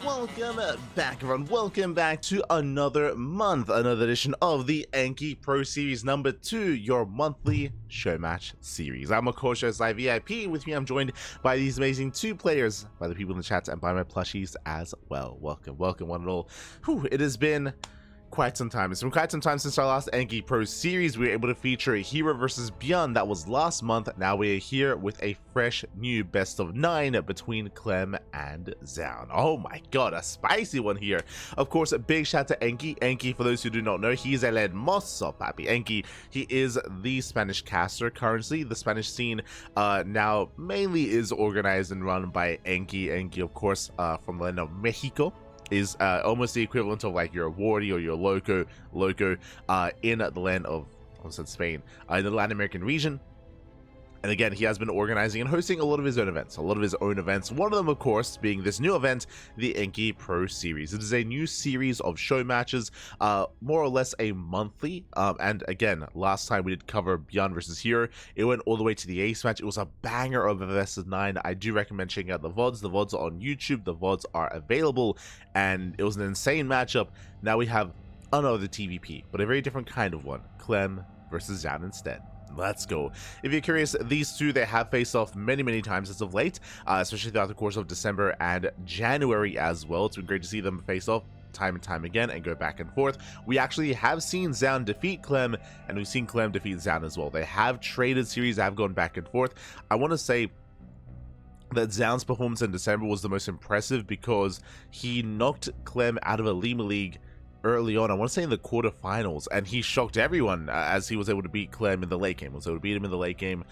welcome back, everyone. Welcome back to another month, another edition of the Enki Pro Series number 2, your monthly ShowMatch series. I'm of course Live VIP. With me, I'm joined by these amazing two players, by the people in the chat, and by my plushies as well. Welcome, one and all. Whew, it has been quite some time. It's been quite some time since our last Enki Pro Series. We were able to feature a Hero versus Beyond. That was last month. Now we are here with a fresh new best of 9 between Clem and Zoun. Oh my god, a spicy one here. Of course, a big shout to Enki. Enki, for those who do not know, he is el hermoso papi. Enki, he is the Spanish caster currently. The Spanish scene now mainly is organized and run by Enki. Enki, of course, from the land of Mexico, is almost the equivalent of like your Wardy or your Loco in the land of, I said Spain, in the Latin American region. And again, he has been organizing and hosting a lot of his own events. One of them, of course, being this new event, the Enki Pro Series. It is a new series of show matches, more or less a monthly. And again, last time we did cover Beyond versus Hero. It went all the way to the Ace match. It was a banger of a best of 9. I do recommend checking out the VODs. The VODs are on YouTube. The VODs are available. And it was an insane matchup. Now we have another TvP, but a very different kind of one. Clem versus Zoun instead. Let's go. If you're curious, these two, they have faced off many times as of late, especially throughout the course of December and January as well. It's been great to see them face off time and time again and go back and forth. We actually have seen Zoun defeat Clem, and we've seen Clem defeat Zoun as well. They have traded series, have gone back and forth. I want to say that Zoun's performance in December was the most impressive because he knocked Clem out of a Lima League early on, I want to say in the quarterfinals, and he shocked everyone as he was able to beat Clem in the late game. Was able to beat him in the late game,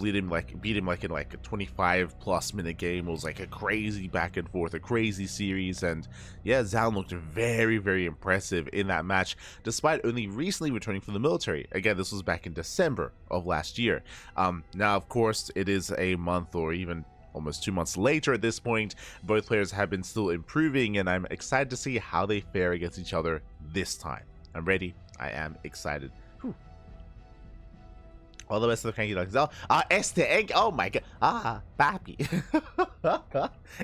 beat him like in like a 25+ minute game. It was like a crazy back and forth, a crazy series, and yeah, Zoun looked very impressive in that match, despite only recently returning from the military. Again, this was back in December of last year. Now, of course, it is a month or even almost 2 months later at this point. Both players have been still improving, and I'm excited to see how they fare against each other this time. I'm ready. I am excited. Whew. All the best of the CranKy Ducklings. Oh my god. Papi.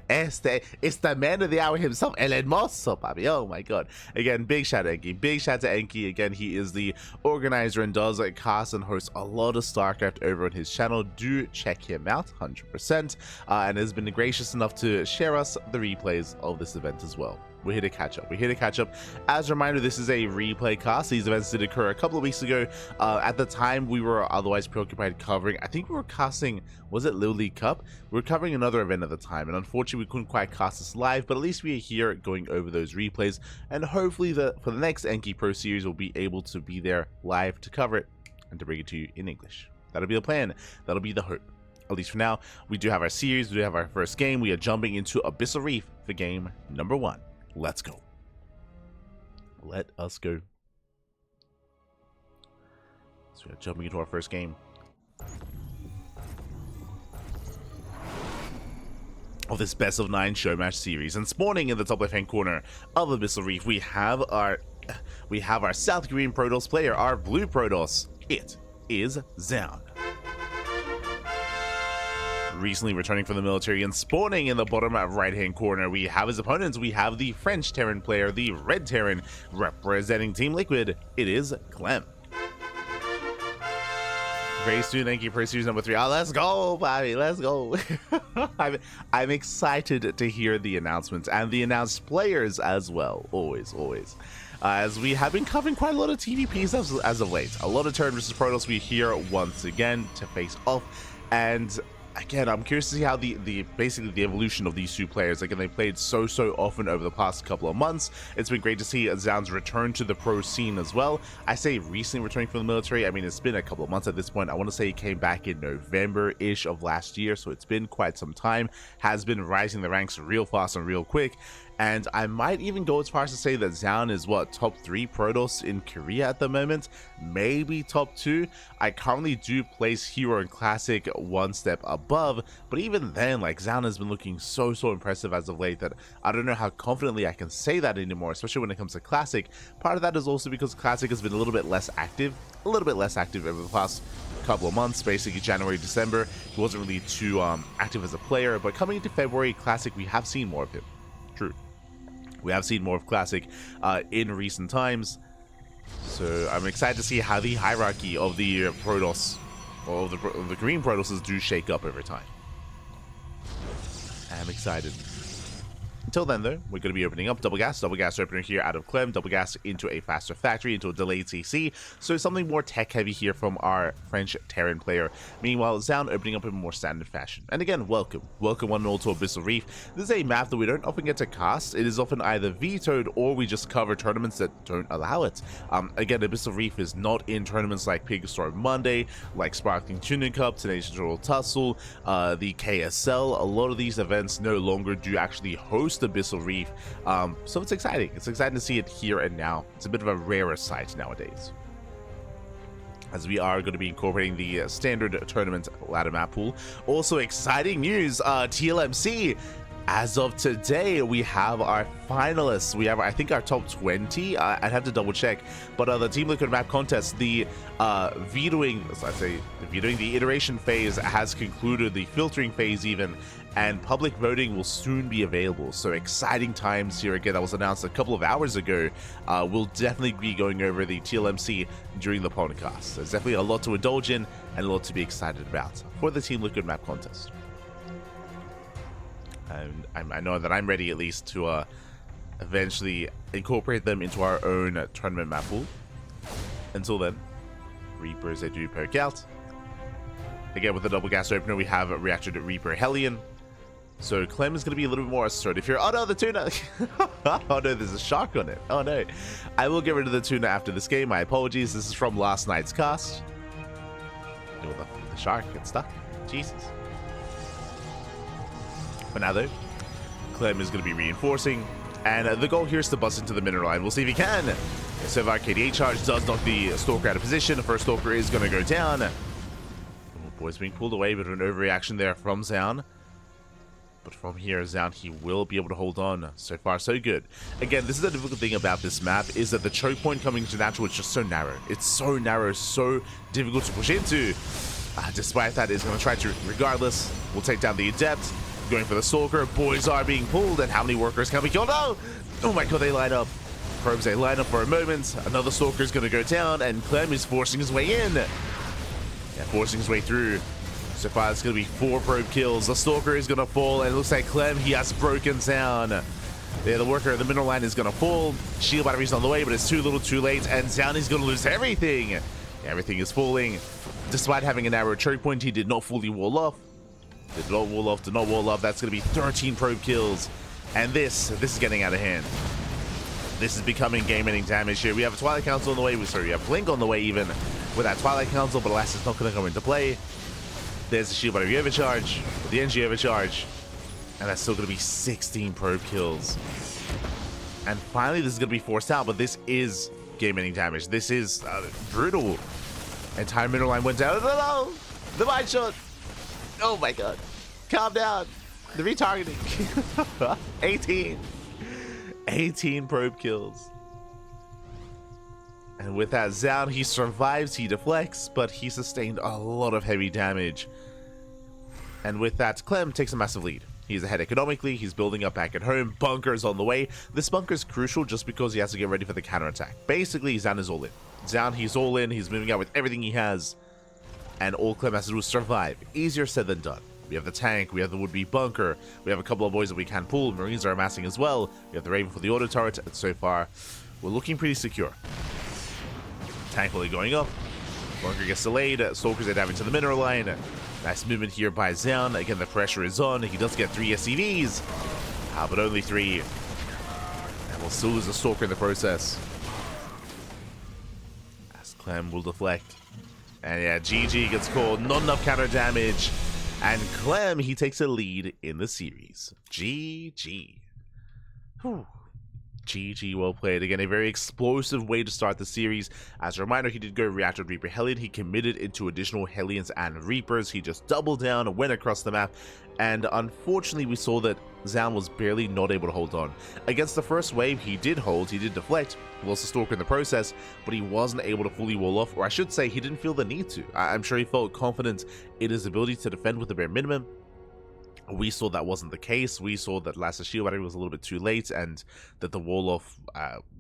It's the man of the hour himself, el hermoso, papi. Oh my god. Again, big shout to Enki. Big shout to Enki. Again, he is the organizer and does cast and host a lot of StarCraft over on his channel. Do check him out, 100%. And has been gracious enough to share us the replays of this event as well. We're here to catch up. As a reminder, this is a replay cast. These events did occur a couple of weeks ago. At the time, we were otherwise preoccupied covering, I think we were casting, was it Little League Cup? We were covering another event at the time, and unfortunately, we couldn't quite cast this live, but at least we are here going over those replays, and hopefully for the next Enki Pro Series, we'll be able to be there live to cover it and to bring it to you in English. That'll be the plan. That'll be the hope. At least for now, we do have our series. We do have our first game. We are jumping into Abyssal Reef for game number 1. Let's go. Let us go. So we are jumping into our first game of this best of 9 show match series. And spawning in the top left hand corner of Abyssal Reef, we have our South Korean Protoss player, our blue Protoss. It is Zoun. Recently returning from the military and spawning in the bottom right hand corner, we have his opponents. We have the French Terran player, the Red Terran, representing Team Liquid. It is Clem. Very soon, Enki Pro Series number 3. Oh, let's go, Bobby. Let's go. I'm excited to hear the announcements and the announced players as well. Always. As we have been covering quite a lot of TvPs as of late. A lot of Terran versus Protoss. We here once again to face off, and again, I'm curious to see how basically the evolution of these two players. Again, they played so often over the past couple of months. It's been great to see Zoun's return to the pro scene as well. I say recently returning from the military. I mean, it's been a couple of months at this point. I want to say he came back in November-ish of last year, so it's been quite some time. Has been rising the ranks real fast and real quick. And I might even go as far as to say that Zoun is top 3 Protoss in Korea at the moment, maybe top 2. I currently do place Hero and Classic one step above, but even then, like, Zoun has been looking so impressive as of late that I don't know how confidently I can say that anymore, especially when it comes to Classic. Part of that is also because Classic has been a little bit less active over the past couple of months. Basically January, December, he wasn't really too active as a player, but coming into February, Classic, we have seen more of him. True. We have seen more of Classic in recent times, so I'm excited to see how the hierarchy of the Protoss, or of the green Protosses, do shake up over time. I'm excited. Until then, though, we're going to be opening up Double Gas opener here out of Clem, Double Gas into a faster factory, into a delayed CC, so something more tech-heavy here from our French Terran player. Meanwhile, Zoun opening up in more standard fashion. And again, welcome one and all to Abyssal Reef. This is a map that we don't often get to cast. It is often either vetoed or we just cover tournaments that don't allow it. Again, Abyssal Reef is not in tournaments like Pig Storm Monday, like Sparkling Tuna Cup, Tenacious Royal Tussle, the KSL. A lot of these events no longer do actually host Abyssal Reef, so it's exciting. It's exciting to see it here and now. It's a bit of a rarer sight nowadays, as we are going to be incorporating the standard tournament ladder map pool. Also exciting news, TLMC. As of today, we have our finalists. We have, I think, our top 20. I'd have to double check. But the Team Liquid map contest, the vetoing, the iteration phase has concluded, the filtering phase even, and public voting will soon be available. So exciting times here. Again, that was announced a couple of hours ago. We'll definitely be going over the TLMC during the podcast. There's definitely a lot to indulge in and a lot to be excited about for the Team Liquid map contest. And I know that I'm ready at least to eventually incorporate them into our own tournament map pool. Until then, Reapers, they do poke out. Again, with the Double Gas opener, we have reacted to Reaper Hellion. So Clem is going to be a little bit more assertive here. Oh no, the tuna! Oh no, there's a shark on it. Oh no. I will get rid of the tuna after this game. My apologies. This is from last night's cast. The shark gets stuck. Jesus. But now, though, Clem is going to be reinforcing, and the goal here is to bust into the mineral line. We'll see if he can. So our KDA charge does knock the Stalker out of position. The first Stalker is going to go down. Oh, boy's being pulled away, but an overreaction there from Zoun. But from here, Zoun, he will be able to hold on. So far, so good. Again, this is the difficult thing about this map, is that the choke point coming to natural is just so narrow. It's so narrow, so difficult to push into. Despite that, it's going to try to, regardless, we'll take down the Adept. Going for the Stalker. Boys are being pulled, and how many workers can we kill? No! Oh my god, they line up. Probes, they line up for a moment. Another Stalker is going to go down, and Clem is forcing his way in. Yeah, forcing his way through. So far, it's going to be 4 probe kills. The Stalker is going to fall, and it looks like Clem, he has broken down. Yeah, the worker, the mineral line is going to fall. Shield battery's on the way, but it's too little too late, and Zoun is going to lose everything. Yeah, everything is falling. Despite having a narrow choke point, he did not fully wall off. Did not wall off. That's going to be 13 probe kills. And this is getting out of hand. This is becoming game-ending damage here. We have a Twilight Council on the way. We have Blink on the way even with that Twilight Council, but alas, it's not going to come into play. There's the Shield Battery overcharge, the NG overcharge, and that's still going to be 16 probe kills. And finally, this is going to be forced out, but this is game-ending damage. This is brutal. Entire mineral line went down. No! The mine shot! Oh my god. Calm down. The retargeting. 18 probe kills. And with that, Zoun, he survives, he deflects, but he sustained a lot of heavy damage. And with that, Clem takes a massive lead. He's ahead economically, he's building up back at home, bunkers on the way. This bunker is crucial just because he has to get ready for the counterattack. Basically, Zoun is all in. Zoun, he's all in, he's moving out with everything he has. And all Clem has to do is survive. Easier said than done. We have the tank, we have the would-be bunker, we have a couple of boys that we can pull, Marines are amassing as well, we have the Raven for the auto turret, and so far, we're looking pretty secure. Tank fully going up, bunker gets delayed, Stalkers are diving to the mineral line. Nice movement here by Zoun. Again, the pressure is on, he does get 3 SCVs, but only 3. And we'll still lose a Stalker in the process. As Clem will deflect. And yeah, GG gets called, not enough counter damage. And Clem, he takes a lead in the series. GG. Whew. GG, well played. Again, a very explosive way to start the series. As a reminder, he did go Reactor Reaper Hellion. He committed into additional Hellions and Reapers. He just doubled down and went across the map. And unfortunately, we saw that Zoun was barely not able to hold on. Against the first wave, he did hold, he did deflect, lost the Stalker in the process, but he wasn't able to fully wall off, or I should say, he didn't feel the need to. I'm sure he felt confident in his ability to defend with the bare minimum. We saw that wasn't the case. We saw that Last Shield battery was a little bit too late, and that the wall off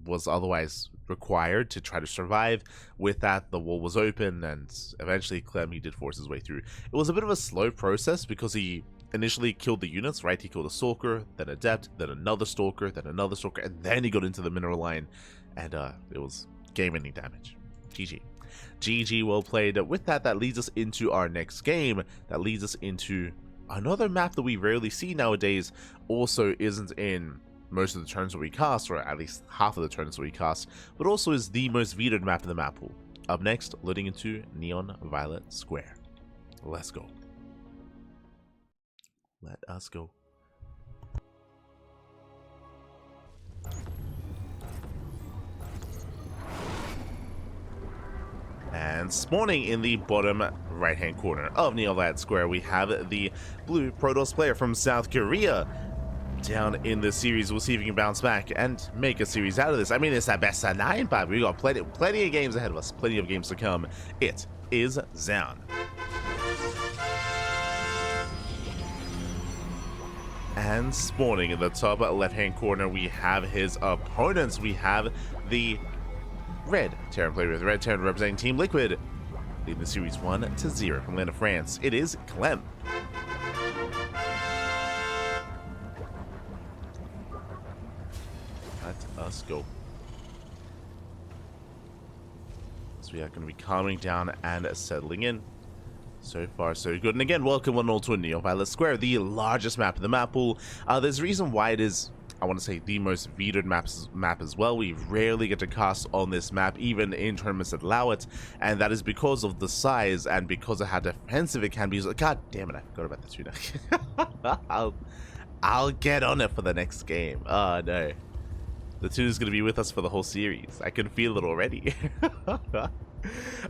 was otherwise required to try to survive. With that, the wall was open, and eventually Clem, he did force his way through. It was a bit of a slow process because he initially killed the units, right? He killed a Stalker, then a Adept, then another Stalker, then another Stalker, and then he got into the mineral line, and it was game-ending damage. GG. GG, well played. With that, that leads us into our next game. That leads us into another map that we rarely see nowadays, also isn't in most of the turns that we cast, or at least half of the turns that we cast, but also is the most vetoed map in the map pool. Up next, loading into Neon Violet Square. Let's go. Let us go. And spawning in the bottom right-hand corner of Neon Violet Square, we have the blue Protoss player from South Korea. Down in the series, we'll see if he can bounce back and make a series out of this. I mean, it's that best of 9, but we got plenty of games ahead of us, plenty of games to come. It is Zoun. And spawning in the top left-hand corner, we have his opponents. We have the red Terran player with red Terran representing Team Liquid, leading the series 1-0 from land of France. It is Clem. Let us go. So we are going to be calming down and settling in. So far, so good. And again, welcome one and all to a Neon Violet Square, the largest map in the map pool. There's a reason why it is, I want to say, the most vetoed map as well. We rarely get to cast on this map, even in tournaments that allow it, and that is because of the size and because of how defensive it can be. God damn it, I forgot about the tuna. I'll get on it for the next game. Oh no, the tuna is going to be with us for the whole series. I can feel it already.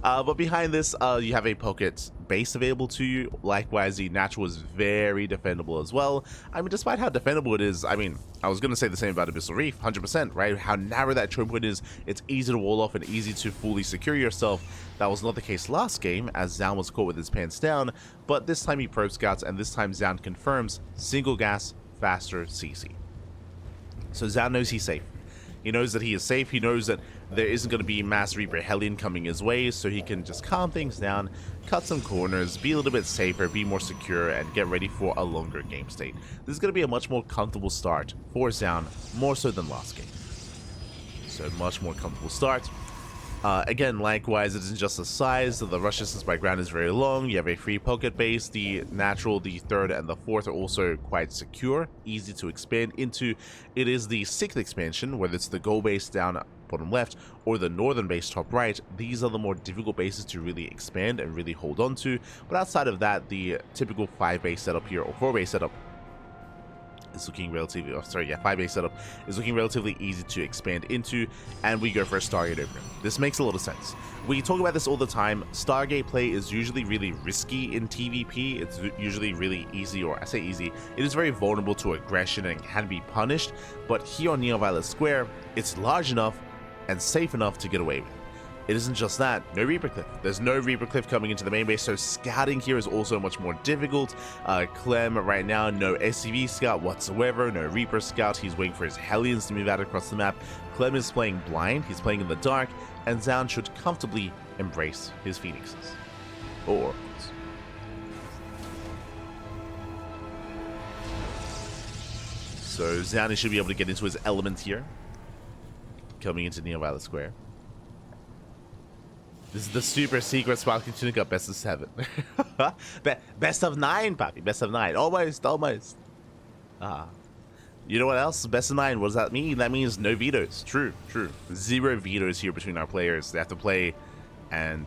But behind this, you have a pocket base available to you. Likewise, the natural is very defendable as well. I mean, despite how defendable it is, I mean, I was going to say the same about Abyssal Reef, 100%, right? How narrow that choke point is, it's easy to wall off and easy to fully secure yourself. That was not the case last game, as Zoun was caught with his pants down, but this time he probe scouts, and this time Zoun confirms single gas, faster CC. So Zoun knows he's safe. He knows that he is safe. He knows that there isn't going to be mass Reaper Hellion coming his way, so he can just calm things down, cut some corners, be a little bit safer, be more secure, and get ready for a longer game state. This is going to be a much more comfortable start for Zoun, more so than last game. So much more comfortable start. Again, likewise, it isn't just the size. The rush distance by ground is very long. You have a free pocket base. The natural, the third, and the fourth are also quite secure, easy to expand into. It is the sixth expansion, whether it's the gold base down bottom left or the northern base top right. These are the more difficult bases to really expand and really hold on to. But outside of that, the typical 5 base setup here, or 4 base setup, is looking relatively, oh sorry, yeah, 5 base setup is looking relatively easy to expand into, and we go for a Stargate opener. This makes a lot of sense. We talk about this all the time. Stargate play is usually really risky in TvP. It's usually really easy, or I say easy, it is very vulnerable to aggression and can be punished, but here on Neon Violet Square, it's large enough and safe enough to get away with. It isn't just that, no Reaper Cliff. There's no Reaper Cliff coming into the main base, so scouting here is also much more difficult. Clem right now, no SCV scout whatsoever, no Reaper scout. He's waiting for his Hellions to move out across the map. Clem is playing blind, he's playing in the dark, and Zoun should comfortably embrace his Phoenixes. Or Oracles. So Zoun should be able to get into his element here, coming into Neon Violet Square. This is the super secret Sparkling Tunica best of 7. Best of 9, Papi. Best of 9. Almost. You know what else? Best of 9. What does that mean? That means no vetoes. True. 0 vetoes here between our players. They have to play, and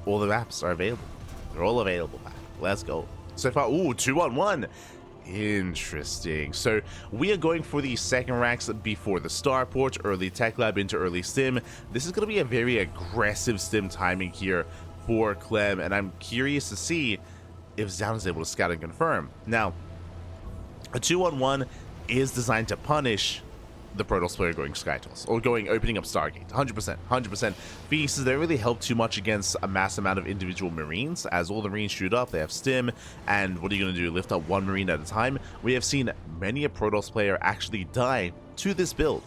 all the maps are available. They're all available, Papi. Let's go. So far, ooh, 2-on-1. Interesting. So we are going for the second racks before the starport, early tech lab into early stim. This is going to be a very aggressive stim timing here for Clem, and I'm curious to see if Zoun is able to scout and confirm. Now, a 2-on-1 is designed to punish the Protoss player going Skytoss or opening up Stargate. 100%. Phoenixes don't really help too much against a mass amount of individual Marines, as all the Marines shoot up, they have stim, and what are you going to do, lift up one Marine at a time? We have seen many a Protoss player actually die to this build.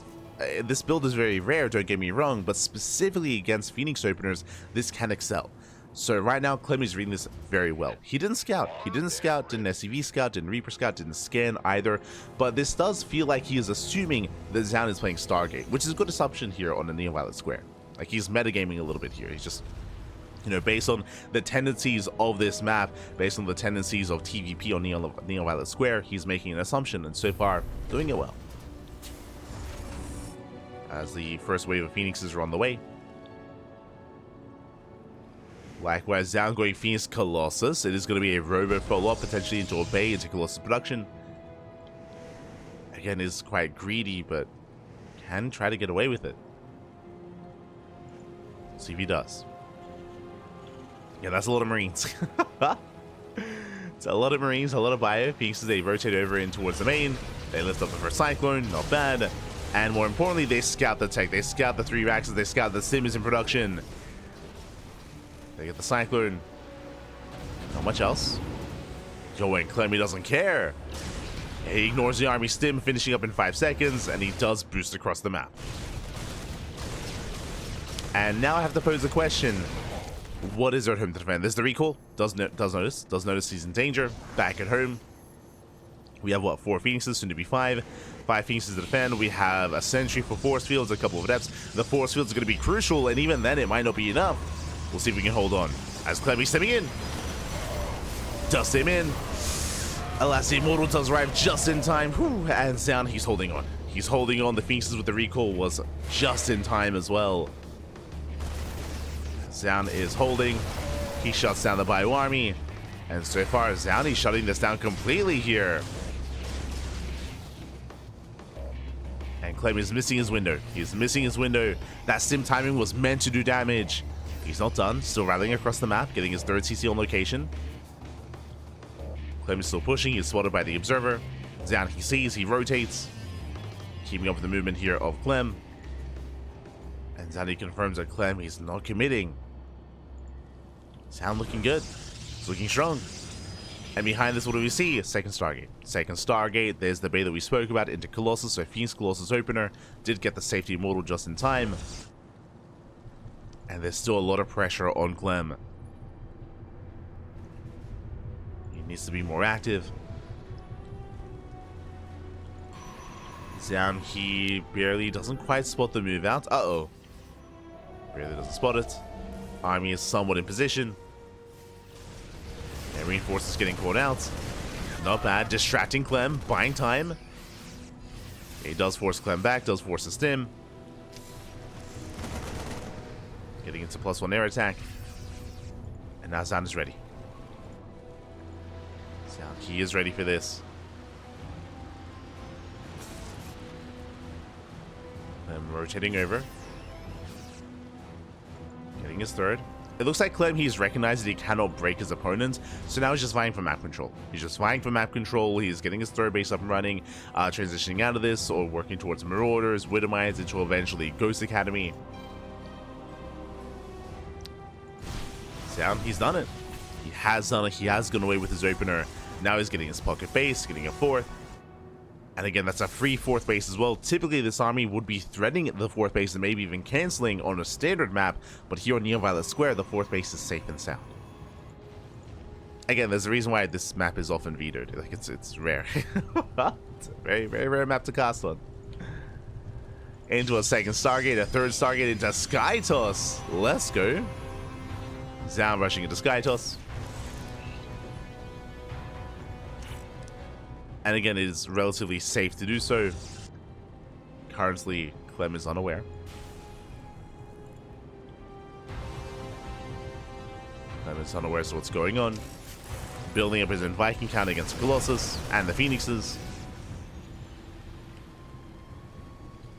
This build is very rare, don't get me wrong, but specifically against Phoenix openers, this can excel. So right now, Clem is reading this very well. He didn't scout, didn't SCV scout, didn't Reaper scout, didn't scan either, but this does feel like he is assuming that Zoun is playing Stargate, which is a good assumption here on the Neo-Violet Square. Like, he's metagaming a little bit here. He's just, you know, based on the tendencies of this map, based on the tendencies of TvP on Neo-Violet Square, he's making an assumption, and so far, doing it well. As the first wave of Phoenixes are on the way. Likewise, Zoun going Phoenix Colossus. It is going to be a robo follow-up, potentially into a Bay, into Colossus production. Again, is quite greedy, but can try to get away with it. See if he does. Yeah, that's a lot of Marines. It's a lot of Marines, a lot of bio. Phoenixes, they rotate over in towards the main. They lift up the first Cyclone, not bad. And more importantly, they scout the tech. They scout the 3 Raxes. They scout the Sims in production. They get the Cyclone. Not much else. Yo, and Clem, he doesn't care. He ignores the army stim, finishing up in 5 seconds, and he does boost across the map. And now I have to pose a question. What is at home to defend? There's the recall. Does notice he's in danger. Back at home. We have, what, 4 Phoenixes, soon to be 5. 5 Phoenixes to defend. We have a sentry for force fields, a couple of adepts. The force fields are going to be crucial, and even then it might not be enough. We'll see if we can hold on. As Clem is stepping in. Does him in. Alas, the Immortal does arrive just in time. Whew. And Zoun, he's holding on. He's holding on. The Phoenixes with the recall was just in time as well. Zoun is holding. He shuts down the Bio army. And so far, Zoun is shutting this down completely here. And Clem is missing his window. He's missing his window. That stim timing was meant to do damage. He's not done. Still rallying across the map, getting his 3rd CC on location. Clem is still pushing. He's spotted by the Observer. Zoun, he sees, he rotates. Keeping up with the movement here of Clem. And Zoun, he confirms that Clem, he's not committing. Zoun looking good. It's looking strong. And behind this, what do we see? Second Stargate. Second Stargate. There's the bay that we spoke about into Colossus. So Phoenix Colossus opener did get the safety Immortal just in time. And there's still a lot of pressure on Clem. He needs to be more active. Zoun, he barely doesn't quite spot the move out. Uh-oh. Barely doesn't spot it. Army is somewhat in position. And reinforcements getting caught out. Not bad. Distracting Clem. Buying time. He does force Clem back. Does force a stim. Getting into +1 air attack. And now Zoun is ready. Zoun, he is ready for this. Clem rotating over. Getting his 3rd. It looks like Clem, he's recognized that he cannot break his opponent, so now he's just vying for map control. He's just vying for map control. He's getting his 3rd base up and running, transitioning out of this, or working towards Marauders, Widowmites, until eventually Ghost Academy. Zoun, he's done it. He has done it. He has gone away with his opener. Now he's getting his pocket base, getting a 4th. And again, that's a free 4th base as well. Typically, this army would be threatening the 4th base and maybe even canceling on a standard map. But here on Neo-Violet Square, the 4th base is safe and sound. Again, there's a reason why this map is often vetoed. Like, it's rare. It's a very, very rare map to cast on. Into a 2nd Stargate, a 3rd Stargate into Skytoss. Let's go. Zoun rushing into Skytoss. And again, it is relatively safe to do so. Currently, Clem is unaware. Clem is unaware of what's going on. Building up his own Viking count against Colossus and the Phoenixes.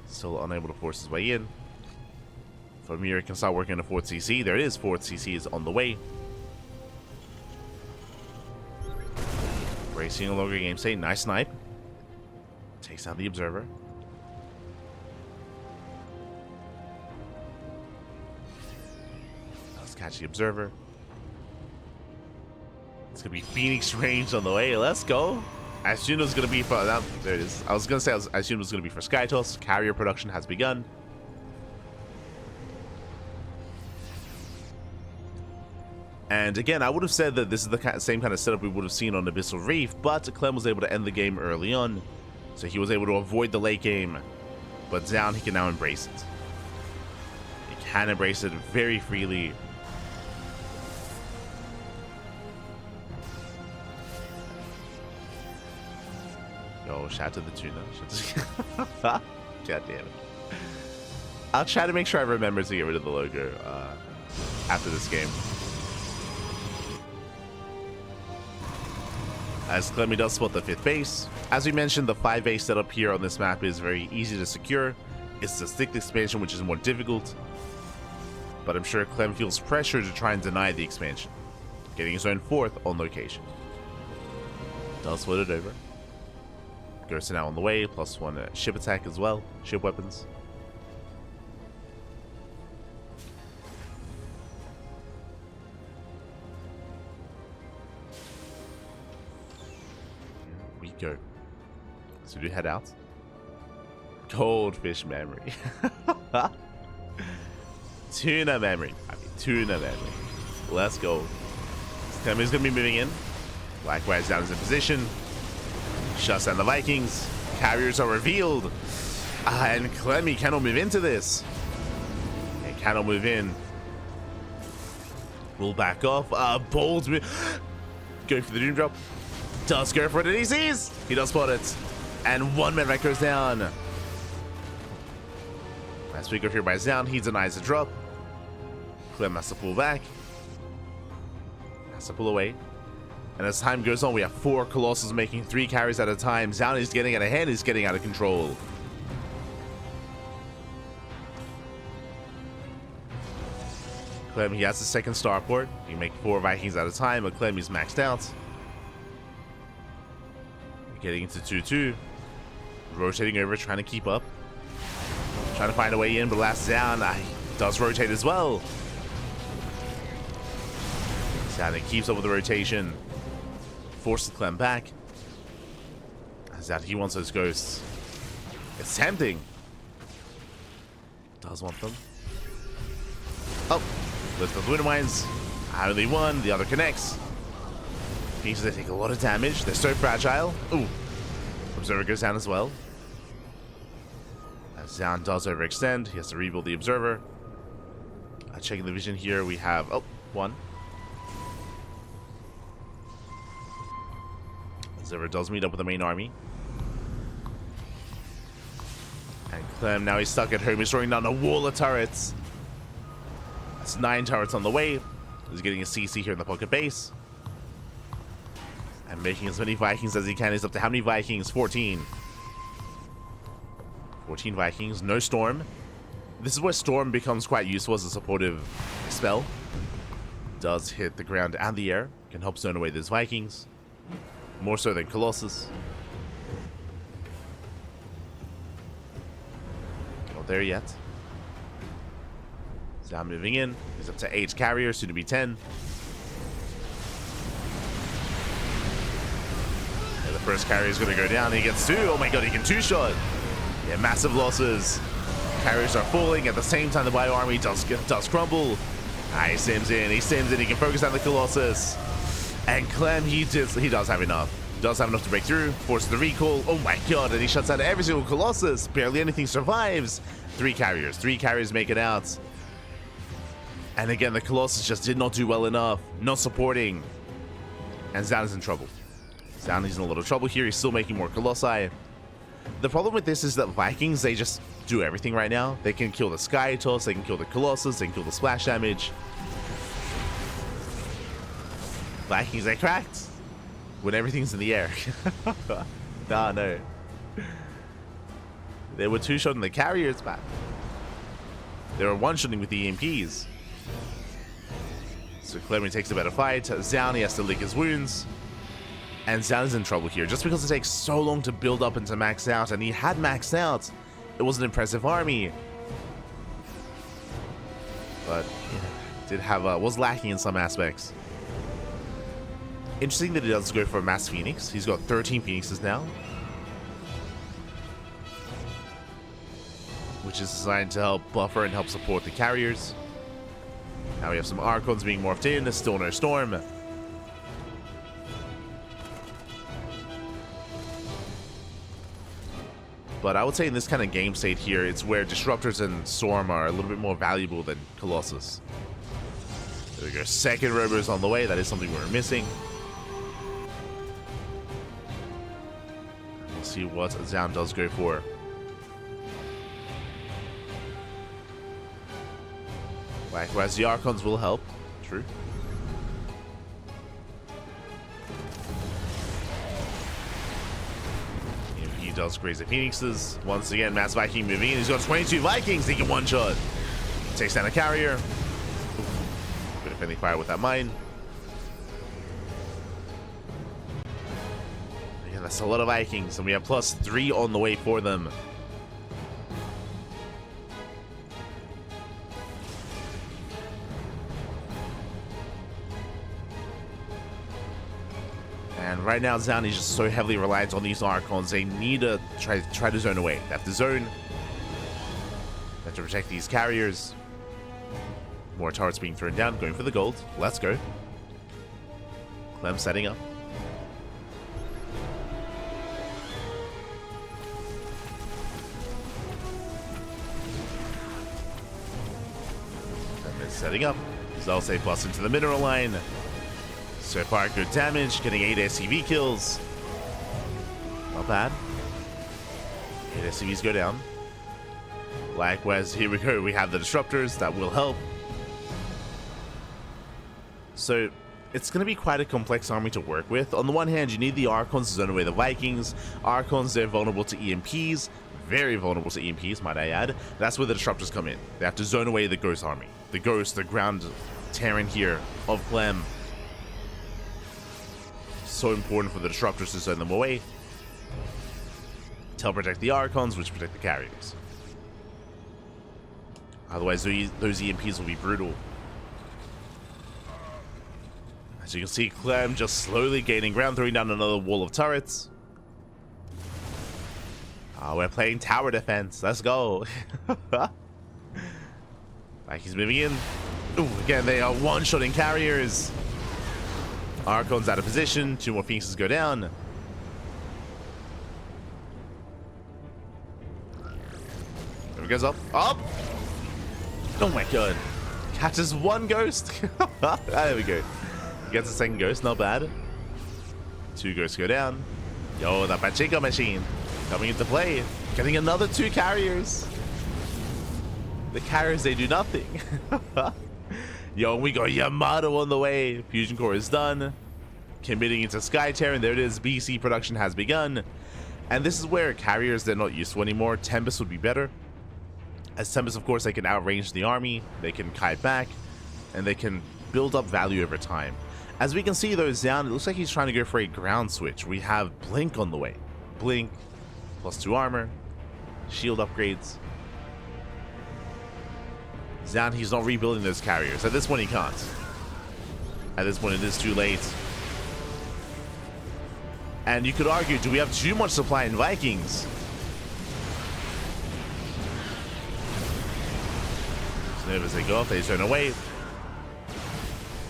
Still unable to force his way in. From here, can start working on a 4th CC. There it is. 4th CC is on the way. Racing a longer game state. Nice snipe. Takes out the Observer. catch the observer. It's gonna be Phoenix range on the way. Let's go. I assumed it was gonna be for that. There it is. I was gonna say I assumed it was gonna be for Skytoss. Carrier production has begun. And again, I would have said that this is the same kind of setup we would have seen on Abyssal Reef, but Clem was able to end the game early on, so he was able to avoid the late game. But Zoun, he can now embrace it. He can embrace it very freely. Yo, shout to the tuna. God damn it. I'll try to make sure I remember to get rid of the logo after this game. As Clem does spot the 5th base. As we mentioned, the 5 base setup here on this map is very easy to secure. It's the 6th expansion which is more difficult. But I'm sure Clem feels pressure to try and deny the expansion. Getting his own 4th on location. Does flip it over. Ghost now on the way, +1 ship attack as well. Ship weapons. Go. So we do head out. Goldfish memory. Tuna memory. Tuna memory. Let's go. Clem is going to be moving in. Likewise, Zoun is in position. Shuts down the Vikings. Carriers are revealed. And Clem cannot move into this. He cannot move in. We'll back off. Bold move. Go for the Doom Drop. Does go for it, and he sees! He does spot it. And 1 medvac goes down. Nice pick up here by Zoun. He denies the drop. Clem has to pull back. Has to pull away. And as time goes on, we have 4 Colossus making 3 carries at a time. Zoun is getting out ahead. He's getting out of control. Clem, he has the 2nd starport. He can make 4 Vikings at a time, but Clem is maxed out. Getting into 2-2. Rotating over, trying to keep up. Trying to find a way in, but last Zoun does rotate as well. Zoun keeps up with the rotation. Forces Clem back. Zoun, he wants those ghosts. It's tempting. Does want them. Oh, lift the Wind Mines. Only 1, the other connects. Means they take a lot of damage. They're so fragile. Ooh. Observer goes down as well. As Zoun does overextend, he has to rebuild the observer. Checking the vision here, we have 1. Observer does meet up with the main army. And Clem, now he's stuck at home. He's throwing down a wall of turrets. That's 9 turrets on the way. He's getting a CC here in the pocket base. And making as many Vikings as he can. He's up to how many Vikings? 14. 14 Vikings. No Storm. This is where Storm becomes quite useful as a supportive spell. Does hit the ground and the air. Can help zone away those Vikings. More so than Colossus. Not there yet. Zoun moving in. He's up to 8 carriers, soon to be 10. The first carrier is going to go down. He gets 2. Oh my god, he can 2-shot. Yeah, massive losses. Carriers are falling. At the same time, the bio army does crumble. He sims in. He sims in. He can focus on the Colossus. And Clem, he does have enough. Does have enough to break through. Forces the recall. Oh my god, and he shuts out every single Colossus. Barely anything survives. 3 carriers. 3 carriers make it out. And again, the Colossus just did not do well enough. Not supporting. And Zoun is in trouble. Zoun is in a lot of trouble here. He's still making more Colossi. The problem with this is that Vikings, they just do everything right now. They can kill the Sky Toss, they can kill the Colossus, they can kill the splash damage. Vikings, they cracked when everything's in the air. No. They were 2-shotting the carriers back. They were 1-shotting with the EMPs. So Clem takes a better fight. Zoun, he has to lick his wounds. And Zoun is in trouble here, just because it takes so long to build up and to max out, and he had maxed out. It was an impressive army. But, yeah. Did have was lacking in some aspects. Interesting that he does go for a mass Phoenix. He's got 13 Phoenixes now, which is designed to help buffer and help support the carriers. Now we have some Archons being morphed in. There's still no Storm. But I would say in this kind of game state here, it's where Disruptors and Storm are a little bit more valuable than Colossus. There we go. Second Robo's on the way. That is something we were missing. We'll see what Zoun does go for. Likewise, the Archons will help. True. He does graze the Phoenixes. Once again, Mass Viking moving in. He's got 22 Vikings. He can one-shot. Takes down a carrier. Bit of friendly fire with that mine. Yeah, that's a lot of Vikings. And we have +3 on the way for them. And right now, Zoun is just so heavily reliant on these Archons. They need to try to zone away. They have to zone. They have to protect these carriers. More turrets being thrown down. Going for the gold. Let's go. Clem setting up. Clem is setting up. Zalse plus into the mineral line. So far, good damage, getting 8 SCV kills. Not bad. 8 SCVs go down. Likewise, here we go. We have the Disruptors. That will help. So, it's going to be quite a complex army to work with. On the one hand, you need the Archons to zone away the Vikings. Archons, they're vulnerable to EMPs. Very vulnerable to EMPs, might I add. That's where the Disruptors come in. They have to zone away the Ghost army. The Ghost, the ground Terran here of Clem. So important for the Disruptors to zone them away. To help protect the Archons, which protect the carriers. Otherwise, those EMPs will be brutal. As you can see, Clem just slowly gaining ground, throwing down another wall of turrets. We're playing tower defense. Let's go. Like he's moving in. Ooh, again, they are one-shotting carriers. Archon's out of position. 2 more Phoenixes go down. There it goes up. Up! Oh my god. Catches 1 ghost. There we go. Gets a 2nd ghost. Not bad. 2 ghosts go down. Yo, the Pachinko machine coming into play. Getting another 2 carriers. The carriers, they do nothing. Yo, we got Yamato on the way. Fusion Core is done. Committing into Sky Terran. There it is. BC production has begun. And this is where carriers, they're not useful anymore. Tempest would be better. As Tempest, of course, they can outrange the army. They can kite back. And they can build up value over time. As we can see, though, Zoun, it looks like he's trying to go for a ground switch. We have Blink on the way. Blink, +2 armor. Shield upgrades. Zoun, he's not rebuilding those carriers. At this point, he can't. At this point, it is too late. And you could argue, do we have too much supply in Vikings? So as they go off, they turn away.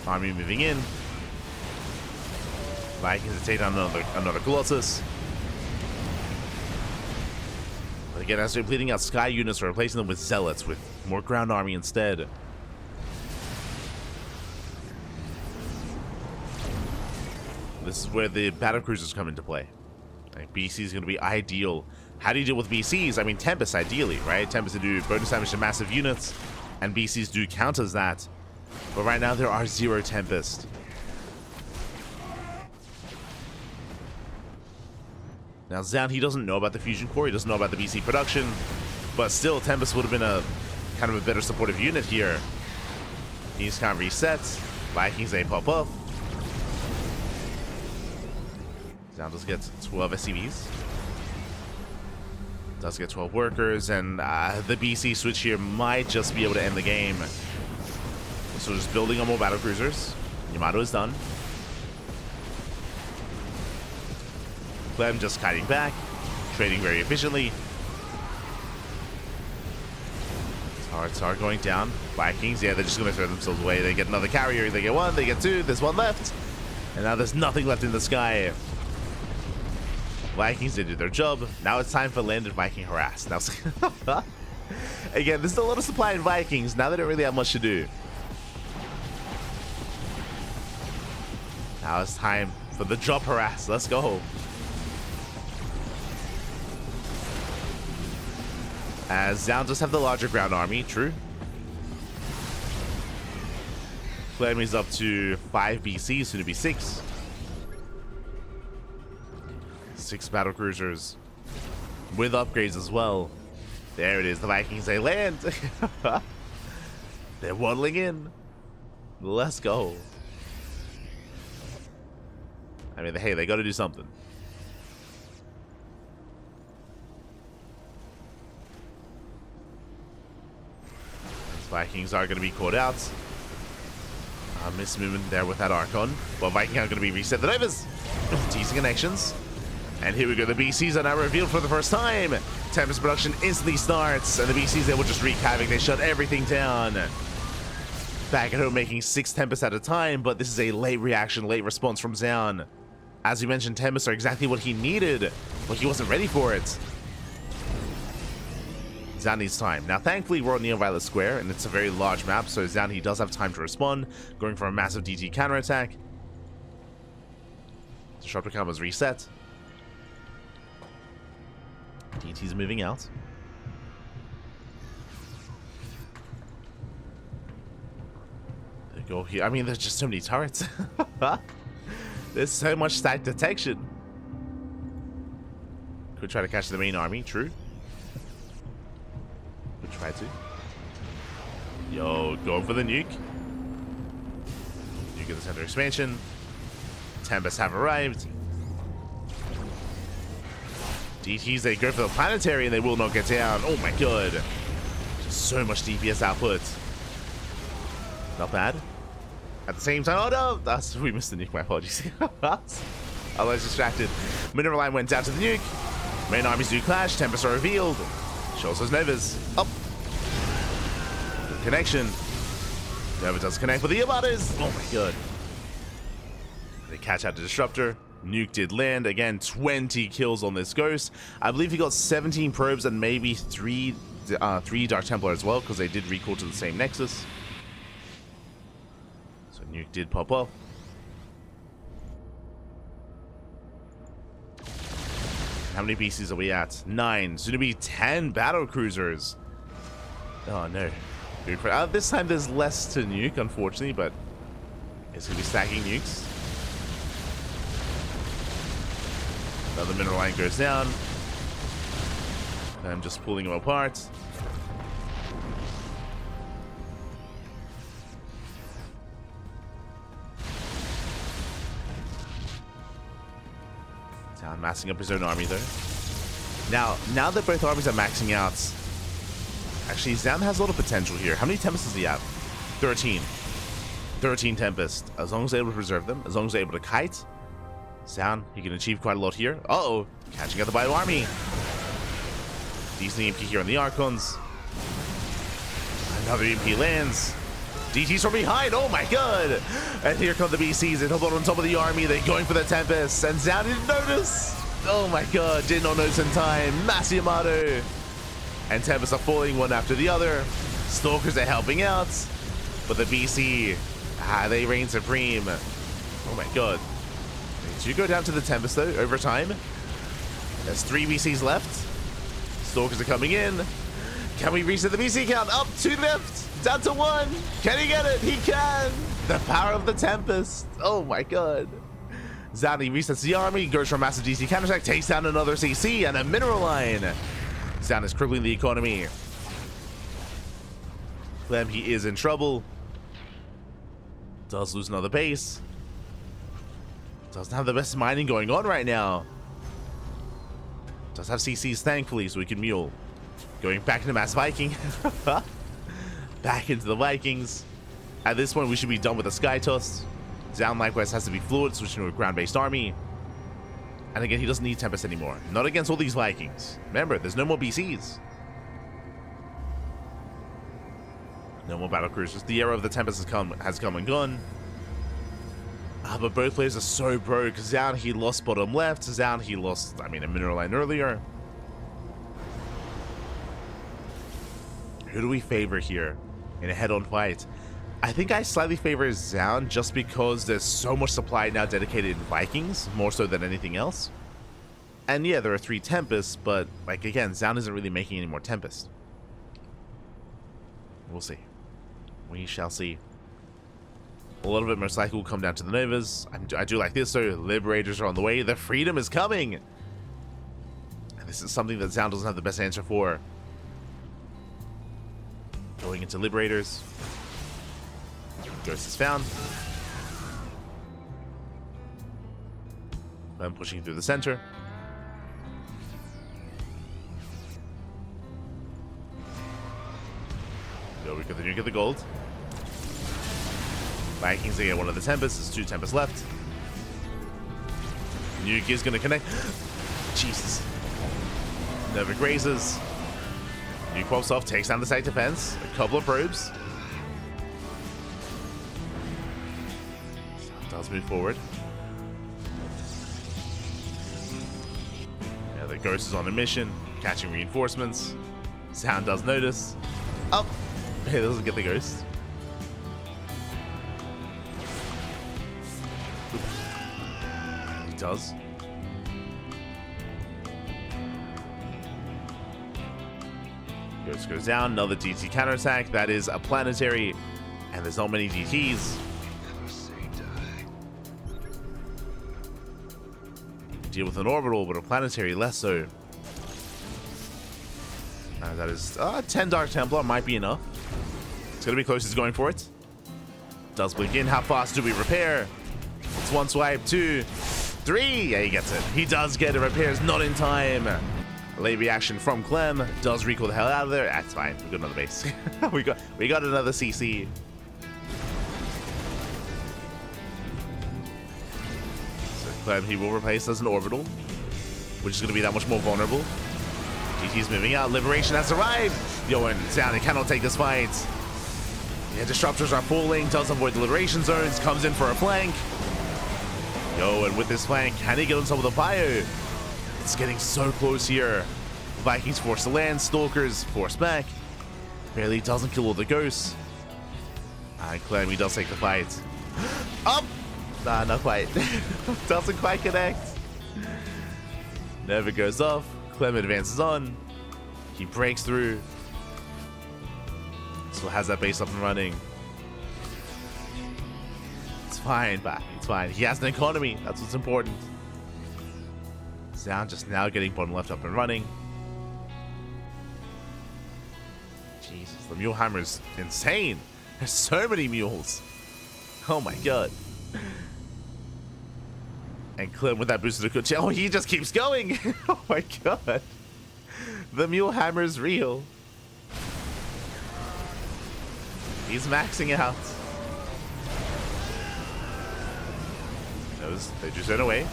Army moving in. Vikings to take down another Colossus. But again, as they're bleeding out Sky units, we're replacing them with Zealots, with more ground army instead. This is where the battle cruisers come into play. Like, BC is going to be ideal. How do you deal with BCs? I mean, Tempest ideally, right? Tempest to do bonus damage to massive units, and BCs do counters that. But right now there are 0 Tempest. Now Zoun, he doesn't know about the Fusion Core, he doesn't know about the BC production, but still Tempest would have been a kind of a better supportive unit here. These kind of resets. Vikings, they pop up. Zoun does get 12 SCVs. Does get 12 workers, and the BC switch here might just be able to end the game. So just building on more battle cruisers. Yamato is done. Clem just kiting back, trading very efficiently. Tsar going down. Vikings, yeah, they're just going to throw themselves away. They get another carrier. They get one, they get two. There's one left. And now there's nothing left in the sky. Vikings, they did their job. Now it's time for landed Viking harass. Now, again, there's a lot of supply in Vikings. Now they don't really have much to do. Now it's time for the drop harass. Let's go. As Zoun does have the larger ground army, true. Clem is up to 5 BC, soon to be 6. 6 battle cruisers with upgrades as well. There it is, the Vikings, they land. They're waddling in. Let's go. I mean, hey, they got to do something. Vikings are going to be caught out. Miss movement there with that Archon. But Viking are going to be reset the Novas. Teasing connections. And here we go. The BCs are now revealed for the first time. Tempest production instantly starts. And the BCs, they will just wreak havoc. They shut everything down. Back at home making 6 Tempests at a time. But this is a late reaction, late response from Zoun. As we mentioned, Tempests are exactly what he needed. But he wasn't ready for it. Zoun needs time. Now, thankfully, we're on Neo Violet Square, and it's a very large map, so Zoun, he does have time to respond, going for a massive DT counterattack. Disruptor count was reset. DT's moving out. They go here. I mean, there's just so many turrets. There's so much stack detection. Could try to catch the main army, true. Could try to. Yo, going for the nuke. Nuke in the center expansion. Tempests have arrived. DTs, they go for the planetary and they will not get down. Oh my god. Just so much DPS output. Not bad. At the same time, oh no! We missed the nuke, my apologies. I was distracted. Mineral line went down to the nuke. Main armies do clash. Tempests are revealed. Shows those Novas. Up. Good connection. Nova does connect with the Yamadas. Oh my god. They catch out the Disruptor. Nuke did land. Again, 20 kills on this Ghost. I believe he got 17 probes and maybe 3 Dark Templar as well, because they did recall to the same Nexus. So Nuke did pop off. How many BCs are we at? 9. Soon to be 10 battle cruisers. Oh no. This time there's less to nuke, unfortunately, but it's going to be stacking nukes. Another mineral line goes down. I'm just pulling them apart. Town massing up his own army though. Now that both armies are maxing out, actually Zoun has a lot of potential here. How many Tempests does he have? 13. 13 Tempest. As long as they're able to preserve them, as long as they're able to kite, Zoun, he can achieve quite a lot here. Uh-oh, catching out the Bio army. Decent EMP here on the Archons. Another EMP lands. DT's from behind, oh my god! And here come the BCs, they hold on top of the army, they're going for the Tempest, and Zoun didn't notice! Oh my god, did not notice in time, Mass Yamato! And Tempests are falling one after the other. Stalkers are helping out, but the BC, they reign supreme. Oh my god. Do you go down to the Tempest though, over time? There's 3 BCs left. Stalkers are coming in. Can we reset the BC count? Up, 2 left! Down to 1. Can he get it? He can. The power of the Tempest. Oh my god. Zoun resets the army, goes for a massive DC counterattack, takes down another CC and a mineral line. Zoun is crippling the economy. Clem, he is in trouble. Does lose another base. Doesn't have the best mining going on right now. Does have CCs, thankfully, so we can mule. Going back into Mass Viking. Back into the Vikings. At this point, we should be done with the Sky Toss. Zoun likewise has to be fluid, switching to a ground-based army. And again, he doesn't need Tempest anymore. Not against all these Vikings. Remember, there's no more BCs. No more battle cruisers. The era of the Tempest has come and gone. But both players are so broke. Zoun, he lost bottom left. Zoun, he lost, I mean, a mineral line earlier. Who do we favor here in a head-on fight? I think I slightly favor Zoun just because there's so much supply now dedicated in Vikings, more so than anything else. And yeah, there are 3 Tempests, but like again, Zoun isn't really making any more Tempest. We'll see. We shall see. A lot of it most likely will come down to the Novas. I do like this, so Liberators are on the way. The Freedom is coming! And this is something that Zoun doesn't have the best answer for. Going into Liberators. Ghost is found. I'm pushing through the center. Go, we get the gold. Vikings, they get one of the Tempests. There's 2 Tempests left. Nuke is going to connect. Jesus. Never grazes. Nuke pops off, takes down the site defense. A couple of probes. Does move forward. Yeah, the Ghost is on a mission, catching reinforcements. Zoun does notice. Oh, he doesn't get the Ghost. He does. Ghost goes down. Another DT counterattack. That is a planetary, and there's not many DTs. Deal with an orbital, but a planetary less so. That is 10 Dark Templar might be enough. It's gonna be close. He's going for it. Does blink in. How fast do we repair? It's 1 swipe, 2, 3. Yeah, he gets it. He does get it. Repairs not in time. Late reaction from Clem. Does recall the hell out of there. That's fine. We got another base. we got another CC. Clem, he will replace as an orbital, which is going to be that much more vulnerable. GT's moving out. Liberation has arrived. Yo, and Zoun, he cannot take this fight. Yeah, disruptors are falling. Does avoid the liberation zones. Comes in for a flank. Yo, and with this flank, can he get on top of the bio? It's getting so close here. Vikings forced to land. Stalkers forced back. Barely doesn't kill all the ghosts. And Clem, he does take the fight. Up! Nah, not quite. Doesn't quite connect. Never goes off. Clem advances on. He breaks through. Still has that base up and running. It's fine, but it's fine. He has an economy. That's what's important. Zoun just now getting bottom left up and running. Jesus, the mule hammer is insane. There's so many mules. Oh my god. And Clem with that boost to the coach. Oh, he just keeps going. Oh my god. The mule hammer is real. He's maxing out. They just run away.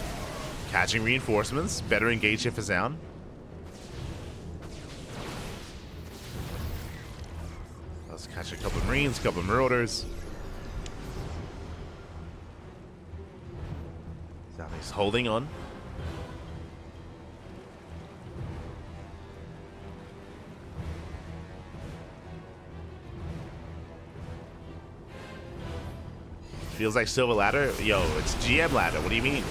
Catching reinforcements. Better engage here for Zoun. Let's catch a couple of Marines, a couple of Marauders. He's holding on. Feels like Silver Ladder? Yo, it's GM Ladder. What do you mean?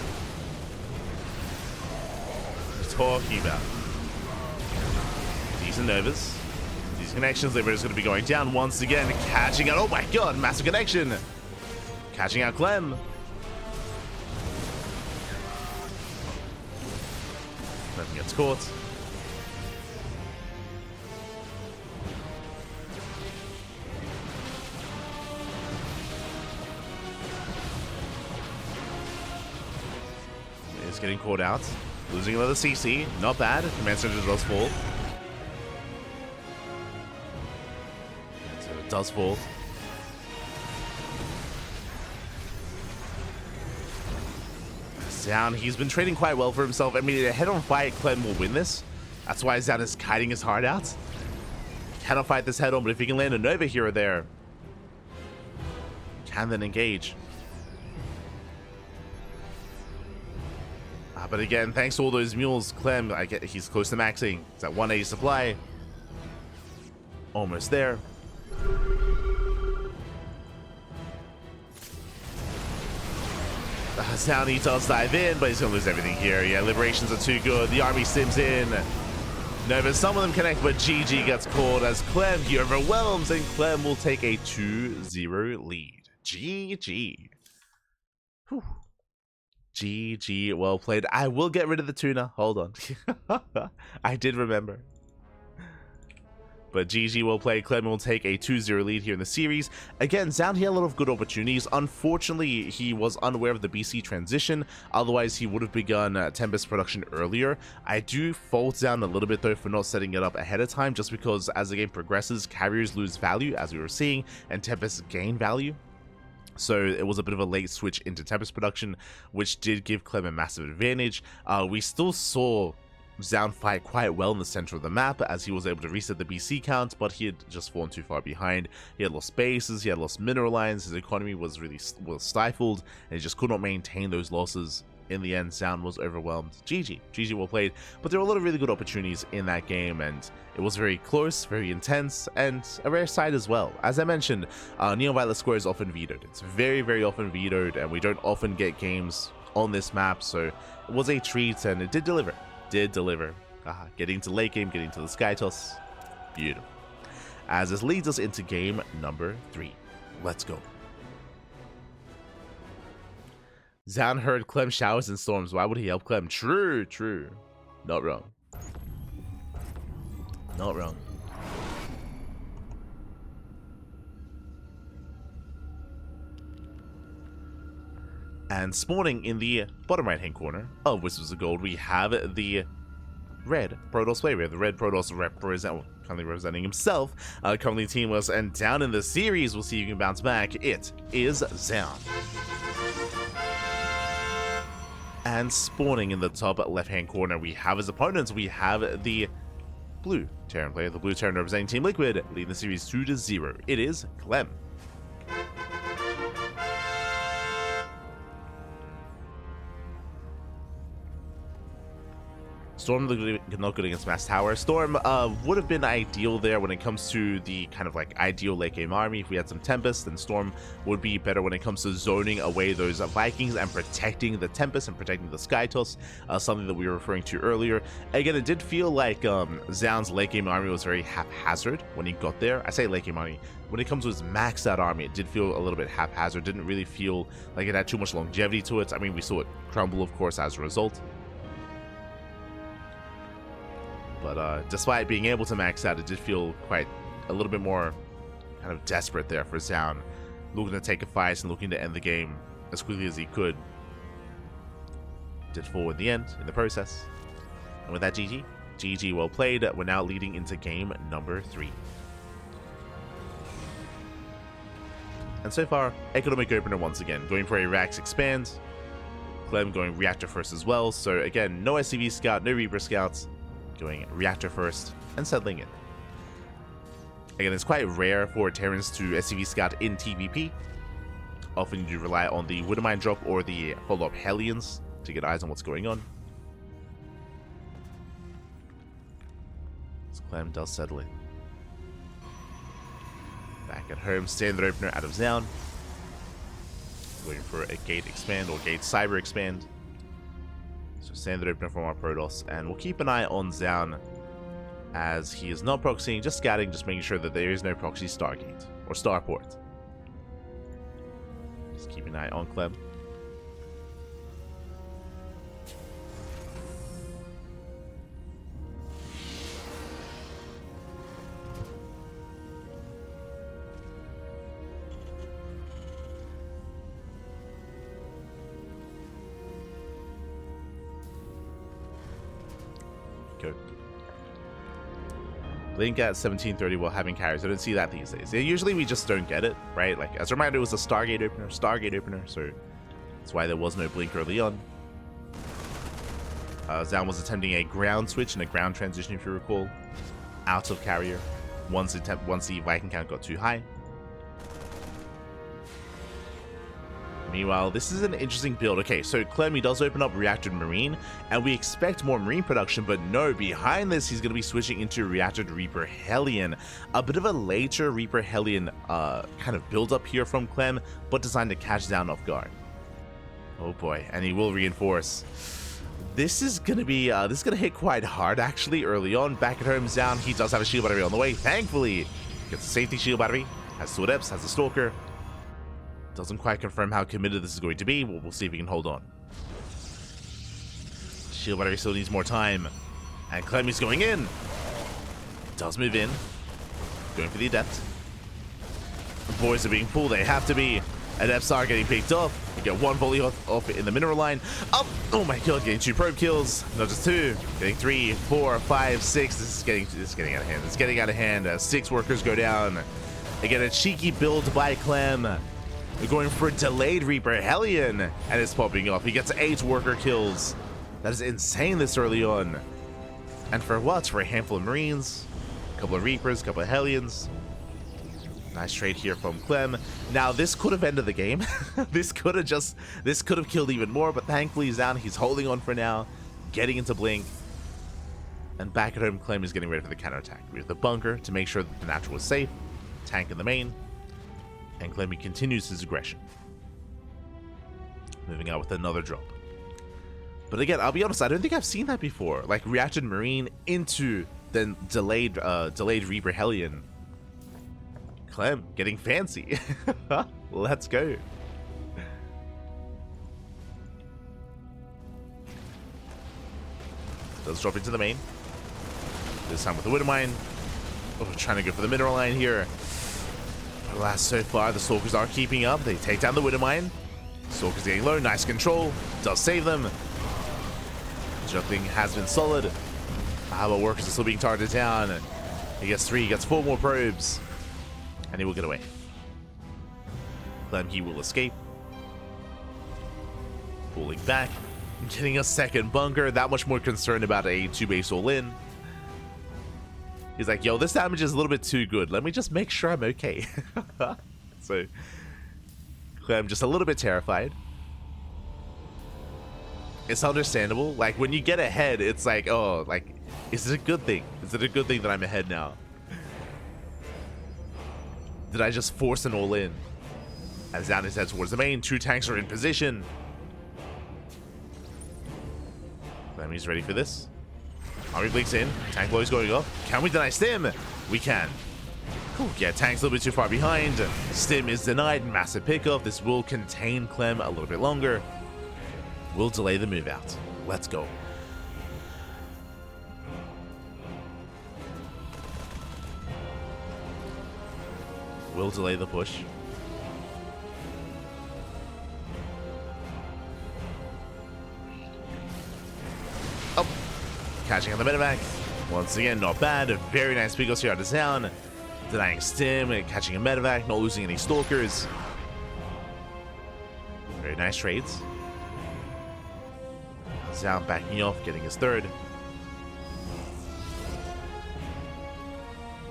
What are you talking about? Decent Novas. These connections, they're just going to be going down once again. Catching out. Oh my god, massive connection. Catching out Clem. Nothing gets caught. Is getting caught out. Losing another CC. Not bad. Command Center does fall. So it does fall. Zoun, he's been trading quite well for himself. I mean, a head-on fight, Clem will win this. That's why Zoun is kiting his heart out. Cannot fight this head-on, but if he can land a Nova here or there, can then engage. But again, thanks to all those mules, Clem, he's close to maxing. He's at 180 supply. Almost there. Zoun, he does dive in, but he's going to lose everything here. Yeah, liberations are too good. The army sims in. No, but some of them connect, but GG gets called as Clem. He overwhelms, and Clem will take a 2-0 lead. GG. Whew. GG, well played. I will get rid of the tuna. Hold on. I did remember. But GG, well played. Clem will take a 2-0 lead here in the series. Again, Zoun, he had a lot of good opportunities. Unfortunately, he was unaware of the BC transition. Otherwise, he would have begun Tempest production earlier. I do fault Zoun a little bit, though, for not setting it up ahead of time, just because as the game progresses, carriers lose value, as we were seeing, and Tempest gain value. So it was a bit of a late switch into Tempest production, which did give Clem a massive advantage. We still saw Zoun fight quite well in the center of the map, as he was able to reset the BC count, but he had just fallen too far behind. He had lost bases, he had lost mineral lines, his economy was really stifled, and he just could not maintain those losses. In the end, Zoun was overwhelmed. GG. GG, well played. But there were a lot of really good opportunities in that game, and it was very close, very intense, and a rare sight as well. As I mentioned, Neon Violet Square is often vetoed. It's very, very often vetoed, and we don't often get games on this map, so it was a treat, and it did deliver. Getting to late game, getting to the sky toss. Beautiful. As this leads us into game number 3. Let's go. Zoun heard Clem showers and storms. Why would he help Clem? True. Not wrong. Not wrong. And spawning in the bottom right hand corner of Whispers of Gold, we have the red Protoss player. We have the red Protoss currently representing himself, currently teamless, and down in the series, we'll see if you can bounce back. It is Zoun. And spawning in the top left-hand corner, we have his opponents. We have the blue Terran player, the blue Terran representing Team Liquid, leading the series 2-0. It is Clem. Storm not good against Mass Tower. Storm would have been ideal there when it comes to the kind of like ideal late game army. If we had some Tempest, then Storm would be better when it comes to zoning away those Vikings and protecting the Tempest and protecting the Sky Toss, something that we were referring to earlier. Again, it did feel like Zoun's late game army was very haphazard when he got there. I say late game army. When it comes to his maxed out army, it did feel a little bit haphazard. Didn't really feel like it had too much longevity to it. I mean, we saw it crumble, of course, as a result. But despite being able to max out, it did feel quite a little bit more kind of desperate there for Zoun, looking to take a fight and looking to end the game as quickly as he could. Did fall in the end, in the process. And with that, GG. GG, well played. We're now leading into game number 3. And so far, Economic Opener once again, going for a Rax Expand. Clem going Reactor first as well. So again, no SCV Scout, no Reaper Scouts. Going Reactor first and settling in. Again, it's quite rare for Terrans to SCV Scout in TvP. Often you rely on the Widowmine drop or the follow-up Hellions to get eyes on what's going on. So Clem does settle in. Back at home, standard opener out of Zoun. Waiting for a Gate Expand or Gate Cyber Expand. So standard opener from our Protoss, and we'll keep an eye on Zoun as he is not proxying, just scouting, just making sure that there is no proxy Stargate or Starport. Just keep an eye on Clem. Go. Blink at 1730 while having carries. I don't see that these days. Usually we just don't get it, right? Like, as a reminder, it was a Stargate opener, so that's why there was no blink early on. Zoun was attempting a ground switch and a ground transition, if you recall, out of carrier once the Viking count got too high. Meanwhile, this is an interesting build. Okay, so Clem, he does open up Reacted Marine, and we expect more Marine production, but no, behind this, he's going to be switching into Reacted Reaper Hellion. A bit of a later Reaper Hellion kind of build up here from Clem, but designed to catch down off guard. Oh boy, and he will reinforce. This is going to be, this is going to hit quite hard, actually, early on. Back at home, Zoun, he does have a shield battery on the way. Thankfully, gets a safety shield battery, has Sword Eps, has a Stalker. Doesn't quite confirm how committed this is going to be. We'll see if he can hold on. Shield battery still needs more time. And Clem is going in. Does move in. Going for the Adept. The boys are being pulled. They have to be. Adepts are getting picked off. We get one volley off in the mineral line. Up! Oh my god, getting 2 probe kills. Not just 2. Getting 3, 4, 5, 6. This is getting out of hand. It's getting out of hand. 6 workers go down. Again, a cheeky build by Clem. We're going for a delayed Reaper Hellion, and it's popping off. He gets 8 worker kills. That is insane this early on. And for what? For a handful of Marines, a couple of Reapers, a couple of Hellions. Nice trade here from Clem. Now, this could have ended the game. This could have killed even more, but thankfully he's down. He's holding on for now, getting into Blink. And back at home, Clem is getting ready for the counterattack. We have the bunker to make sure that the natural is safe. Tank in the main. And Clem continues his aggression. Moving out with another drop. But again, I'll be honest, I don't think I've seen that before. Like, Reacted Marine into the delayed Reaper Hellion. Clem, getting fancy. Let's go. Does drop into the main. This time with the Widowmine. Oh, trying to go for the mineral line here. Alas, so far, the Stalkers are keeping up. They take down the Widowmine. Stalkers getting low. Nice control. Does save them. Duckling has been solid. Our workers are still being targeted down. He gets 3. He gets 4 more probes. And he will get away. Clem, he will escape. Pulling back. Getting a second bunker. That much more concerned about a 2-base all-in. He's like, yo, this damage is a little bit too good. Let me just make sure I'm okay. So, Clem just a little bit terrified. It's understandable. Like, when you get ahead, it's like, oh, like, is it a good thing? Is it a good thing that I'm ahead now? Did I just force an all-in? As Zoun is head towards the main, 2 tanks are in position. Clem is ready for this. Army blinks in. Tank blow is going up. Can we deny Stim? We can. Cool. Yeah, tank's a little bit too far behind. Stim is denied. Massive pickup. This will contain Clem a little bit longer. We'll delay the move out. Let's go. We'll delay the push. Oh. Catching on the medevac. Once again, not bad. A very nice pickup here out of Zoun. Denying Stim, catching a medevac, not losing any Stalkers. Very nice trades. Zoun backing off, getting his 3rd.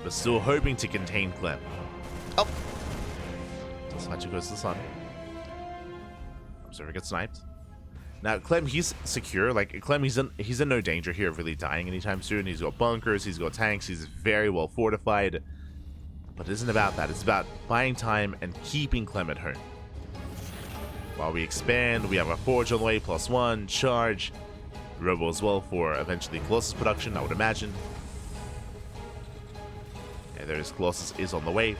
But still hoping to contain Clem. Oh! Dispatcher goes to the sun. Observer gets sniped. Now, Clem, he's secure. Like, Clem, he's in no danger here of really dying anytime soon. He's got bunkers, he's got tanks, he's very well fortified. But it isn't about that. It's about buying time and keeping Clem at home. While we expand, we have a Forge on the way, +1, charge. Robo as well for eventually Colossus production, I would imagine. Yeah, there's Colossus is on the way.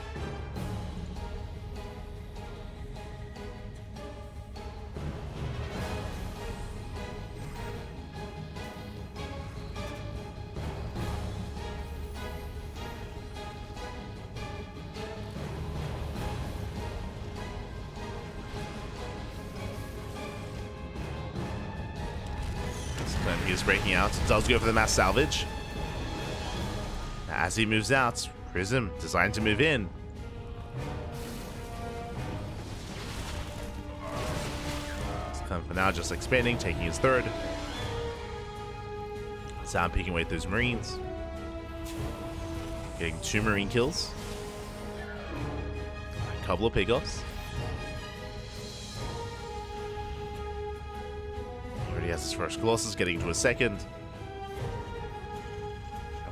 He is breaking out. Does go for the mass salvage. As he moves out, Prism designed to move in. Clem for now just expanding, taking his 3rd. Zoun picking away at those Marines. Getting 2 Marine kills. A couple of pickoffs. He already has his first Colossus, getting into a second.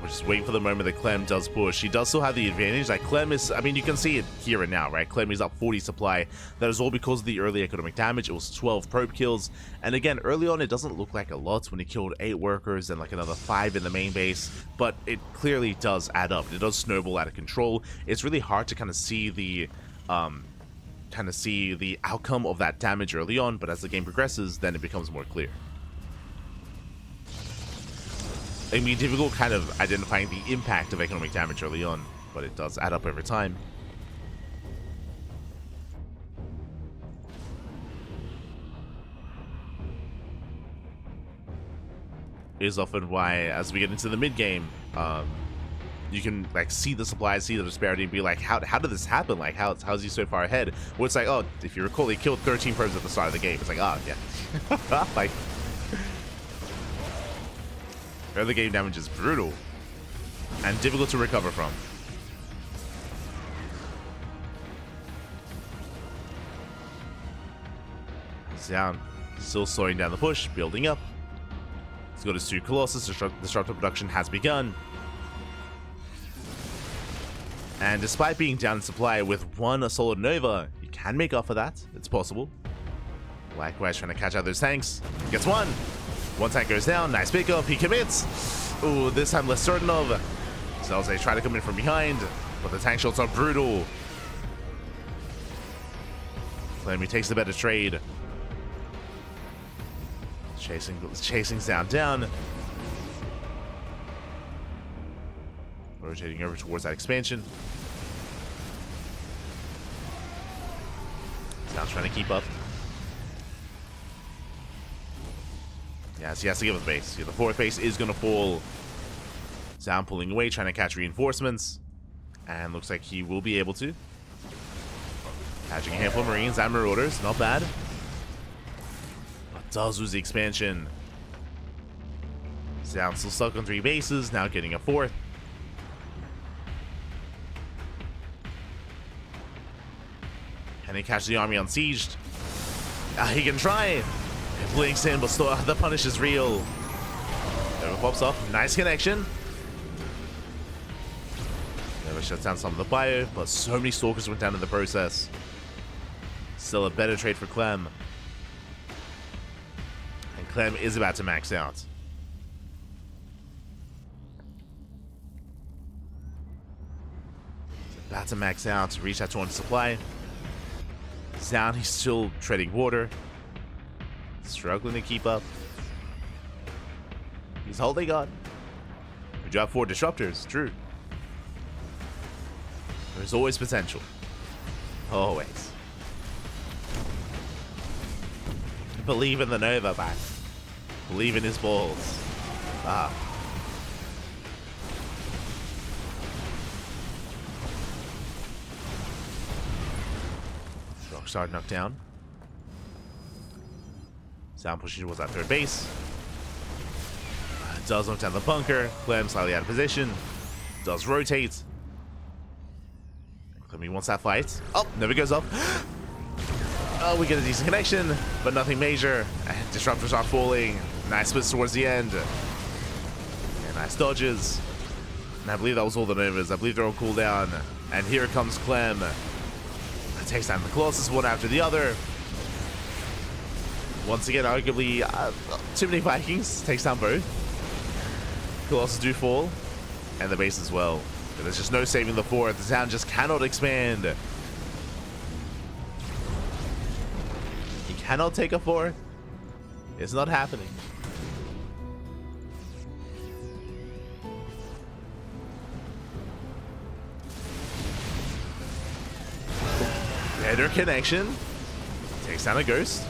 We're just waiting for the moment that Clem does push. He does still have the advantage. Like, Clem is, I mean, you can see it here and now, right? Clem is up 40 supply. That is all because of the early economic damage. It was 12 probe kills. And again, early on, it doesn't look like a lot when he killed 8 workers and like another 5 in the main base. But it clearly does add up. It does snowball out of control. It's really hard to kind of see the outcome of that damage early on. But as the game progresses, then it becomes more clear. I mean, difficult kind of identifying the impact of economic damage early on, but it does add up over time. Is often why, as we get into the mid game, you can like see the supplies, see the disparity, and be like, how did this happen? Like, how's he so far ahead? Well, it's like, oh, if you recall, he killed 13 probes at the start of the game. It's like, oh yeah, like. Early game damage is brutal and difficult to recover from. Zoun still slowing down the push, building up. He's got his 2 Colossus, disruptive production has begun. And despite being down in supply with 1 Assault Nova, you can make up for that. It's possible. Likewise, trying to catch out those tanks. Gets 1. 1 tank goes down, nice pickup, he commits. Ooh, this time less certain of. So they try to come in from behind, but the tank shots are brutal. Clem takes the better trade. Chasing Zoun down. Rotating over towards that expansion. Zoun's trying to keep up. Yeah, so he has to give us base. Yeah, the 4th base is going to fall. Zoun pulling away, trying to catch reinforcements. And looks like he will be able to. Catching a handful of Marines and Marauders. Not bad. But does lose the expansion. Zoun still stuck on 3 bases. Now getting a 4th. And he catches the army unsieged. He can try. It blinks in, but still, the punish is real. Nova pops off. Nice connection. Nova shuts down some of the bio, but so many Stalkers went down in the process. Still a better trade for Clem. And Clem is about to max out. About to max out, reach that 200 supply. Zoun, he's still treading water. Struggling to keep up. He's holding on. We drop 4 disruptors, true. There's always potential. Always. Believe in the Nova, man. Believe in his balls. Ah. Rockstar knocked down. Zoun pushing towards that 3rd base. Does knock down the bunker. Clem slightly out of position. Does rotate. Clem wants that fight. Oh, never goes up. Oh, we get a decent connection, but nothing major. Disruptors are falling. Nice splits towards the end. And nice dodges. And I believe that was all the Novas. I believe they're on cooldown. And here comes Clem. Takes down the Colossus one after the other. Once again, arguably, too many Vikings. Takes down both. Colossus do fall. And the base as well. But there's just no saving the 4th. The Zoun just cannot expand. He cannot take a 4th. It's not happening. Better connection. Takes down a Ghost.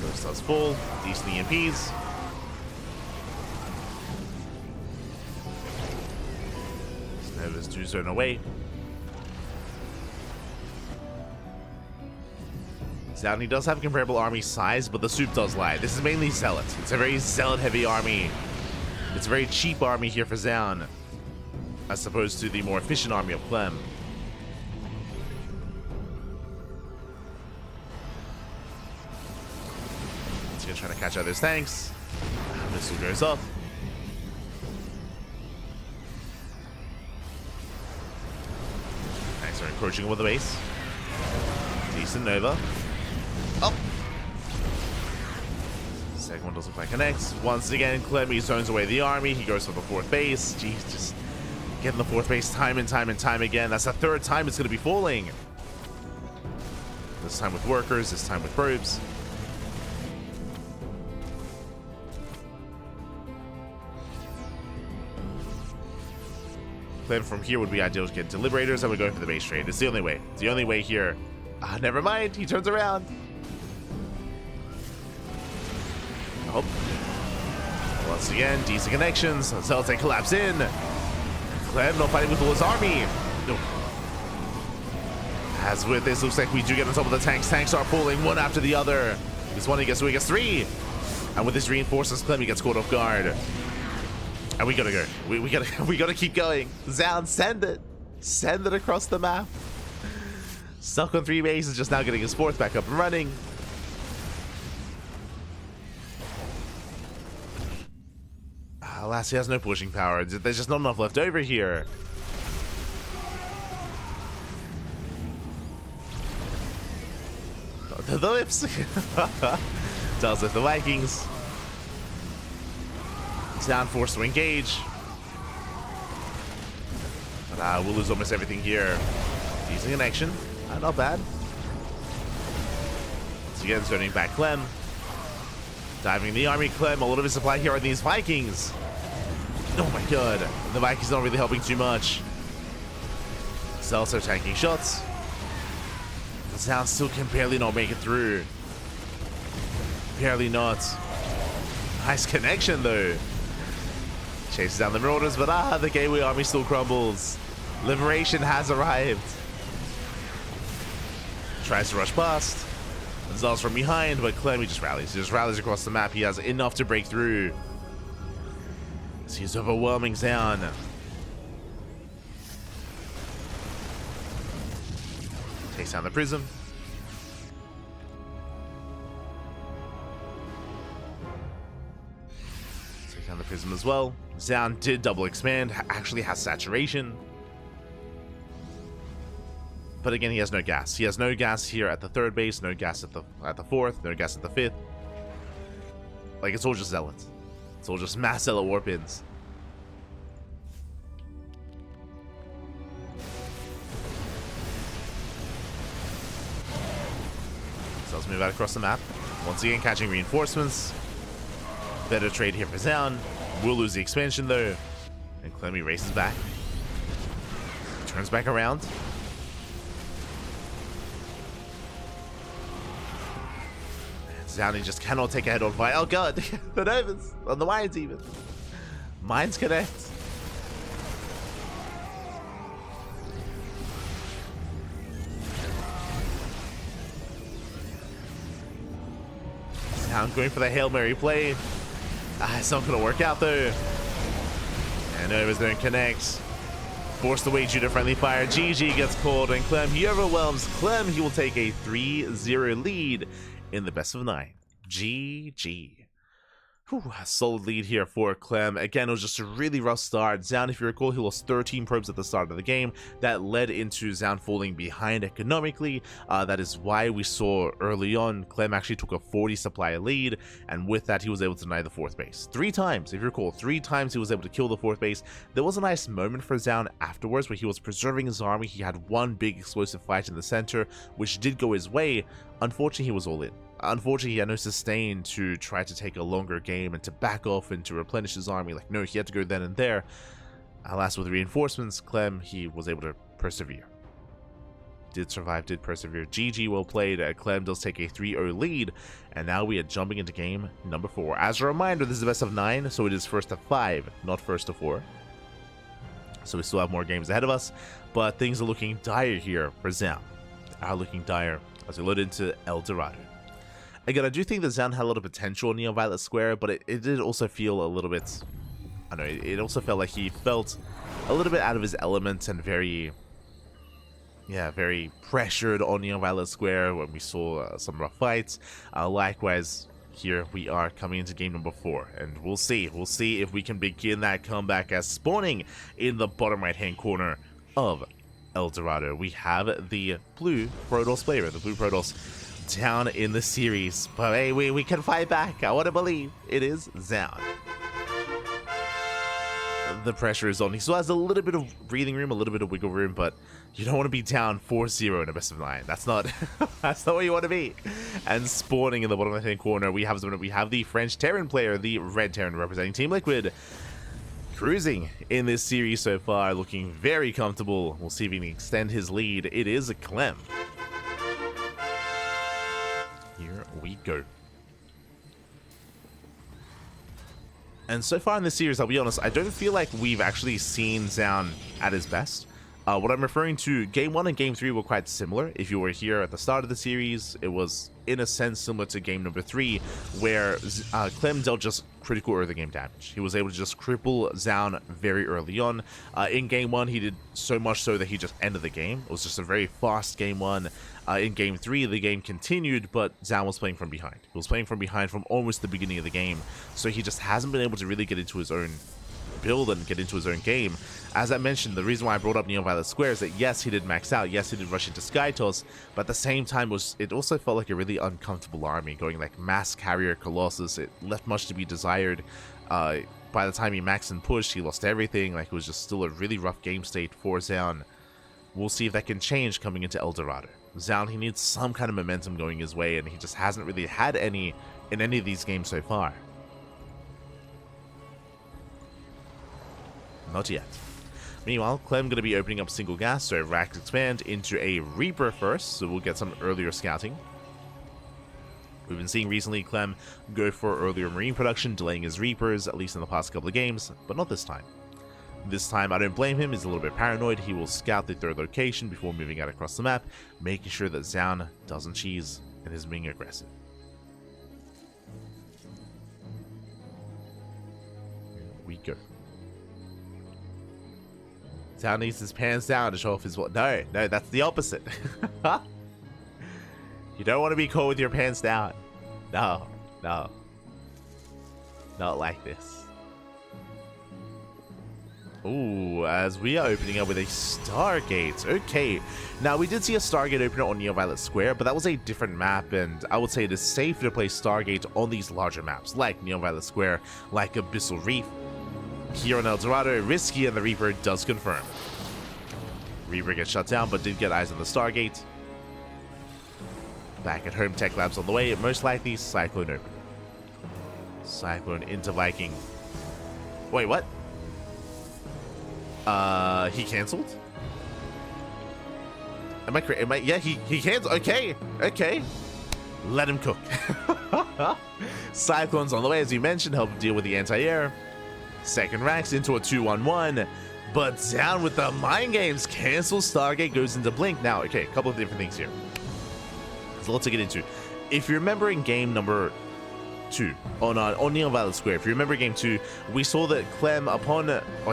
Ghost does fall. Decent EMPs. Nova's 2 zone away. Zoun, he does have comparable army size, but the soup does lie. This is mainly Zealot. It's a very Zealot-heavy army. It's a very cheap army here for Zoun, as opposed to the more efficient army of Clem. He's gonna try to catch out those tanks. Missile goes up. Tanks are encroaching over the base. Decent Nova. Up. Second one doesn't quite connect. Once again, Clem, he zones away the army. He goes for the fourth base. Jeez, just getting the fourth base time and time and time again. That's the third time it's going to be falling. This time with workers, this time with probes. Clem from here would be ideal to get Deliberators, and we're going for the base trade. It's the only way. It's the only way here. Never mind. He turns around. Oh. Once again, decent connections. Zeltek collapse in. Clem not fighting with all his army. Nope. As with this, looks like we do get on top of the tanks. Tanks are pulling one after the other. This one he gets two, he gets three. And with his reinforcements, Clem, he gets caught off guard. And we gotta go. We gotta keep going. Zoun, send it. Send it across the map. Stuck on 3 bases, just now getting his fourth back up and running. Alas, he has no pushing power. There's just not enough left over here. The whips. Does with the Vikings. Zoun forced to engage. But we'll lose almost everything here. Using an action. Not bad. Once again, turning back Clem. Diving the army, Clem. A lot of his supply here are these Vikings. Oh my god. The Vikings not really helping too much. He's also tanking shots. The Zoun still can barely not make it through. Barely not. Nice connection though. Chases down the Marauders, but the Gateway army still crumbles. Liberation has arrived. Tries to rush past. Zal's from behind, but Clem, he just rallies. He just rallies across the map. He has enough to break through. He's overwhelming Zoun. Takes down the Prism. Take down the Prism as well. Zoun did double expand. Actually has saturation. But again, he has no gas. He has no gas here at the third base, no gas at the fourth, no gas at the fifth. Like, it's all just zealots. It's all just mass zealot warpins. So let's move out across the map. Once again, catching reinforcements. Better trade here for Zoun. We'll lose the expansion though. And Clemmy races back. Turns back around. Zoun just cannot take a head-on fight. Oh god, the Novas on the mines even. Mines connect. Zoun going for the Hail Mary play. It's not gonna work out though. And Novas don't connect. Forced away due to friendly fire. GG gets called, and Clem, he overwhelms Clem. He will take a 3-0 lead in the best of 9. GG. Whew, a solid lead here for Clem. Again, it was just a really rough start. Zoun, if you recall, he lost 13 probes at the start of the game. That led into Zoun falling behind economically. That is why we saw early on Clem actually took a 40 supply lead, and with that he was able to deny the fourth base. 3 times, if you recall, 3 times he was able to kill the fourth base. There was a nice moment for Zoun afterwards where he was preserving his army. He had one big explosive fight in the center, which did go his way. Unfortunately, he was all in. Unfortunately, he had no sustain to try to take a longer game and to back off and to replenish his army. Like, no, he had to go then and there. Alas, with reinforcements, Clem, he was able to persevere. Did survive, did persevere. GG, well played. Clem does take a 3-0 lead, and now we are jumping into game number 4. As a reminder, this is the best of 9, so it is first to 5, not first to 4. So we still have more games ahead of us, but things are looking dire here for Zoun. Are looking dire. as we load into El Dorado. Again, I do think that Zoun had a lot of potential in Neon Violet Square, but it did also feel a little bit, I don't know, it also felt like he felt a little bit out of his element and very pressured on Neon Violet Square when we saw some rough fights. Likewise, here we are coming into game number 4, and we'll see if we can begin that comeback as spawning in the bottom right hand corner of El Dorado. We have the blue Protoss player, the blue Protoss, down in the series, but hey, we can fight back. I want to believe it is Zoun. The pressure is on. He still has a little bit of breathing room, a little bit of wiggle room, but you don't want to be down 4-0 in a best of 9. That's not that's not where you want to be. And spawning in the bottom left-hand corner, we have the French Terran player, the Red Terran representing Team Liquid, cruising in this series so far, looking very comfortable. We'll see if he can extend his lead. It is a Clem. Here we go. And so far in this series, I'll be honest, I don't feel like we've actually seen Zoun at his best. What I'm referring to, Game 1 and Game 3 were quite similar. If you were here at the start of the series, it was, in a sense, similar to Game number 3, where Clem dealt just critical early game damage. He was able to just cripple Zoun very early on. In Game 1, he did so much so that he just ended the game. It was just a very fast Game 1. In Game 3, the game continued, but Zoun was playing from behind. He was playing from behind from almost the beginning of the game, so he just hasn't been able to really get into his own build and get into his own game. As I mentioned, the reason why I brought up Neon Violet Square is that yes, he did max out, yes, he did rush into Skytoss, but at the same time, it also felt like a really uncomfortable army, going like Mass Carrier Colossus. It left much to be desired. By the time he maxed and pushed, he lost everything. Like, it was just still a really rough game state for Zoun. We'll see if that can change coming into El Dorado. Zoun, he needs some kind of momentum going his way, and he just hasn't really had any in any of these games so far. Not yet. Meanwhile, Clem going to be opening up single gas, so Rax expand into a Reaper first, so we'll get some earlier scouting. We've been seeing recently Clem go for earlier Marine production, delaying his Reapers, at least in the past couple of games, but not this time. This time, I don't blame him, he's a little bit paranoid. He will scout the third location before moving out across the map, making sure that Zoun doesn't cheese and is being aggressive. Here we go. Zoun needs his pants down to show off his... No, that's the opposite. You don't want to be caught with your pants down. No. Not like this. Ooh, as we are opening up with a Stargate. Okay, now we did see a Stargate opener on Neon Violet Square, but that was a different map, and I would say it is safe to play Stargate on these larger maps, like Neon Violet Square, like Abyssal Reef. Here on El Dorado, risky, and the Reaper does confirm. Reaper gets shut down, but did get eyes on the Stargate. Back at home, Tech Labs on the way, most likely Cyclone open. Cyclone into Viking. Wait, what? He cancelled? Yeah, he canceled. Okay. Let him cook. Cyclone's on the way, as you mentioned, help deal with the anti-air. Second Rax into a 2-1-1, but Zoun with the mind games. Cancels Stargate, goes into Blink. Now, okay, a couple of different things here. There's a lot to get into. If you remember in game number 2 on Neon Violet Square, if you remember game 2, we saw that Clem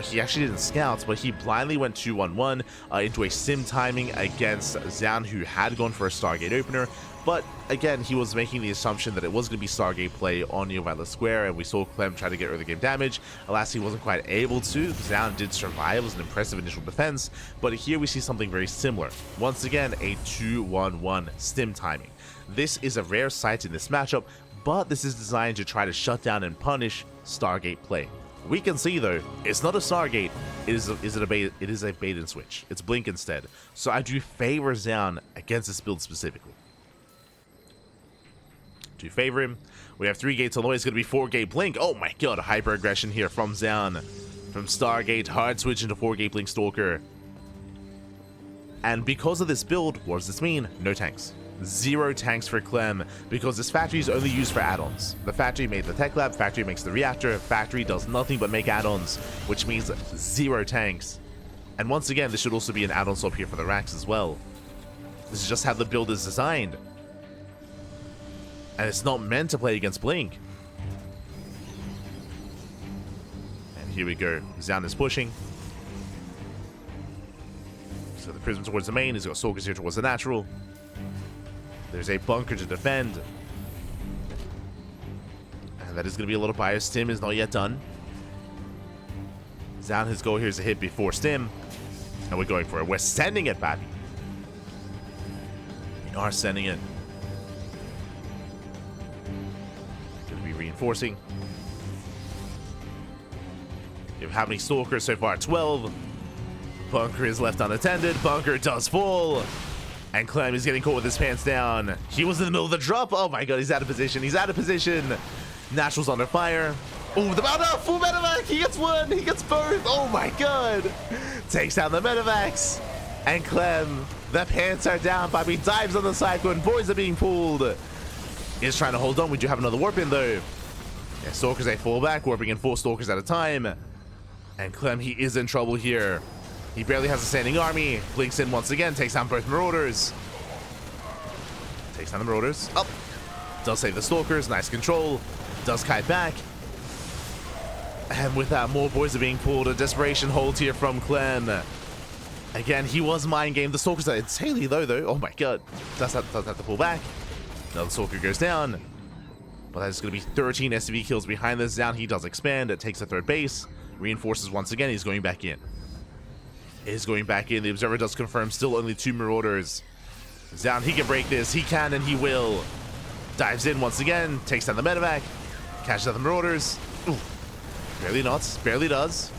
he actually didn't scout, but he blindly went 2-1-1 into a sim timing against Zoun, who had gone for a Stargate opener. But again, he was making the assumption that it was going to be Stargate play on Neon Violet Square, and we saw Clem try to get early game damage. Alas, he wasn't quite able to. Zoun did survive. It was an impressive initial defense, but here we see something very similar. Once again, a 2-1-1 stim timing. This is a rare sight in this matchup, but this is designed to try to shut down and punish Stargate play. We can see though, it's not a Stargate, it is a bait and switch. It's Blink instead. So I do favor Zoun against this build specifically. Do favor him. We have 3 gates on the way. It's going to be 4-gate Blink. Oh my god, hyper aggression here from Zoun. From Stargate, hard switch into 4-gate Blink Stalker. And because of this build, what does this mean? No tanks. 0 tanks for Clem, because this factory is only used for add-ons. The factory made the Tech Lab, factory makes the reactor, factory does nothing but make add-ons, which means 0 tanks. And once again, this should also be an add-on swap here for the Rax as well. This is just how the build is designed. And it's not meant to play against Blink. And here we go. Zoun is pushing. So the Prism towards the main. He's got Stalkers here towards the natural. There's a bunker to defend. And that is going to be a little biased. Stim is not yet done. Zoun, his goal here is a hit before Stim. And we're going for it. We're sending it, Babby. We are sending it. Going to be reinforcing. You have how many Stalkers so far? 12. Bunker is left unattended. Bunker does fall. And Clem is getting caught with his pants down. He was in the middle of the drop. Oh my god, he's out of position. He's out of position. Natural's under fire. Oh, the full medevac. He gets one. He gets both. Oh my god. Takes down the medevacs. And Clem, the pants are down. Bobby dives on the cyclone. Boys are being pulled. He's trying to hold on. We do have another warp in though. Yeah, Stalkers, they fall back. Warping in 4 Stalkers at a time. And Clem, he is in trouble here. He barely has a standing army. Blinks in once again. Takes down both Marauders. Takes down the Marauders. Up. Does save the Stalkers. Nice control. Does kite back. And with that, more boys are being pulled. A desperation hold here from Clem. Again, he was mind game. The Stalkers are insanely low, though. Oh my god. Does have to pull back. Another Stalker goes down. But that's going to be 13 SCV kills behind this. Down, he does expand. It takes a third base. Reinforces once again. He's going back in. Is going back in. The Observer does confirm. Still only 2 Marauders. Zoun, he can break this. He can and he will. Dives in once again. Takes down the medevac. Catches out the Marauders. Ooh. Barely not. Barely does.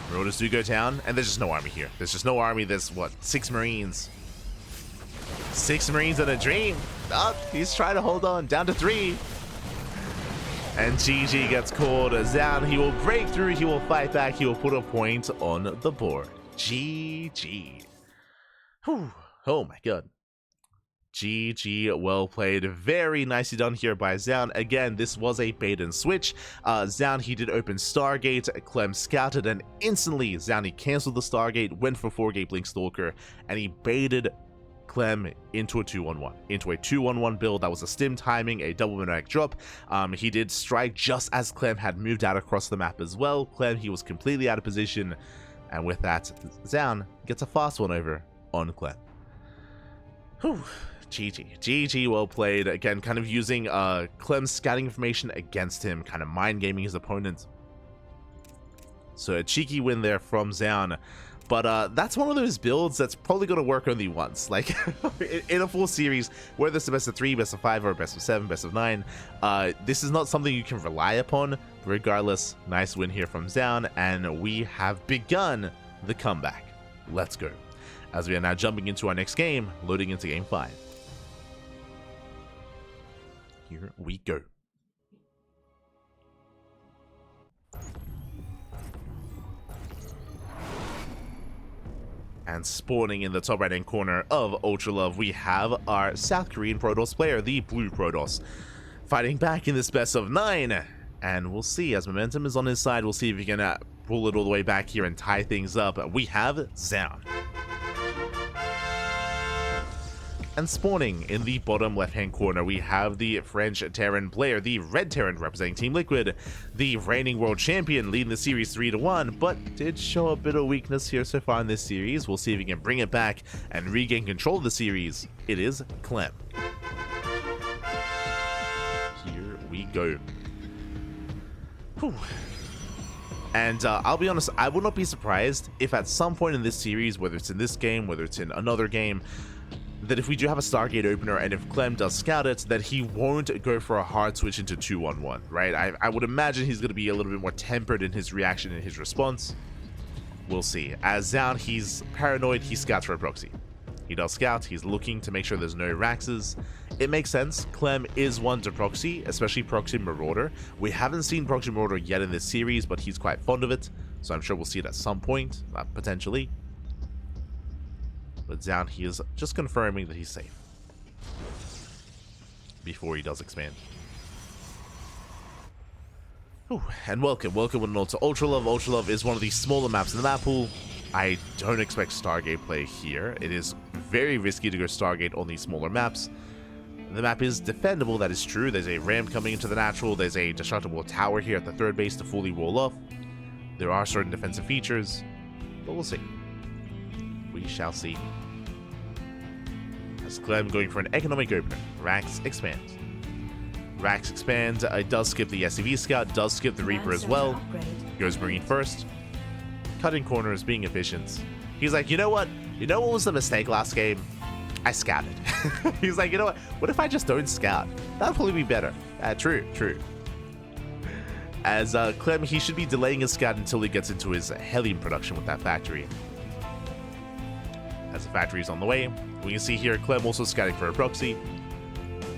Marauders do go down. And there's just no army here. There's just no army. There's, what, 6 Marines. 6 Marines in a dream. Oh, he's trying to hold on. Down to 3. And GG gets called. Zoun, he will break through. He will fight back. He will put a point on the board. GG. Whew. Oh my god. GG, well played. Very nicely done here by Zoun. Again, this was a bait and switch. Zoun, he did open Stargate. Clem scouted, and instantly Zoun, he cancelled the Stargate, went for 4-gate Blink Stalker, and he baited Clem into a 2-1-1. Into a 2-1-1 build. That was a stim timing, a double medevac drop. He did strike just as Clem had moved out across the map as well. Clem, he was completely out of position. And with that, Zoun gets a fast one over on Clem. Whew. GG. GG, well played. Again, kind of using Clem's scouting information against him, kind of mind gaming his opponent. So a cheeky win there from Zoun. But that's one of those builds that's probably going to work only once. Like, in a full series, whether it's a best of 3, best of 5, or best of 7, best of 9, this is not something you can rely upon. Regardless, nice win here from Zoun, and we have begun the comeback. Let's go. As we are now jumping into our next game, loading into Game 5. Here we go. And spawning in the top right hand corner of Ultra Love, we have our South Korean Protoss player, the Blue Protoss, fighting back in this best of 9. And we'll see, as momentum is on his side, we'll see if he can pull it all the way back here and tie things up. We have Zoun. And spawning in the bottom left-hand corner, we have the French Terran player, the Red Terran representing Team Liquid, the reigning world champion, leading the series 3-1, but did show a bit of weakness here so far in this series. We'll see if he can bring it back and regain control of the series. It is Clem. Here we go. Whew. And I'll be honest, I would not be surprised if at some point in this series, whether it's in this game, whether it's in another game, that if we do have a Stargate opener and if Clem does scout it, that he won't go for a hard switch into 2-1-1, right? I would imagine he's going to be a little bit more tempered in his reaction and his response. We'll see. As Zoun, he's paranoid, he scouts for a proxy. He does scout, he's looking to make sure there's no Raxes. It makes sense, Clem is one to proxy, especially proxy Marauder. We haven't seen proxy Marauder yet in this series, but he's quite fond of it, so I'm sure we'll see it at some point, potentially. But Zoun, he is just confirming that he's safe before he does expand. Ooh, and welcome one and all to Ultra Love. Ultra Love is one of the smaller maps in the map pool. I don't expect Stargate play here. It is very risky to go Stargate on these smaller maps. The map is defendable, that is true. There's a ramp coming into the natural. There's a destructible tower here at the third base to fully wall off. There are certain defensive features, but we'll see. We shall see. As Clem going for an economic opener. Rax expands. Rax expands. It does skip the SCV Scout, does skip the Reaper as well. Goes Marine first. Cutting corners, being efficient. He's like, you know what? You know what was the mistake last game? I scouted. He's like, you know what if I just don't scout? That'll probably be better. True. As Clem, he should be delaying his scout until he gets into his helium production with that factory. As the factory is on the way, we can see here Clem also scouting for a proxy.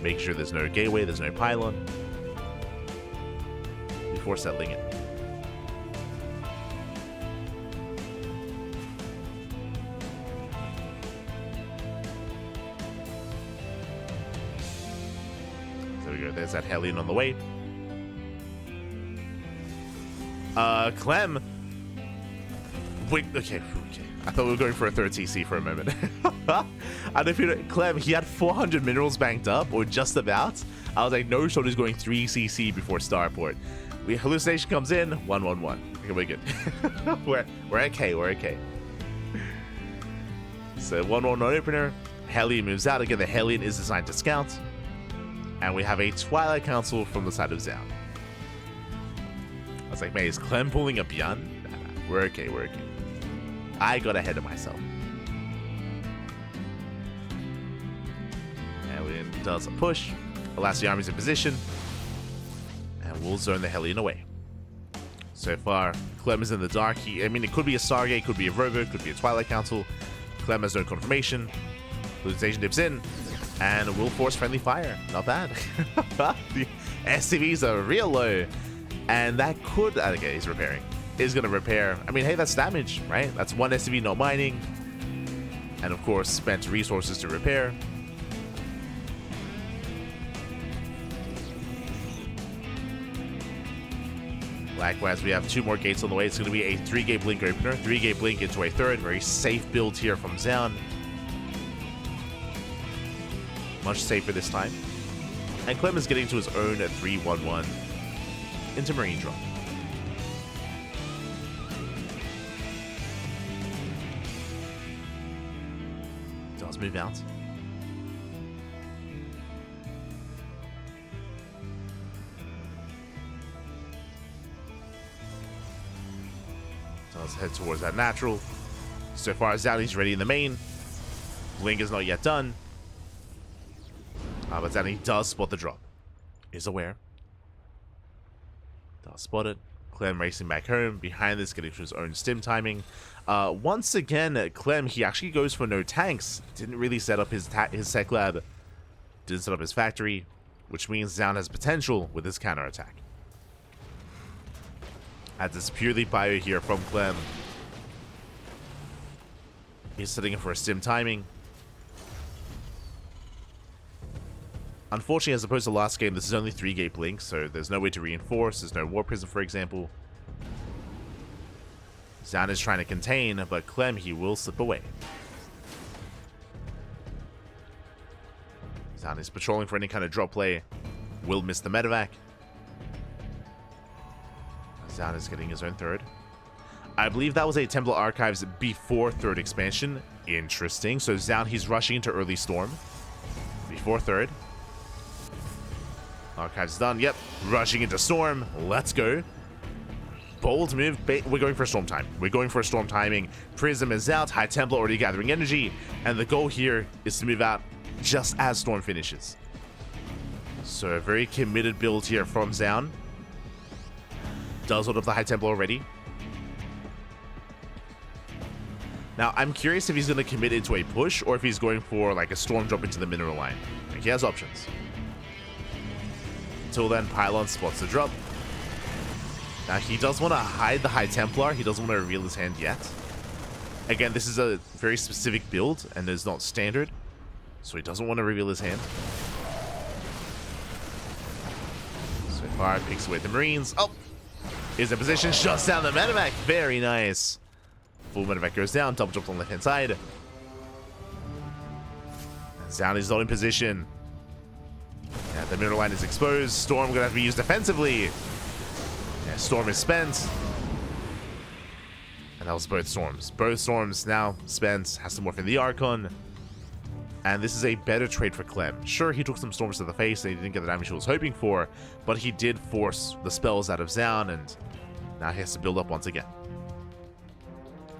Make sure there's no gateway, there's no pylon. Before settling it. There's that Hellion on the way. Clem. Wait, okay. I thought we were going for a third CC for a moment. I don't know if you know, Clem, he had 400 minerals banked up, or just about. I was like, no shot is going 3 CC before starport. Hallucination comes in, 1-1-1. Okay, we're good. we're okay, we're okay. So 1-1 opener. Hellion moves out. Again, the Hellion is designed to scout. And we have a Twilight Council from the side of Zoun. I was like, man, is Clem pulling a Beyond? Nah, we're okay. I got ahead of myself. Hellion does a push. Elastic Army's in position. And we'll zone the Hellion away. So far, Clem is in the dark. I mean, it could be a Stargate, could be a Rover, could be a Twilight Council. Clem has no confirmation. Hallucination dips in. And will force friendly fire. Not bad. The SCVs are real low. And that could... Okay, he's repairing. Is going to repair. I mean, hey, that's damage, right? That's one SCV not mining. And of course, spent resources to repair. Likewise, we have 2 more gates on the way. It's going to be a 3-gate blink opener. 3-gate blink into a third. Very safe build here from Zoun. Much safer this time. And Clem is getting to his own at 3-1-1 into Marine drop. Does move out. Does head towards that natural. So far as Zoun, he's ready in the main. Blink is not yet done. But then he does spot the drop. Is aware. Does spot it. Clem racing back home. Behind this, getting to his own stim timing. Once again, Clem, he actually goes for no tanks. Didn't really set up his tech lab. Didn't set up his factory. Which means Zoun has potential with his counterattack. As it's purely bio here from Clem. He's setting up for a stim timing. Unfortunately, as opposed to last game, this is only 3-gate blink, so there's no way to reinforce. There's no War Prism, for example. Zoun is trying to contain, but Clem, he will slip away. Zoun is patrolling for any kind of drop play. Will miss the medevac. Zoun is getting his own third. I believe that was a Templar Archives before third expansion. Interesting. So Zoun, he's rushing into early storm. Before third. Archives done. Yep. Rushing into storm. Let's go. Bold move. We're going for storm time. We're going for storm timing. Prism is out. High Templar already gathering energy. And the goal here is to move out just as storm finishes. So a very committed build here from Zoun. Does hold up the High Templar already. Now, I'm curious if he's going to commit into a push or if he's going for like a storm drop into the mineral line. Like, he has options. Until then, Pylon spots the drop. Now, he does want to hide the High Templar. He doesn't want to reveal his hand yet. Again, this is a very specific build and is not standard. So he doesn't want to reveal his hand. So far, picks away the Marines. Oh! Is in position, shuts down the medevac. Very nice. full medevac goes down, double jump on the left hand side. And Zoun is not in position. Yeah, the middle line is exposed. Storm gonna have to be used defensively. Yeah, Storm is spent. And that was both Storms. Both Storms now spent. Has to morph in the Archon. And this is a better trade for Clem. Sure, he took some Storms to the face and he didn't get the damage he was hoping for, but he did force the spells out of Zoun, and now he has to build up once again.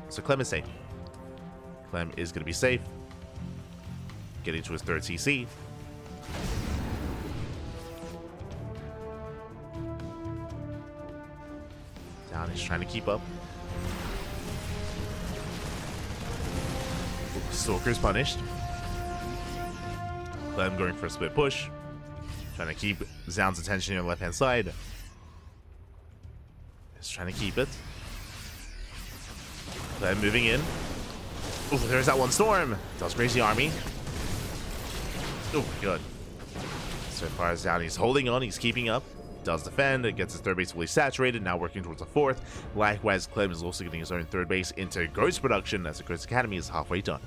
So Clem is safe. Clem is going to be safe. Getting to his third CC. Zoun is trying to keep up. Stalker's punished. Clem going for a split push. Trying to keep Zoun's attention on the left-hand side. Just trying to keep it. Clem moving in. Oh, there's that one Storm. Does graze the army. Oh my god. So far as Zoun, he's holding on, he's keeping up. Does defend, it gets his third base fully saturated, now working towards a fourth. Likewise, Clem is also getting his own third base into Ghost production as the Ghost Academy is halfway done.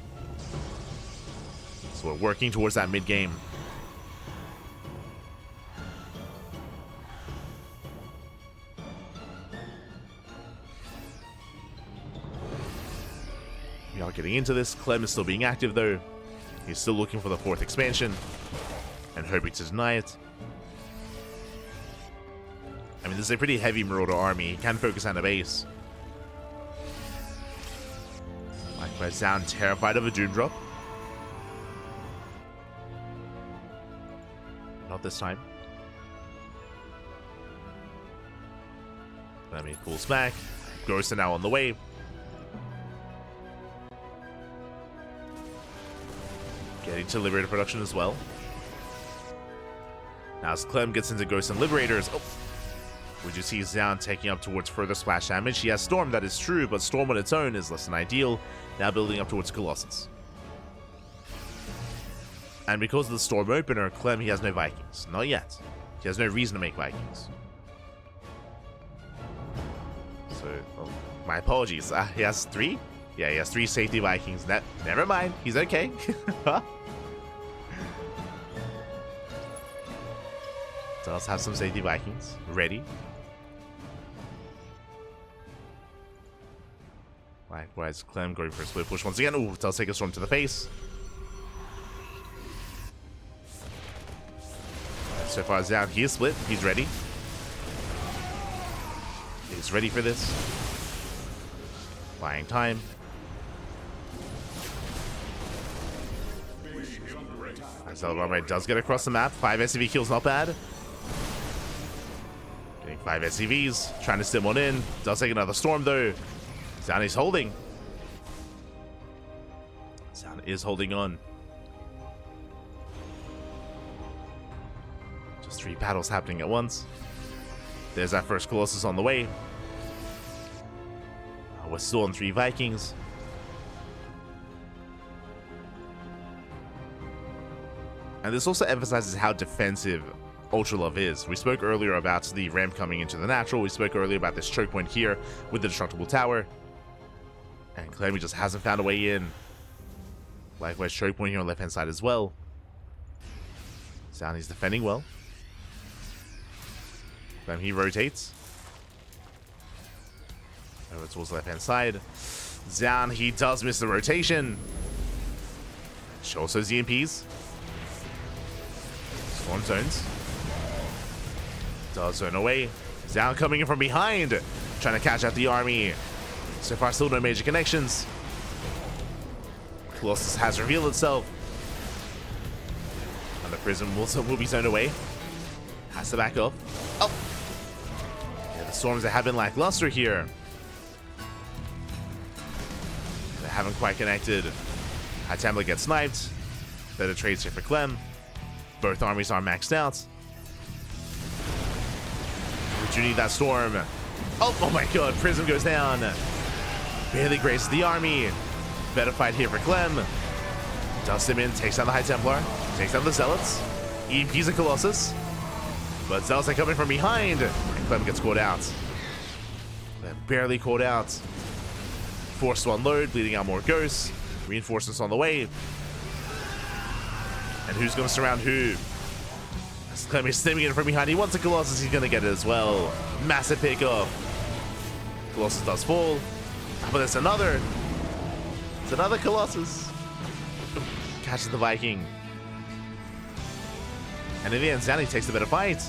So we're working towards that mid-game. We are getting into this. Clem is still being active though. He's still looking for the fourth expansion and hoping to deny it. I mean, this is a pretty heavy Marauder army. He can focus on a base. Likewise, Zoun terrified of a Doom Drop. Not this time. Let me full smack. Ghosts are now on the way. Getting to Liberator production as well. Now as Clem gets into Ghosts and Liberators, would you see Zoun taking up towards further splash damage? He has Storm, that is true, but Storm on its own is less than ideal. Now building up towards Colossus. And because of the Storm opener, Clem, he has no Vikings. Not yet. He has no reason to make Vikings. So, my apologies. He has 3? Yeah, he has 3 safety Vikings. Never mind. He's okay. Does have some safety Vikings ready. Likewise, Clem going for a split push once again. Ooh, does take a Storm to the face. So far as Zoun, he is split. He's ready. He's ready for this. Buying time. Zelda does get across the map. 5 SCV kills, not bad. Getting 5 SCVs. Trying to stim one in. Does take another Storm though. Zoun is holding. Zoun is holding on. Just 3 battles happening at once. There's that first Colossus on the way. We're still on 3 Vikings. And this also emphasizes how defensive Ultra Love is. We spoke earlier about the ramp coming into the natural. We spoke earlier about this choke point here with the destructible tower. And Clem just hasn't found a way in. Likewise, choke point here on the left hand side as well. Zoun is defending well. Then he rotates. Over towards the left hand side. Zoun, he does miss the rotation. Shows those EMPs. Storm zones. Does zone away. Zoun coming in from behind. Trying to catch out the army. So far, still no major connections. Colossus has revealed itself. And the Prism will be zoned away. Has to back up. Oh! Yeah, the Storms that have been lackluster here. They haven't quite connected. Hightamler gets sniped. Better trades here for Clem. Both armies are maxed out. We do need that Storm. Oh my god, Prism goes down. Barely grazes the army. Better fight here for Clem. Dusts him in, takes down the High Templar, takes down the Zealots. EMPs a Colossus. But Zealots are coming from behind. And Clem gets caught out. They're barely caught out. Forced to unload, bleeding out more ghosts. Reinforcements on the way. And who's going to surround who? Clem is snimming it from behind. He wants a Colossus. He's going to get it as well. Massive pickoff. Colossus does fall. But there's another. It's another Colossus. Catches the Viking. And in the end, Zoun takes the better fight.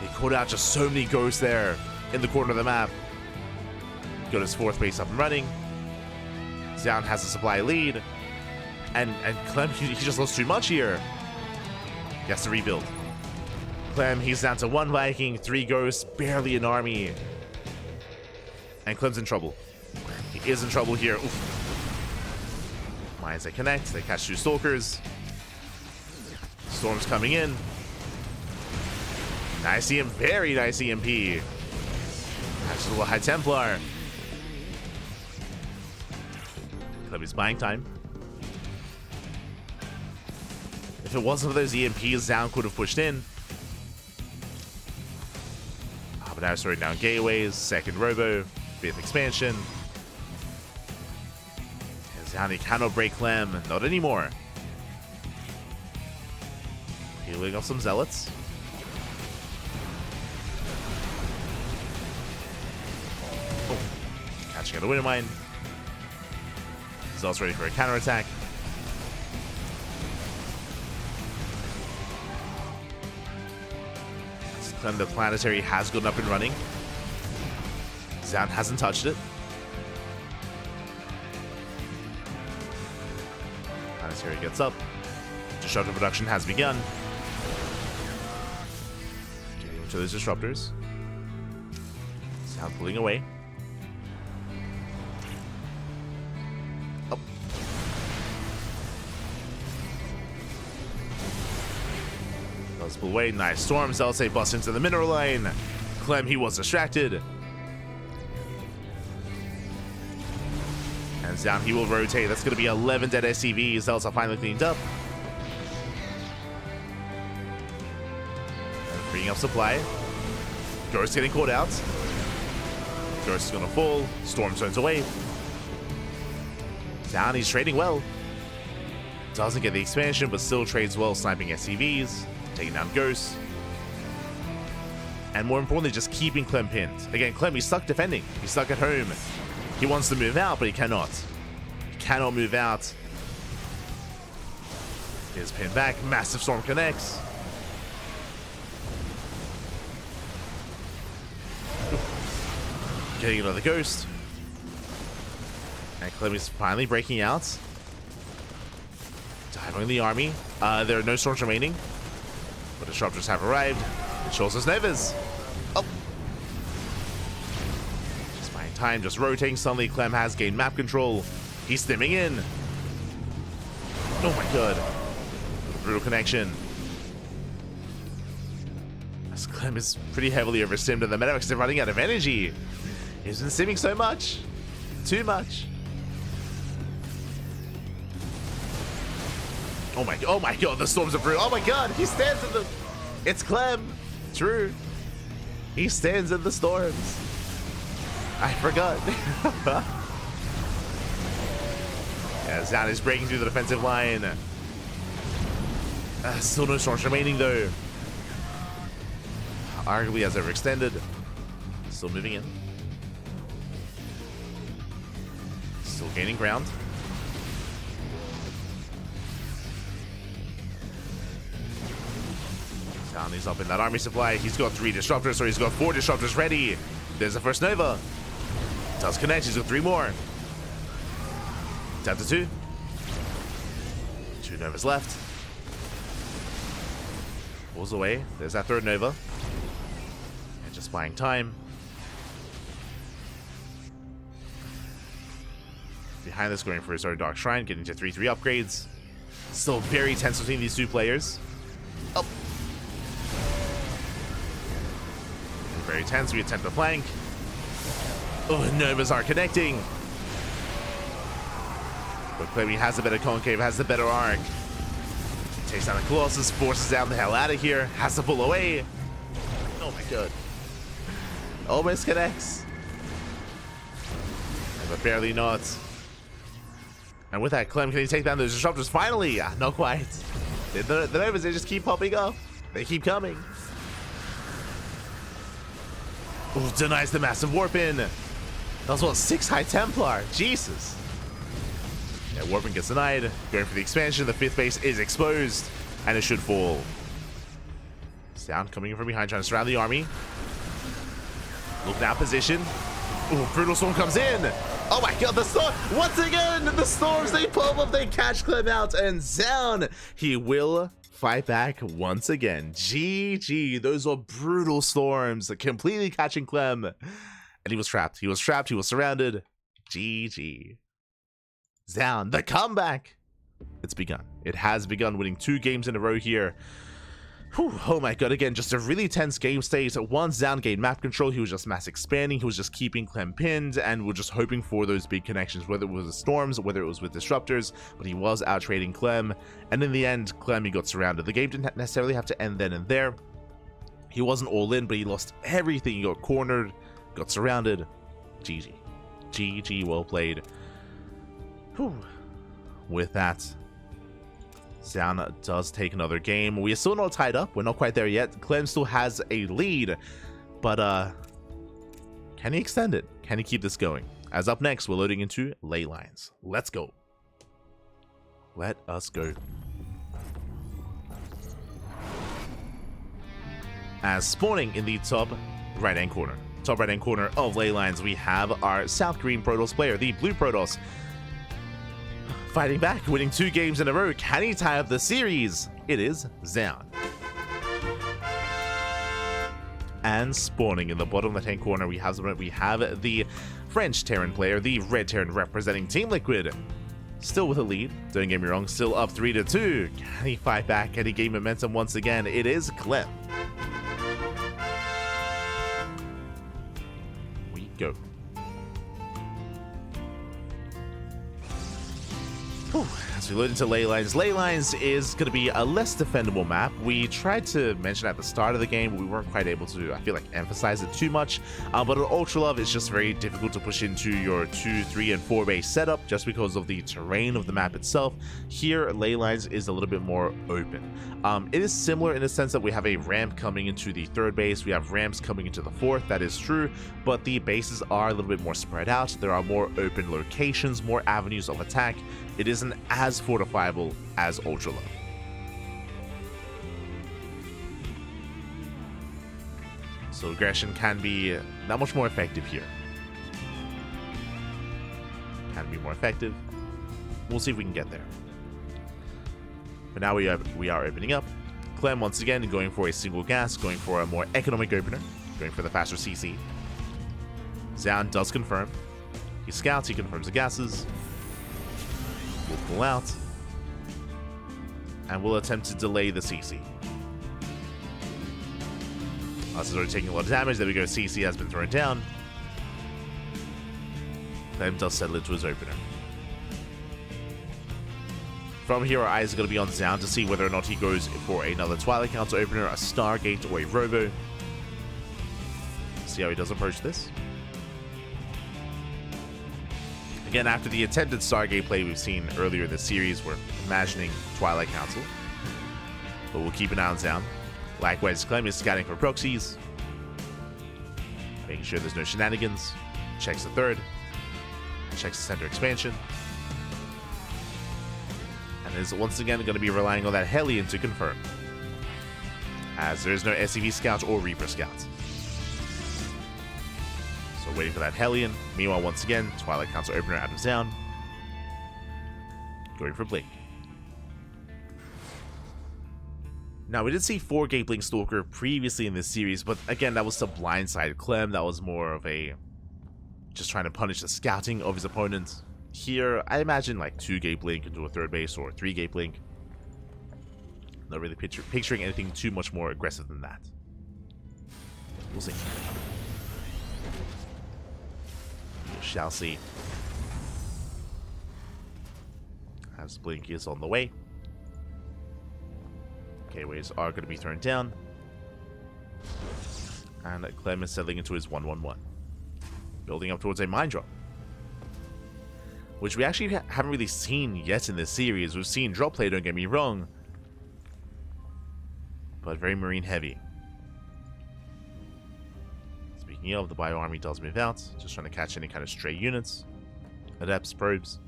He caught out just so many ghosts there in the corner of the map. Got his fourth base up and running. Zoun has a supply lead. And Clem, he just lost too much here. He has to rebuild. Clem, he's down to 1 Viking, 3 ghosts, barely an army. And Clem's in trouble. He is in trouble here. Oof. Mines, they connect. They catch 2 Stalkers. Storm's coming in. Nice EMP, very nice EMP. Catches a little High Templar. Clem is buying time. If it wasn't for those EMPs, Zoun could have pushed in. But now throwing down gateways, second robo, 5th expansion. And Zoun cannot break Clem, not anymore. Healing off some zealots. Oh, catching out a Wintermine. Zealots ready for a counterattack. Clem, the planetary has gotten up and running. Zoun hasn't touched it. Planetary gets up. Disruptor production has begun. Getting into those disruptors. Zoun pulling away. Up. Does pull away. Nice storm. Zelsa busts into the mineral line. Clem, he was distracted. And Zoun, he will rotate. That's going to be 11 dead SCVs. Zelsa finally cleaned up. And freeing up supply. Ghost getting caught out. Ghost is going to fall. Storm turns away. Zoun, he's trading well. Doesn't get the expansion, but still trades well, sniping SCVs. Taking down ghosts. And more importantly, just keeping Clem pinned. Again, Clem, he's stuck defending. He's stuck at home. He wants to move out, but he cannot. He cannot move out. He's pinned back. Massive storm connects. Getting another ghost. And Clem is finally breaking out. Diving the army. There are no storms remaining. But disruptors have arrived. It shows us Nevers. Oh. Just buying time, just rotating. Suddenly, Clem has gained map control. He's stimming in. Oh my god. Brutal connection. As Clem is pretty heavily overstimmed, and the medics are running out of energy. He's been stimming so much. Too much. Oh my god, the storms are brutal. Oh my god, he stands in the... It's Clem. True. He stands in the storms. I forgot. Yeah, Zoun is breaking through the defensive line. Still no storms remaining though. Arguably has overextended. Still moving in. Still gaining ground. Zoun is up in that army supply. He's got 3 disruptors, so he's got 4 disruptors ready. There's the first Nova. Does connect. He's got 3 more. Down to 2. 2 Novas left. Pulls away. There's that 3rd Nova. And just buying time. Behind this, going for his own Dark Shrine, getting to 3-3 upgrades. Still very tense between these 2 players. Oh. Very tense. We attempt to flank. Oh, Novas are connecting. But Clem has the better concave, has the better arc. Takes down the Colossus, forces down the hell out of here, has to pull away. Oh my god. Almost connects. but barely not. And with that, Clem, can he take down those disruptors? Finally! Not quite. The Novas, they just keep popping up. They keep coming. Ooh, denies the massive warp in. That was what, 6 High Templar? Jesus. Yeah, warping gets denied. Going for the expansion. The 5th base is exposed. And it should fall. Zoun coming in from behind, trying to surround the army. Look now, position. Ooh, Brutal Storm comes in. Oh my god, the storm! Once again, the storms, they pop up, they catch Clem out, and Zoun, he will fight back once again. GG, those were brutal storms, completely catching Clem. And he was trapped, he was trapped, he was surrounded. GG. Zoun, the comeback! It's begun. It has begun, winning 2 games in a row here. Whew, oh my god, again, just a really tense game state. Once Zoun gained map control, he was just mass expanding, he was just keeping Clem pinned, and we're just hoping for those big connections, whether it was with storms, whether it was with disruptors, but he was out trading Clem, and in the end, Clem, he got surrounded. The game didn't necessarily have to end then and there. He wasn't all in, but he lost everything. He got cornered, got surrounded. GG. GG, well played. Whew. With that, Zoun does take another game. We are still not tied up. We're not quite there yet. Clem still has a lead, but can he extend it? Can he keep this going? As up next, we're loading into ley lines. Let's go. Let us go. As spawning in the top right-hand corner. Top right-hand corner of ley lines, we have our South Green Protoss player, the Blue Protoss. Fighting back, winning 2 games in a row. Can he tie up the series? It is Zoun. And spawning in the bottom left-hand corner, we have the French Terran player, the Red Terran representing Team Liquid. Still with a lead, don't get me wrong, still up 3-2. Can he fight back? Can he gain momentum once again? It is Clem. We go. Whew. As we load into ley lines is going to be a less defendable map. We tried to mention at the start of the game, but we weren't quite able to, I feel like, emphasize it too much. But on Ultra Love, it's just very difficult to push into your 2, 3, and 4 base setup just because of the terrain of the map itself. Here, ley lines is a little bit more open. It is similar in the sense that we have a ramp coming into the 3rd base, we have ramps coming into the 4th, that is true, but the bases are a little bit more spread out. There are more open locations, more avenues of attack. It isn't as fortifiable as Ultra Love. So aggression can be that much more effective here. Can be more effective. We'll see if we can get there. But now we are opening up. Clem once again going for a single gas, going for a more economic opener, going for the faster CC. Zoun does confirm. He scouts, he confirms the gases. We'll pull out. And we'll attempt to delay the CC. Us is already taking a lot of damage. There we go, CC has been thrown down. Clem does settle into his opener. From here, our eyes are going to be on Zoun to see whether or not he goes for another Twilight Council opener, a Stargate, or a Robo. See how he does approach this. Again, after the attempted Stargate play we've seen earlier in the series, we're imagining Twilight Council. But we'll keep an eye on Zoun. Likewise, Clem is scouting for proxies. Making sure there's no shenanigans. Checks the 3rd. Checks the center expansion. And is once again going to be relying on that Hellion to confirm, as there is no SCV Scout or Reaper Scout. So waiting for that Hellion. Meanwhile, once again, Twilight Council opener out of Zoun. Going for Blink. Now, we did see 4-gate Blink Stalker previously in this series, but again, that was to blindside Clem. That was more of a just trying to punish the scouting of his opponent. Here, I imagine like 2-gate Blink into a 3rd base or 3-gate Blink. Not really picturing anything too much more aggressive than that. We'll see. We shall see. As Blink is on the way. K-Ways are going to be thrown down. And Clem is settling into his 1-1-1. Building up towards a Mind Drop. which we actually haven't really seen yet in this series. We've seen drop play, don't get me wrong, but very marine heavy. Speaking of, the bio army does move out, just trying to catch any kind of stray units, adepts, probes.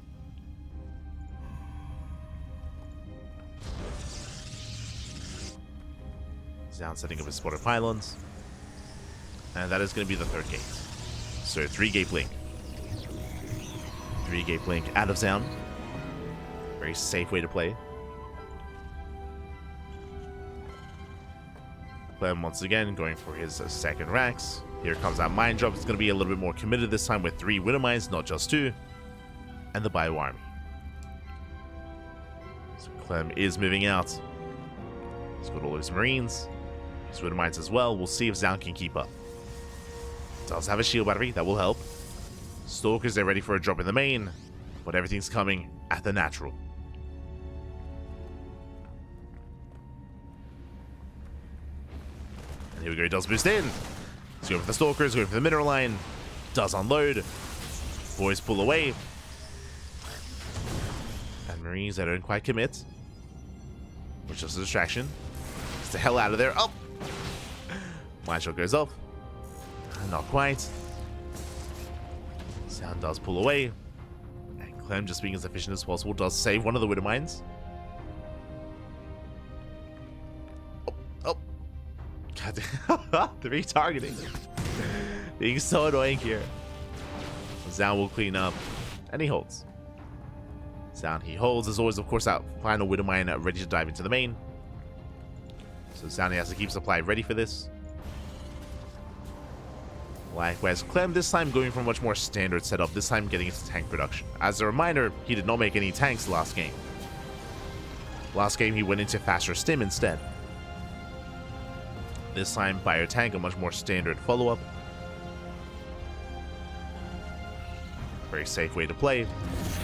Zoun setting up his spotter pylons, and that is going to be the third gate. So 3-gate blink. 3-gate blink out of Zoun. Very safe way to play. Clem once again going for his second racks. Here comes that mine drop. It's going to be a little bit more committed this time with 3 winter mines, not just 2. And the bio army. So Clem is moving out. He's got all his marines. His winter mines as well. We'll see if Zoun can keep up. Does have a shield battery, that will help. Stalkers, they're ready for a drop in the main, but everything's coming at the natural. And here we go, he does boost in. He's going for the Stalkers, going for the mineral line. Does unload. Boys pull away. And Marines, they don't quite commit. Which is a distraction. Gets the hell out of there. Oh! Mine shot goes off. Not quite. Zoun does pull away. And Clem, just being as efficient as possible, does save one of the widow mines. Oh. God, the retargeting. Being so annoying here. Zoun will clean up. And he holds. Zoun, he holds. As always, of course, that final widow mine ready to dive into the main. So Zoun, he has to keep supply ready for this. Likewise, Clem this time going for a much more standard setup, this time getting into tank production. As a reminder, he did not make any tanks last game. Last game he went into faster stim instead. This time, bio tank, a much more standard follow-up. Very safe way to play.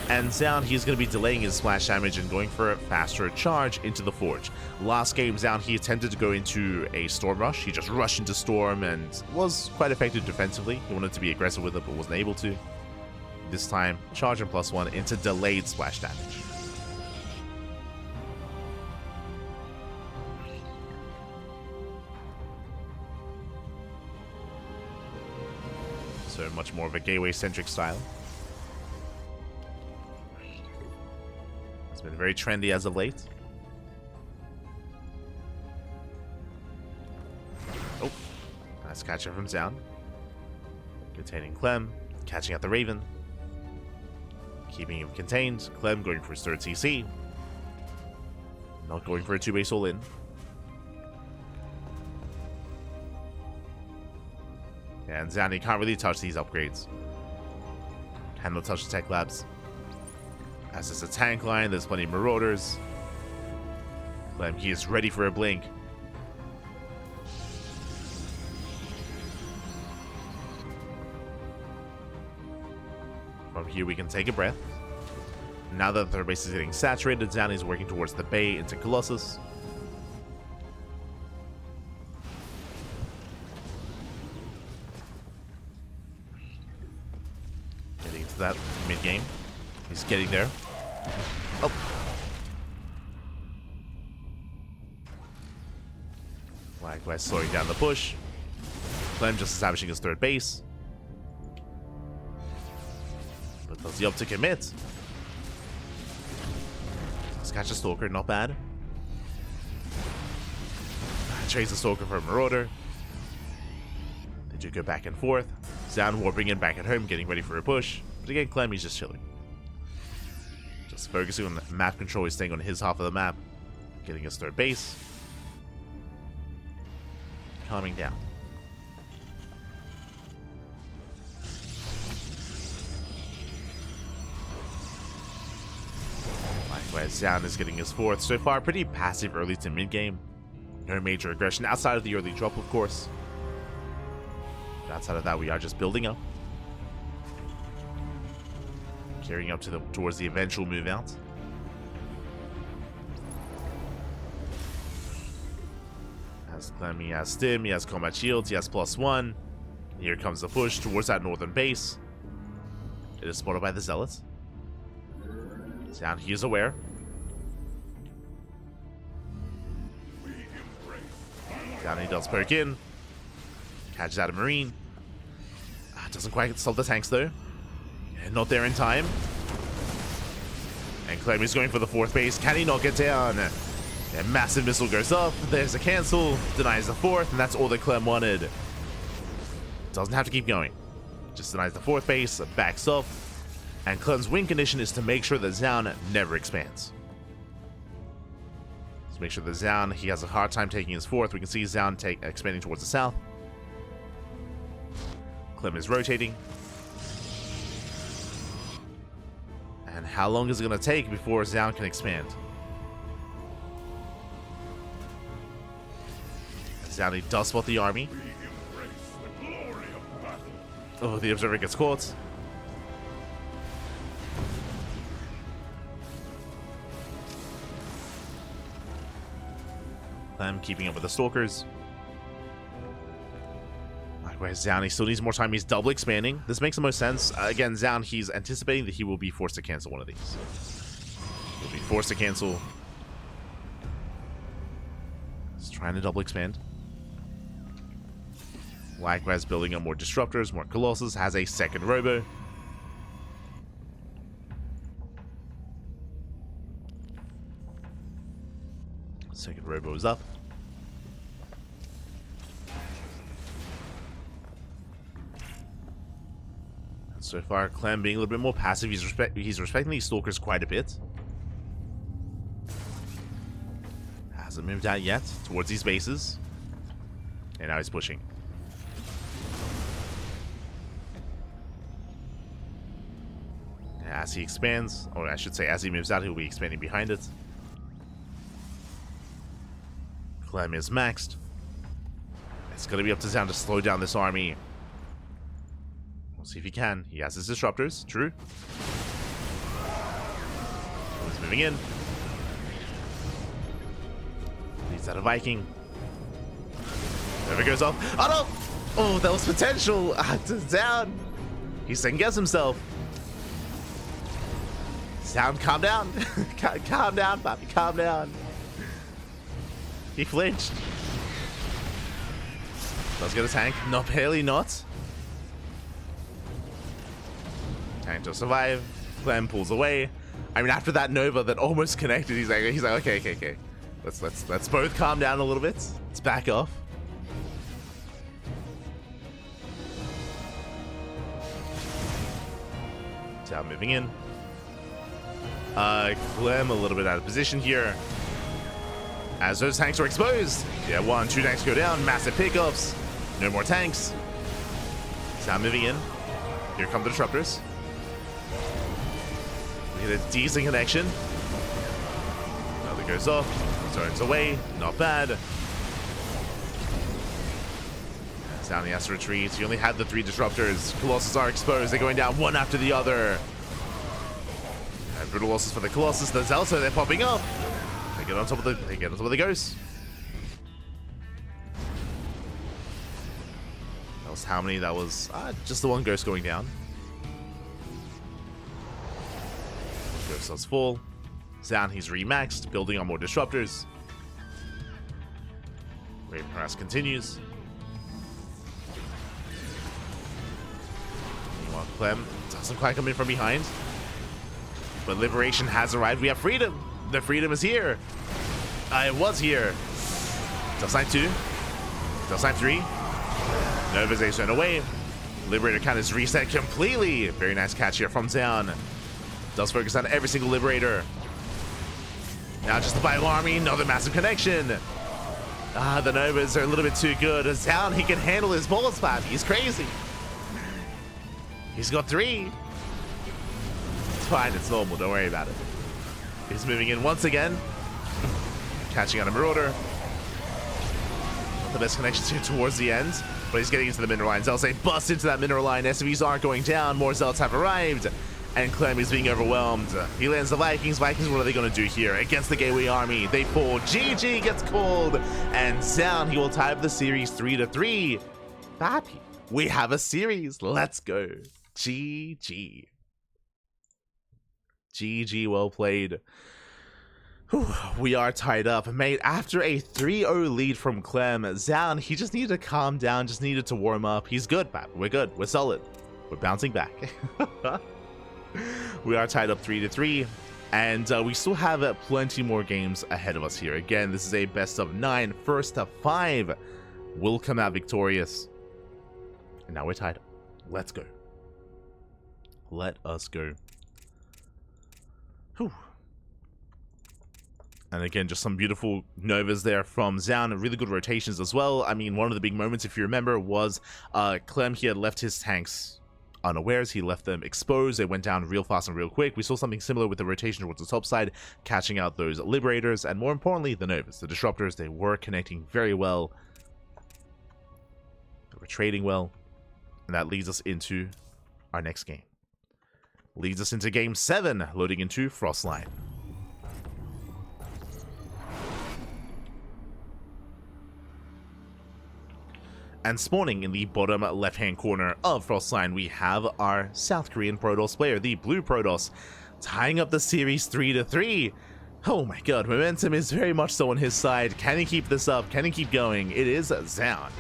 And Zoun, he's going to be delaying his splash damage and going for a faster charge into the Forge. Last game, Zoun, he attempted to go into a Storm Rush. He just rushed into Storm and was quite effective defensively. He wanted to be aggressive with it, but wasn't able to. This time, charge and +1 into delayed splash damage. So much more of a gateway-centric style. Been very trendy as of late. Oh, nice catch from Zoun. Containing Clem, catching out the Raven. Keeping him contained. Clem going for his third CC. Not going for a 2-base all-in. And Zoun, he can't really touch these upgrades. Cannot touch the tech labs. As it's a tank line, there's plenty of Marauders. Clem, he is ready for a blink. From here, we can take a breath. Now that their base is getting saturated, Zoun is working towards the bay into Colossus. Getting to that mid-game. He's getting there. Oh. Likewise, slowing down the push. Clem just establishing his third base. But does he opt to commit? Let's catch a Stalker, not bad. Trades the Stalker for a Marauder. They do go back and forth. Zoun warping in back at home, getting ready for a push. But again, Clem, he's just chilling. Just focusing on the map control, he's staying on his half of the map. Getting his third base. Calming down. Likewise, Zoun is getting his fourth. So far, pretty passive early to mid-game. No major aggression outside of the early drop, of course. But outside of that, we are just building up. Carrying up to towards the eventual move out. As Clem, he has stim, he has combat shields, he has +1. Here comes the push towards that northern base. It is spotted by the Zealots. Zoun, he is aware. Down he does poke in. Catches out a Marine. Doesn't quite stop the tanks though. And not there in time. And Clem is going for the 4th base. Can he not get down? A massive missile goes up. There's a cancel. Denies the 4th. And that's all that Clem wanted. Doesn't have to keep going. Just denies the 4th base. Backs up. And Clem's win condition is to make sure that Zoun never expands. Let's make sure that Zoun, he has a hard time taking his 4th. We can see Zoun expanding towards the south. Clem is rotating. And how long is it going to take before Zoun can expand? Zoun, he does spot the army. Oh, the observer gets caught. Clem keeping up with the stalkers. Likewise, Zoun, he still needs more time. He's double expanding. This makes the most sense. Again, Zoun, he's anticipating that he will be forced to cancel one of these. He'll be forced to cancel. He's trying to double expand. Likewise, building up more disruptors, more colossus, has a 2nd robo. Second robo is up. And so far, Clem being a little bit more passive. He's respecting these stalkers quite a bit. Hasn't moved out yet towards these bases. And now he's pushing. As he expands, or I should say as he moves out, he'll be expanding behind it. Clem is maxed. It's going to be up to Zoun to slow down this army. We'll see if he can. He has his disruptors. True. He's moving in. Needs out a Viking. There it goes off. Oh no! Oh, that was potential. Zoun. He second-guessed himself. Zoun, calm down. Calm down, Bobby. Calm down. He flinched. Does get a tank. No, barely not. Tank to survive. Clem pulls away. I mean, after that Nova that almost connected, he's like, okay. Let's both calm down a little bit. Let's back off. Zoun moving in. Clem a little bit out of position here. As those tanks are exposed. Yeah, 1, 2 tanks go down. Massive pickups. No more tanks. Zoun moving in. Here come the disruptors. We get a decent connection. Another goes off. Turns away. Not bad. Zoun, he has to retreat. He only had the 3 disruptors. Colossus are exposed. They're going down one after the other. And brutal losses for the Colossus. The Zelta, they're popping up. They get on top of the ghost. That was how many? That was just the 1 ghost going down. Ghost does fall. Zoun, he's remaxed, building on more disruptors. Raven harass continues. Meanwhile, Clem doesn't quite come in from behind. But liberation has arrived. We have freedom. The freedom is here. It was here. Delta Sign 2. Delta Sign 3. Nova's Ace ran away. Liberator count is reset completely. Very nice catch here from Zoun. Does focus on every single Liberator. Now just the Bible Army. Another massive connection. The Novas are a little bit too good. Zoun, he can handle his bullets, Pat. He's crazy. He's got 3. It's fine. It's normal. Don't worry about it. He's moving in once again. Catching on a Marauder. Not the best connections here towards the end, but he's getting into the mineral line. Zealots, they bust into that mineral line. SCVs aren't going down. More Zealots have arrived. And Clem is being overwhelmed. He lands the Vikings. Vikings, what are they going to do here? Against the Gateway Army. They fall. GG gets called. And Zoun, he will tie up the series 3-3. Happy. We have a series. Let's go. GG. GG, well played. Whew, we are tied up, mate. After a 3-0 lead from Clem, Zoun, he just needed to calm down, just needed to warm up. He's good, man. We're good. We're solid. We're bouncing back. We are tied up 3-3, and we still have plenty more games ahead of us here. Again, this is a best of 9. First to 5 will come out victorious. And now we're tied up. Let's go. Let us go. Whew. And again, just some beautiful Novas there from Zoun. Really good rotations as well. I mean, one of the big moments, if you remember, was Clem. He had left his tanks unawares. He left them exposed. They went down real fast and real quick. We saw something similar with the rotation towards the top side, catching out those Liberators, and more importantly, the Novas. The Disruptors, they were connecting very well. They were trading well. And that leads us into our next game. Leads us into Game 7, loading into Frostline. And spawning in the bottom left-hand corner of Frostline, we have our South Korean Protoss player, the Blue Protoss, tying up the series 3-3. Oh my god, momentum is very much so on his side. Can he keep this up? Can he keep going? It is Zoun.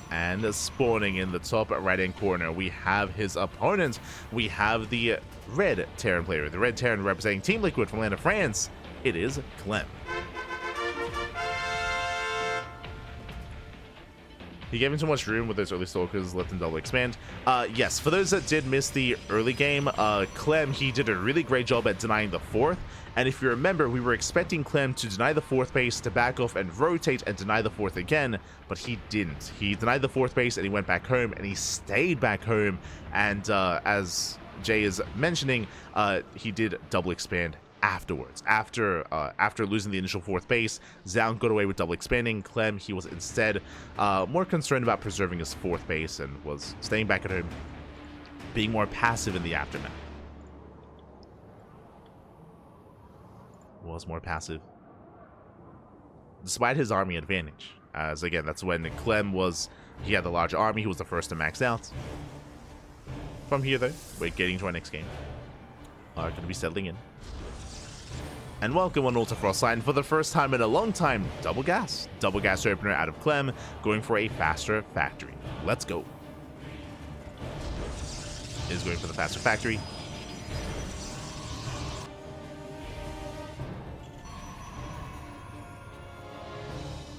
And spawning in the top right-hand corner, we have his opponent. We have the Red Terran player, the Red Terran representing Team Liquid from land of France. It is Clem. He gave him too much room with those early stalkers, let them double expand. Yes, for those that did miss the early game, Clem, he did a really great job at denying the 4th. And if you remember, we were expecting Clem to deny the 4th base, to back off and rotate and deny the 4th again, but he didn't. He denied the 4th base and he went back home, and he stayed back home. And as Jay is mentioning, he did double expand afterwards. After losing the initial 4th base, Zoun got away with double expanding. Clem, he was instead more concerned about preserving his 4th base and was staying back at home, being more passive in the aftermath. Was more passive, despite his army advantage. As again, that's when Clem he had the larger army. He was the first to max out. From here, though, we're getting to our next game. Are going to be settling in. And welcome on Ultra Frostline for the first time in a long time. Double gas opener out of Clem, going for a faster factory. Let's go. Is going for the faster factory.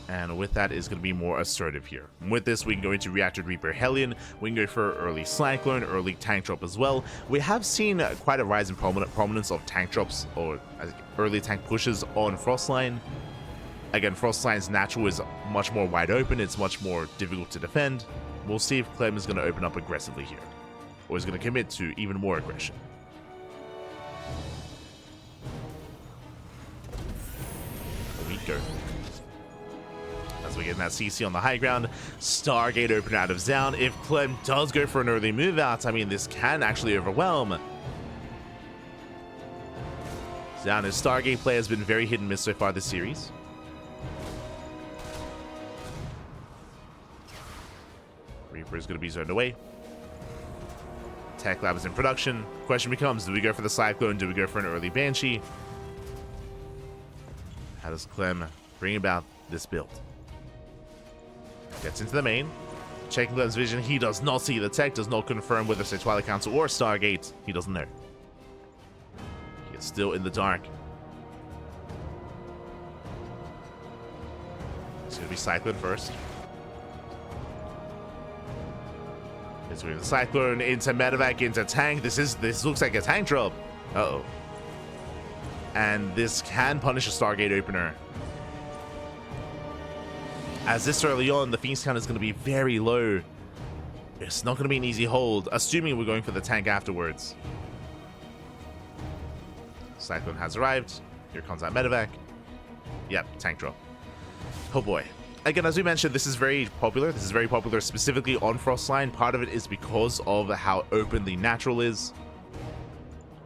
And with that is going to be more assertive here. With this, we can go into Reactor Reaper Hellion. We can go for early Cyclone, early tank drop as well. We have seen quite a rise in prominence of tank drops or early tank pushes on Frostline. Again, Frostline's natural is much more wide open. It's much more difficult to defend. We'll see if Clem is going to open up aggressively here, or is going to commit to even more aggression. We go. As we get that CC on the high ground, Stargate opener out of Zoun. If Clem does go for an early move out, I mean, this can actually overwhelm. Zoun, his Stargate play has been very hit and miss so far this series. Reaper is going to be zoned away. Tech Lab is in production. Question becomes, do we go for the Cyclone? Do we go for an early Banshee? How does Clem bring about this build? Gets into the main. Checking Clem's vision. He does not see the tech. Does not confirm whether it's Twilight Council or Stargate. He doesn't know. He is still in the dark. It's going to be Cyclone first. It's going to be the Cyclone into Medevac, into tank. This looks like a tank drop. Uh-oh. And this can punish a Stargate opener. As this early on, the Phoenix count is going to be very low. It's not going to be an easy hold, assuming we're going for the tank afterwards. Cyclone has arrived. Here comes that Medevac. Yep, tank drop. Oh boy. Again, as we mentioned, this is very popular. This is very popular specifically on Frostline. Part of it is because of how open the natural is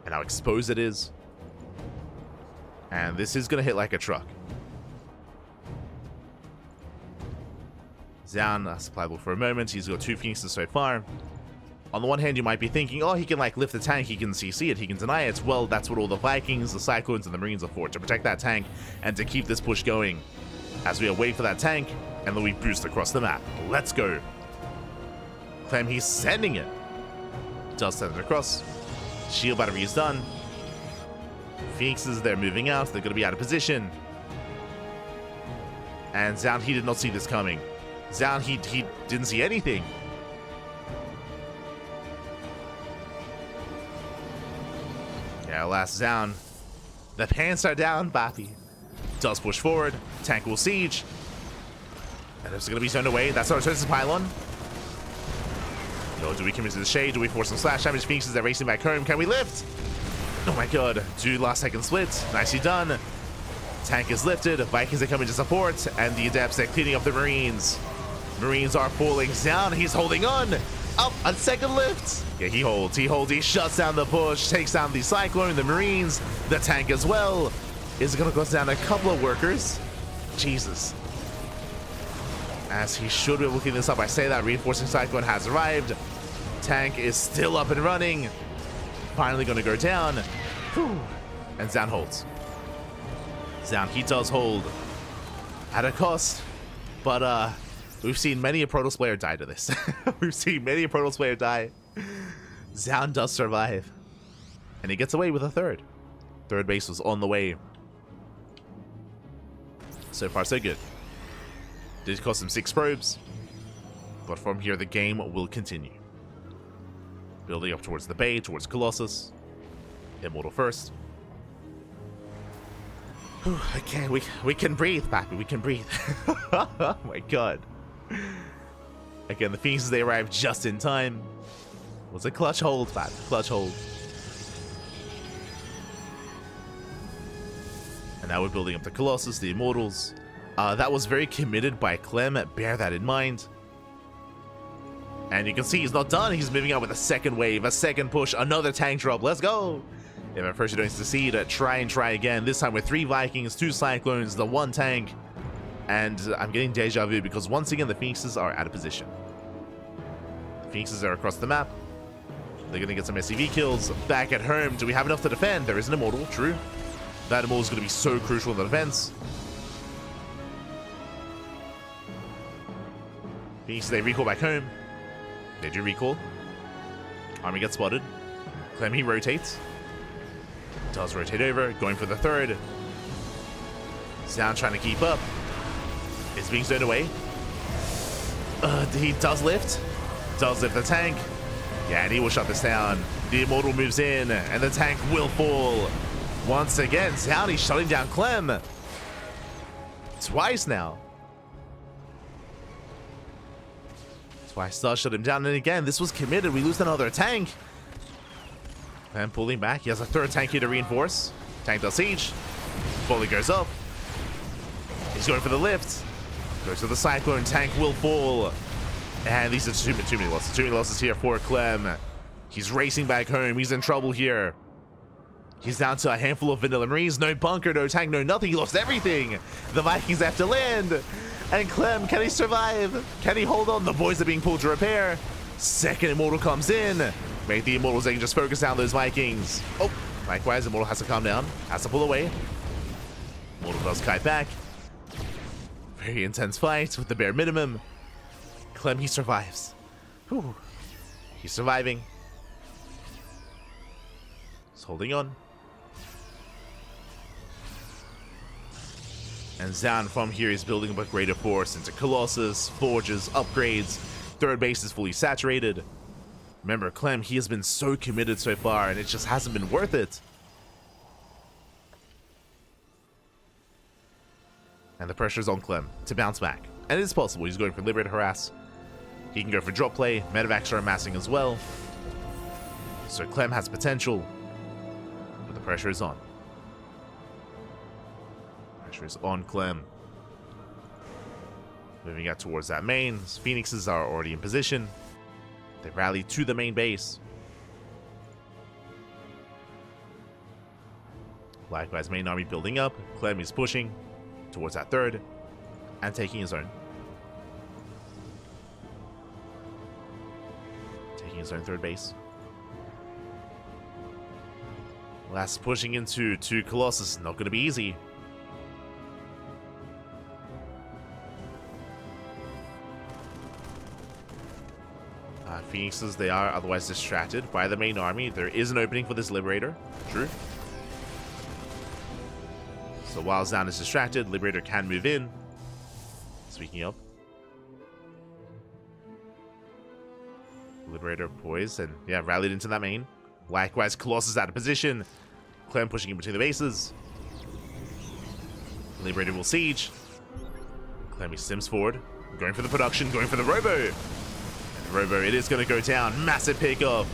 and how exposed it is. And this is going to hit like a truck. Zoun supplyable for a moment. He's got 2 Phoenixes so far. On the one hand, you might be thinking, oh, he can like lift the tank, he can CC it, he can deny it. Well, that's what all the Vikings, the Cyclones, and the Marines are for, to protect that tank and to keep this push going. As we are waiting for that tank, and then we boost across the map. Let's go. Clem, he's sending it. Does send it across. Shield battery is done. Phoenixes, they're moving out, they're going to be out of position. And Zoun, he did not see this coming. Zoun, he didn't see anything. Yeah, last Zoun. The pants are down, Bappy. Does push forward. Tank will siege. And it's going to be zoned away. That's our returns to pylon. Yo, do we commit to the shade? Do we force some slash damage? Phoenixes, they're racing back home. Can we lift? Oh my god. Do last second split. Nicely done. Tank is lifted. Vikings are coming to support. And the Adepts, they're cleaning up the Marines. Marines are falling down. He's holding on. Up on second lift. Yeah, he holds. He shuts down the push. Takes down the Cyclone, the Marines, the tank as well. Is going to go down a couple of workers. Jesus. As he should be looking this up. I say that. Reinforcing Cyclone has arrived. Tank is still up and running. Finally going to go down. Whew. And Zoun holds. Zoun, he does hold. At a cost. But, we've seen many a Protoss player die to this. We've seen many a Protoss player die. Zoun does survive. And he gets away with a third. Third base was on the way. So far, so good. Did cost him 6 probes. But from here, the game will continue. Building up towards the bay, towards Colossus. Immortal first. Okay, we can breathe, Pappy. We can breathe. Oh my god. Again, the Phoenixes, they arrived just in time. It was a clutch hold, Pappy. Clutch hold. And now we're building up the Colossus, the Immortals. That was very committed by Clem. Bear that in mind. And you can see he's not done. He's moving out with a second wave, a second push, another tank drop. Let's go. If at first you don't succeed, try and try again. This time with 3 Vikings, 2 Cyclones, the 1 tank. And I'm getting deja vu because once again the Phoenixes are out of position. The Phoenixes are across the map. They're going to get some SCV kills. Back at home, do we have enough to defend? There is an Immortal, true. That Immortal is going to be so crucial in the defense. Phoenixes, they recall back home. They do recall. Army gets spotted. Clem, he rotates. Does rotate over, going for the third. Zoun trying to keep up. It's being zoned away. He does lift. Does lift the tank. Yeah, and he will shut this down. The Immortal moves in, and the tank will fall. Once again, Zoun, he's shutting down Clem. Twice now. Twice does shut him down, and again, this was committed. We lose another tank. And pulling back, he has a third tank here to reinforce. Tank does siege. Fully goes up. He's going for the lift. Goes to the Cyclone. Tank will fall. And these are too many losses. Too many losses here for Clem. He's racing back home. He's in trouble here. He's down to a handful of vanilla Marines. No bunker, no tank, no nothing. He lost everything. The Vikings have to land. And Clem, can he survive? Can he hold on? The boys are being pulled to repair. Second Immortal comes in. Make the Immortals, they can just focus down those Vikings. Oh, likewise, Immortal has to calm down. Has to pull away. Immortal does kite back. Very intense fight with the bare minimum. Clem, he survives. Whew. He's surviving. He's holding on. And Zoun from here is building up a greater force into Colossus, Forges, upgrades. Third base is fully saturated. Remember, Clem, he has been so committed so far, and it just hasn't been worth it. And the pressure's on Clem to bounce back. And it is possible. He's going for Liberate Harass. He can go for drop play. Medevacs are amassing as well. So Clem has potential. But the pressure is on. Pressure is on Clem. Moving out towards that main. Phoenixes are already in position. They rally to the main base. Likewise, main army building up. Clem is pushing towards that third and taking his own. Taking his own third base. Last pushing into 2 Colossus. Not going to be easy. Phoenixes, they are otherwise distracted by the main army. There is an opening for this Liberator. True. So while Zoun is distracted, Liberator can move in. Speaking of. Liberator poised and, yeah, rallied into that main. Likewise, Colossus out of position. Clem pushing in between the bases. Liberator will siege. Clem sims forward. Going for the production, going for the Robo. Robo, it is going to go down. Massive pickup.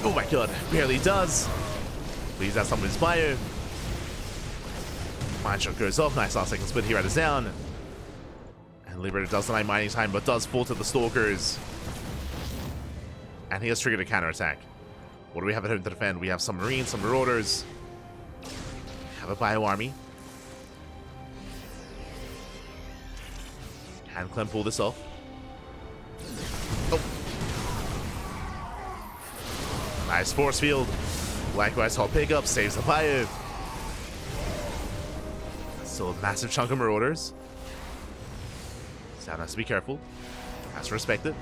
Oh my god, barely does. Please have someone inspire. Mine shot goes off. Nice last second split here at a Zoun. And Liberator does deny mining time, but does fall to the Stalkers. And he has triggered a counterattack. What do we have at home to defend? We have some Marines, some Marauders. We have a Bio Army. Can Clem pull this off? Oh. Nice force field. Likewise, hot pickup saves the fire. Still a massive chunk of Marauders. Zoun has to be careful. Has to respect it.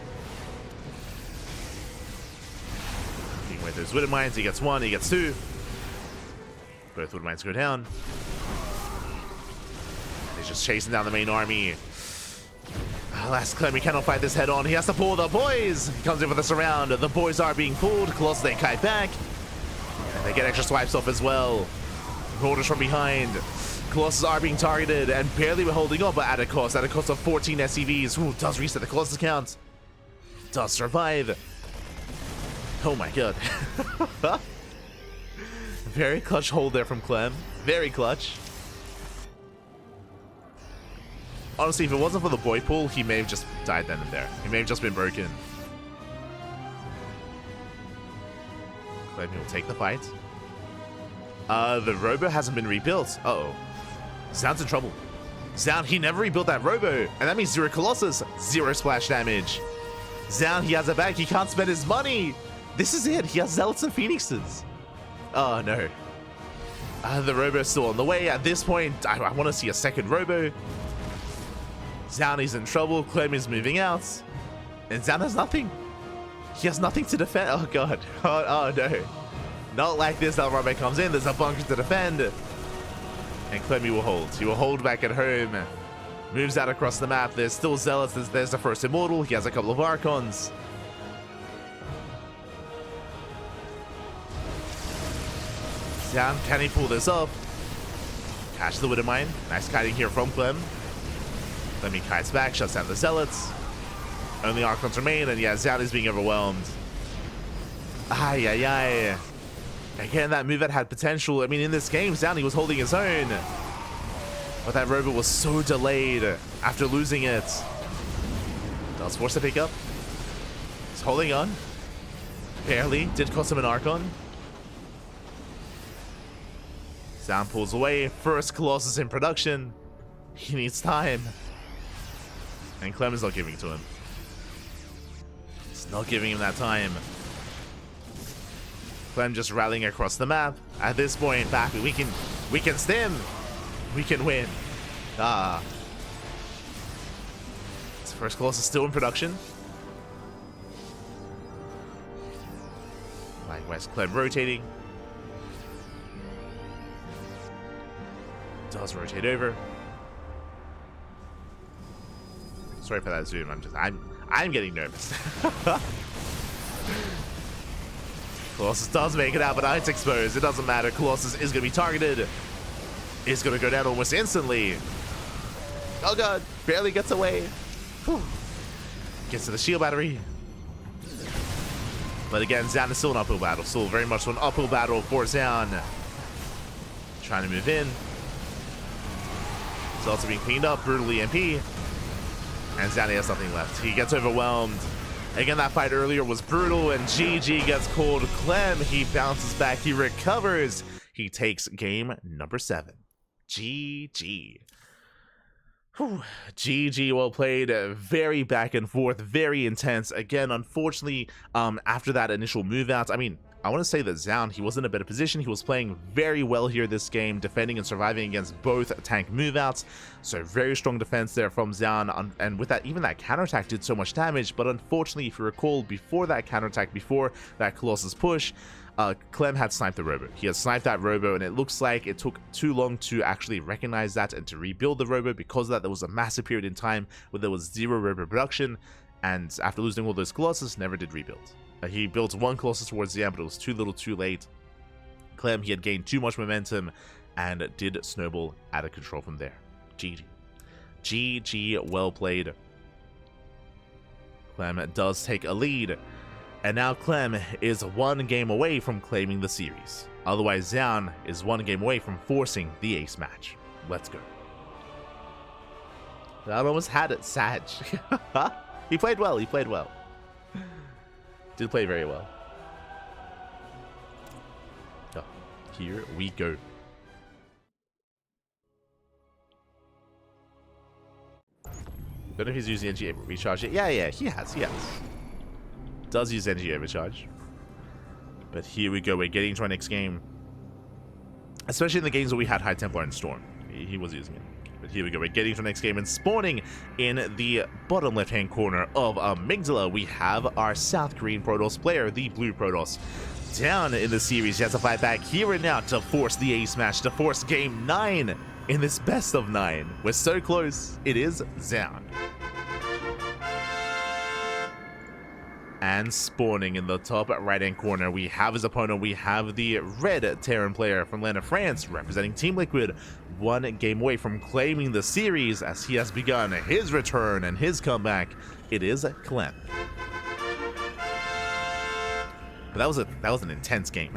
Being away those Widow Mines. He gets 1, he gets 2. Both Widow Mines go down. He's just chasing down the main army. Last Clem, he cannot fight this head on. He has to pull the boys. He comes in with a surround. The boys are being pulled. Colossus they kite back. And they get extra swipes off as well. Marauders from behind. Colossus are being targeted and barely we're holding on, but at a cost of 14 SCVs. Ooh, does reset the Colossus count. Does survive. Oh my god. Very clutch hold there from Clem. Very clutch. Honestly, if it wasn't for the boy pool, he may have just died then and there. He may have just been broken. Clem will take the fight. The Robo hasn't been rebuilt. Uh-oh. Zoun's in trouble. Zoun, he never rebuilt that Robo, and that means 0 Colossus, 0 splash damage. Zoun, he has a bag. He can't spend his money. This is it. He has Zealots and Phoenixes. Oh, no. The Robo is still on the way. At this point, I want to see a second Robo. Zoun is in trouble. Clem is moving out. And Zoun has nothing. He has nothing to defend. Oh, God. Oh no. Not like this. Robo comes in. There's a bunker to defend. And Clemmy will hold. He will hold back at home. Moves out across the map. There's still Zealots. There's the first Immortal. He has a couple of Archons. Zoun, can he pull this off? Catch the Widow Mine. Nice kiting here from Clem. Clemmy kites back, shuts down the Zealots. Only Archons remain, and yeah, Zoun is being overwhelmed. Ay, ay, ay. Again, that move that had potential. I mean, in this game, Zoun, he was holding his own. But that Robo was so delayed after losing it. Does force a pickup. He's holding on. Barely. Did cost him an Archon. Zoun pulls away. First Colossus in production. He needs time. And Clem is not giving it to him. It's not giving him that time. Clem just rallying across the map. At this point, back we can stim. We can win. This first Colossus is still in production. Likewise, Clem rotating. Does rotate over. Sorry for that zoom. I'm getting nervous. Colossus does make it out, but it's exposed. It doesn't matter. Colossus is going to be targeted. Is going to go down almost instantly. Oh god, barely gets away. Whew. Gets to the shield battery. But again, Zoun is still an uphill battle. Still very much an uphill battle for Zoun. Trying to move in. It's also being cleaned up. Brutally MP. And Zoun has nothing left. He gets overwhelmed. Again, that fight earlier was brutal, and GG gets cold. Clem, he bounces back. He recovers. He takes game number 7. GG. Whew. GG, well played. Very back and forth, very intense. Again, unfortunately, after that initial move out, I mean, I want to say that Zoun, he was in a better position. He was playing very well here this game, defending and surviving against both tank move outs. So very strong defense there from Zoun, and with that, even that counterattack did so much damage. But unfortunately, if you recall, before that counterattack, before that Colossus push, Clem had sniped the robo. He had sniped that robo, and it looks like it took too long to actually recognize that and to rebuild the robo. Because of that, there was a massive period in time where there was zero robo production, and after losing all those Colossus, never did rebuild. He built one Colossus towards the end, but it was too little too late. Clem, he had gained too much momentum and did snowball out of control from there. GG. GG, well played. Clem does take a lead. And now Clem is one game away from claiming the series. Otherwise, Zoun is one game away from forcing the ace match. Let's go. That almost had it, Sag. He played well, he played well. Did play very well. Oh, here we go. Don't know if he's using Enki recharge yet. Yeah, he has. Does use energy overcharge. But here we go, we're getting to our next game. Especially in the games where we had High Templar and Storm. He was using it. But here we go, we're getting to our next game, and spawning in the bottom left-hand corner of Amygdala, we have our South Korean Protoss player, the Blue Protoss. Down in the series, he has to fight back here and now to force the ace match, to force game 9 in this best of 9. We're so close, it is Zoun. And spawning in the top right-hand corner, we have his opponent. We have the red Terran player from land of France, representing Team Liquid, one game away from claiming the series as he has begun his return and his comeback. It is Clem. But that was an intense game.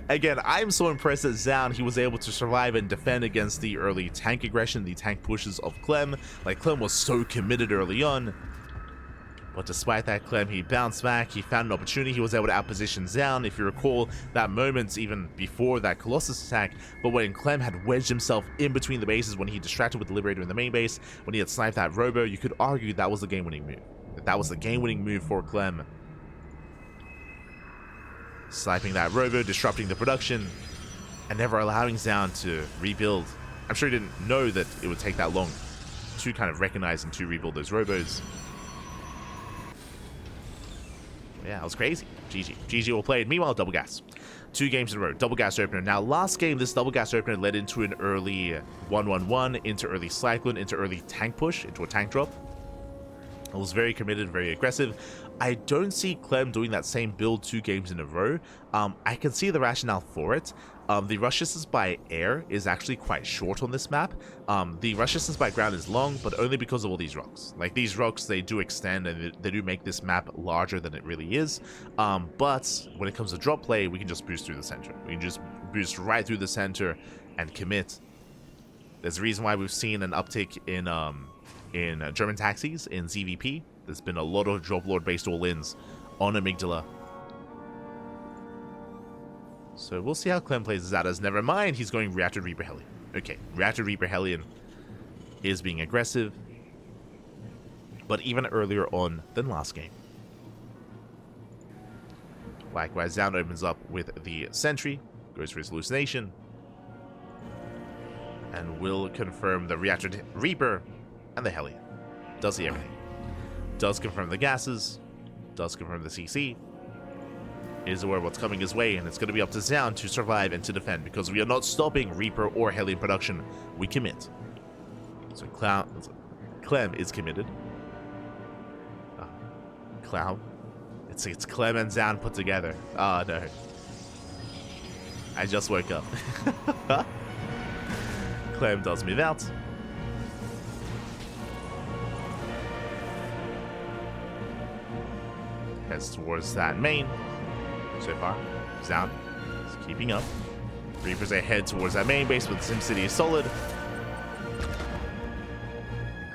Again, I'm so impressed that Zoun, he was able to survive and defend against the early tank aggression, the tank pushes of Clem. Like, Clem was so committed early on. But despite that, Clem, he bounced back, he found an opportunity, he was able to outposition Zoun. If you recall, that moment even before that Colossus attack, but when Clem had wedged himself in between the bases, when he distracted with the Liberator in the main base, when he had sniped that Robo, you could argue that was the game-winning move. That was the game-winning move for Clem. Sniping that Robo, disrupting the production, and never allowing Zoun to rebuild. I'm sure he didn't know that it would take that long to kind of recognize and to rebuild those Robos. Yeah, it was crazy. GG well played. Meanwhile, double gas. 2 games in a row. Double gas opener. Now, last game, this double gas opener led into an early 1-1-1, into early Cyclone, into early tank push, into a tank drop. It was very committed, very aggressive. I don't see Clem doing that same build 2 games in a row. I can see the rationale for it. The rush distance by air is actually quite short on this map. The rush distance by ground is long, but only because of all these rocks. Like, these rocks, they do extend and they do make this map larger than it really is. But when it comes to drop play, we can just boost through the center. We can just boost right through the center and commit. There's a reason why we've seen an uptick in German taxis in ZVP. There's been a lot of drop lord based all-ins on Amygdala. So we'll see how Clem plays this out, as never mind, he's going Reactor Reaper Hellion. Okay, Reactor Reaper Hellion is being aggressive, but even earlier on than last game. Likewise, Zoun opens up with the Sentry, goes for his hallucination, and will confirm the Reactor Reaper and the Hellion. Does see everything. Does confirm the gases, does confirm the CC, is aware of what's coming his way, and it's going to be up to Zoun to survive and to defend, because we are not stopping Reaper or Hellion production. We commit. So Clem is committed. Clown. It's Clem and Zoun put together. Oh no. I just woke up. Clem does move out. Heads towards that main. So far, Zoun is keeping up. Reapers ahead towards that main base, but SimCity is solid.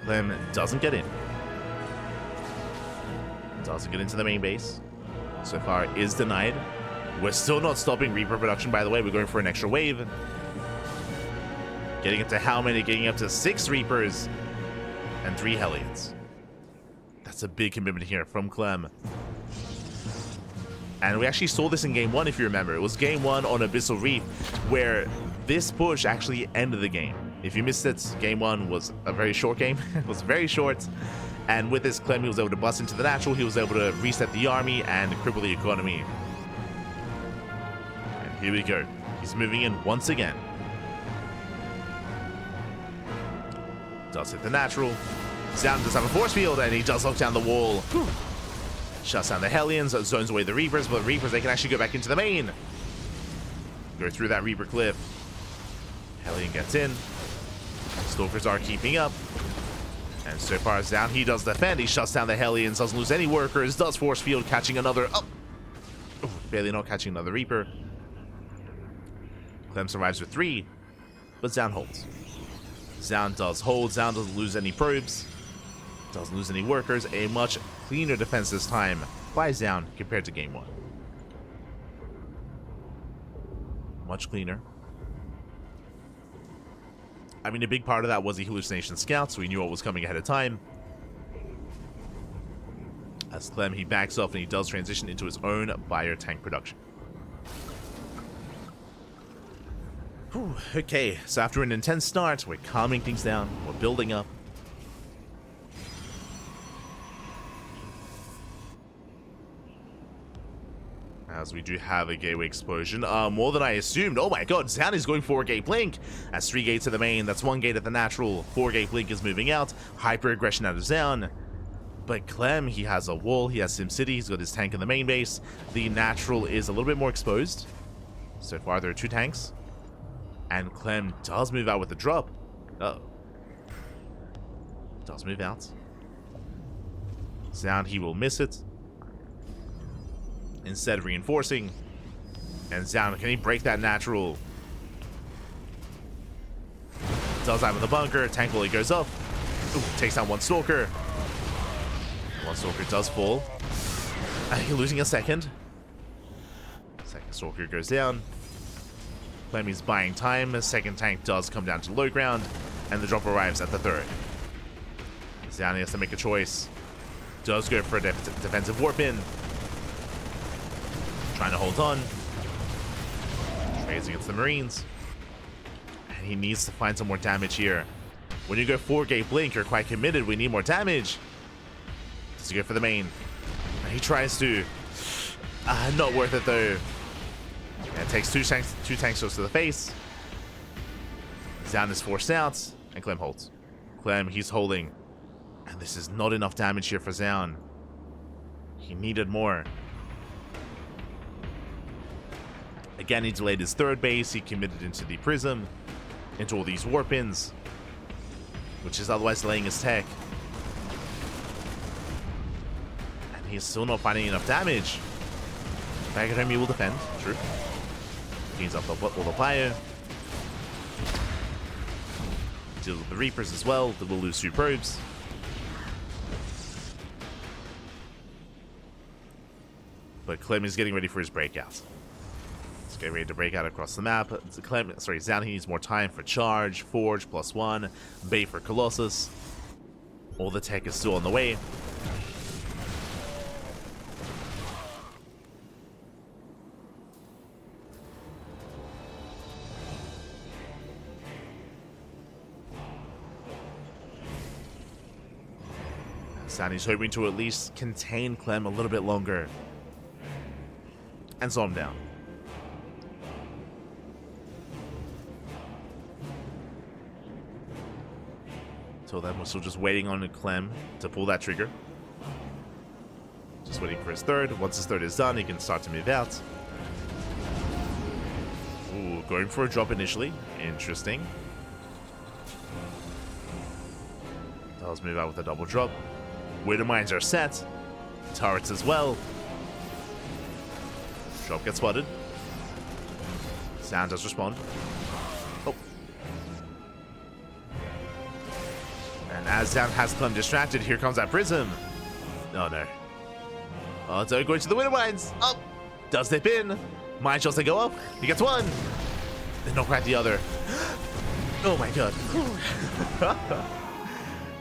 Clem doesn't get in. Doesn't get into the main base. So far is denied. We're still not stopping Reaper production, by the way. We're going for an extra wave. Getting up to how many? Getting up to 6 Reapers and 3 Hellions. That's a big commitment here from Clem. And we actually saw this in game 1, if you remember. It was game 1 on Abyssal Reef, where this push actually ended the game. If you missed it, game 1 was a very short game. It was very short. And with this, Clem, he was able to bust into the natural. He was able to reset the army and cripple the economy. And here we go. He's moving in once again. Does hit the natural. Zoun does have a force field, and he does lock down the wall. Whew. Shuts down the Hellions, zones away the Reapers, but the Reapers, they can actually go back into the main. Go through that Reaper cliff. Hellion gets in. Stalkers are keeping up. And so far as Zoun, he does defend. He shuts down the Hellions, doesn't lose any workers, does force field, catching another. Oh, barely not catching another Reaper. Clem survives with 3, but Zoun holds. Zoun does hold. Zoun doesn't lose any probes. Doesn't lose any workers. A much cleaner defense this time by Zoun compared to game 1. Much cleaner. I mean, a big part of that was the hallucination scout, so he knew what was coming ahead of time. As Clem, he backs off and he does transition into his own bio tank production. Whew, okay, so after an intense start, we're calming things down, we're building up. As we do have a gateway explosion, more than I assumed. Oh my god, Zoun is going for a gate blink. That's 3 gates to the main, that's 1 gate at the natural. 4 gate blink is moving out. Hyper aggression out of Zoun. But Clem, he has a wall, he has SimCity, he's got his tank in the main base. The natural is a little bit more exposed. So far there are 2 tanks. And Clem does move out with the drop. Uh-oh. Does move out. Zoun, he will miss it. Instead of reinforcing. And Zoun, can he break that natural? Does that with the bunker. Tank volley goes up. Ooh, takes down 1 Stalker. 1 Stalker does fall. You're losing a second. Second Stalker goes down. Clem is buying time. The second tank does come down to low ground. And the drop arrives at the 3rd. Zoun has to make a choice. Does go for a defensive warp in. Trying to hold on. Trades against the Marines. And he needs to find some more damage here. When you go 4 gate blink, you're quite committed. We need more damage. Does he go for the main? He tries to. Not worth it though. And it takes 2 tanks goes to the face. Zoun is forced out. And Clem holds. Clem, he's holding. And this is not enough damage here for Zoun. He needed more. Again, he delayed his 3rd base. He committed into the prism, into all these warp ins, which is otherwise delaying his tech. And he's still not finding enough damage. Back at home, he will defend. True. Cleans up all the fire. Deals with the Reapers as well. They will lose 2 probes. But Clem is getting ready for his breakout. Get ready to break out across the map. Zoun needs more time for charge, forge +1, bait for Colossus. All the tech is still on the way. Zoun is hoping to at least contain Clem a little bit longer and slow him down. Till then, we're still just waiting on Clem to pull that trigger. Just waiting for his 3rd. Once his 3rd is done, he can start to move out. Ooh, going for a drop initially. Interesting. Does move out with a double drop. Widow mines are set. Turrets as well. Drop gets spotted. Zoun does respond. Oh. And as Zoun has Clem distracted, here comes that prism. Oh no. Oh, don't go into the widow mines. Oh, does dip in. Mine shots they go up. He gets 1. Then not quite the other. Oh my god.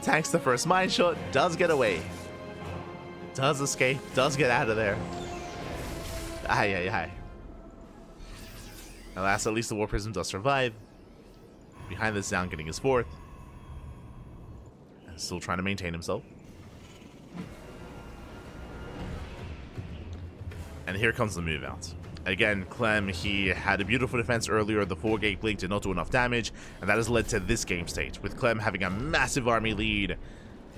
Tanks the first mine shot, does get away. Does escape, does get out of there. Aye, aye, aye. Alas, at least the War Prism does survive. Behind this, Zoun getting his fourth. And still trying to maintain himself. And here comes the move out. Again, Clem, he had a beautiful defense earlier. The 4-gate blink did not do enough damage. And that has led to this game state, with Clem having a massive army lead.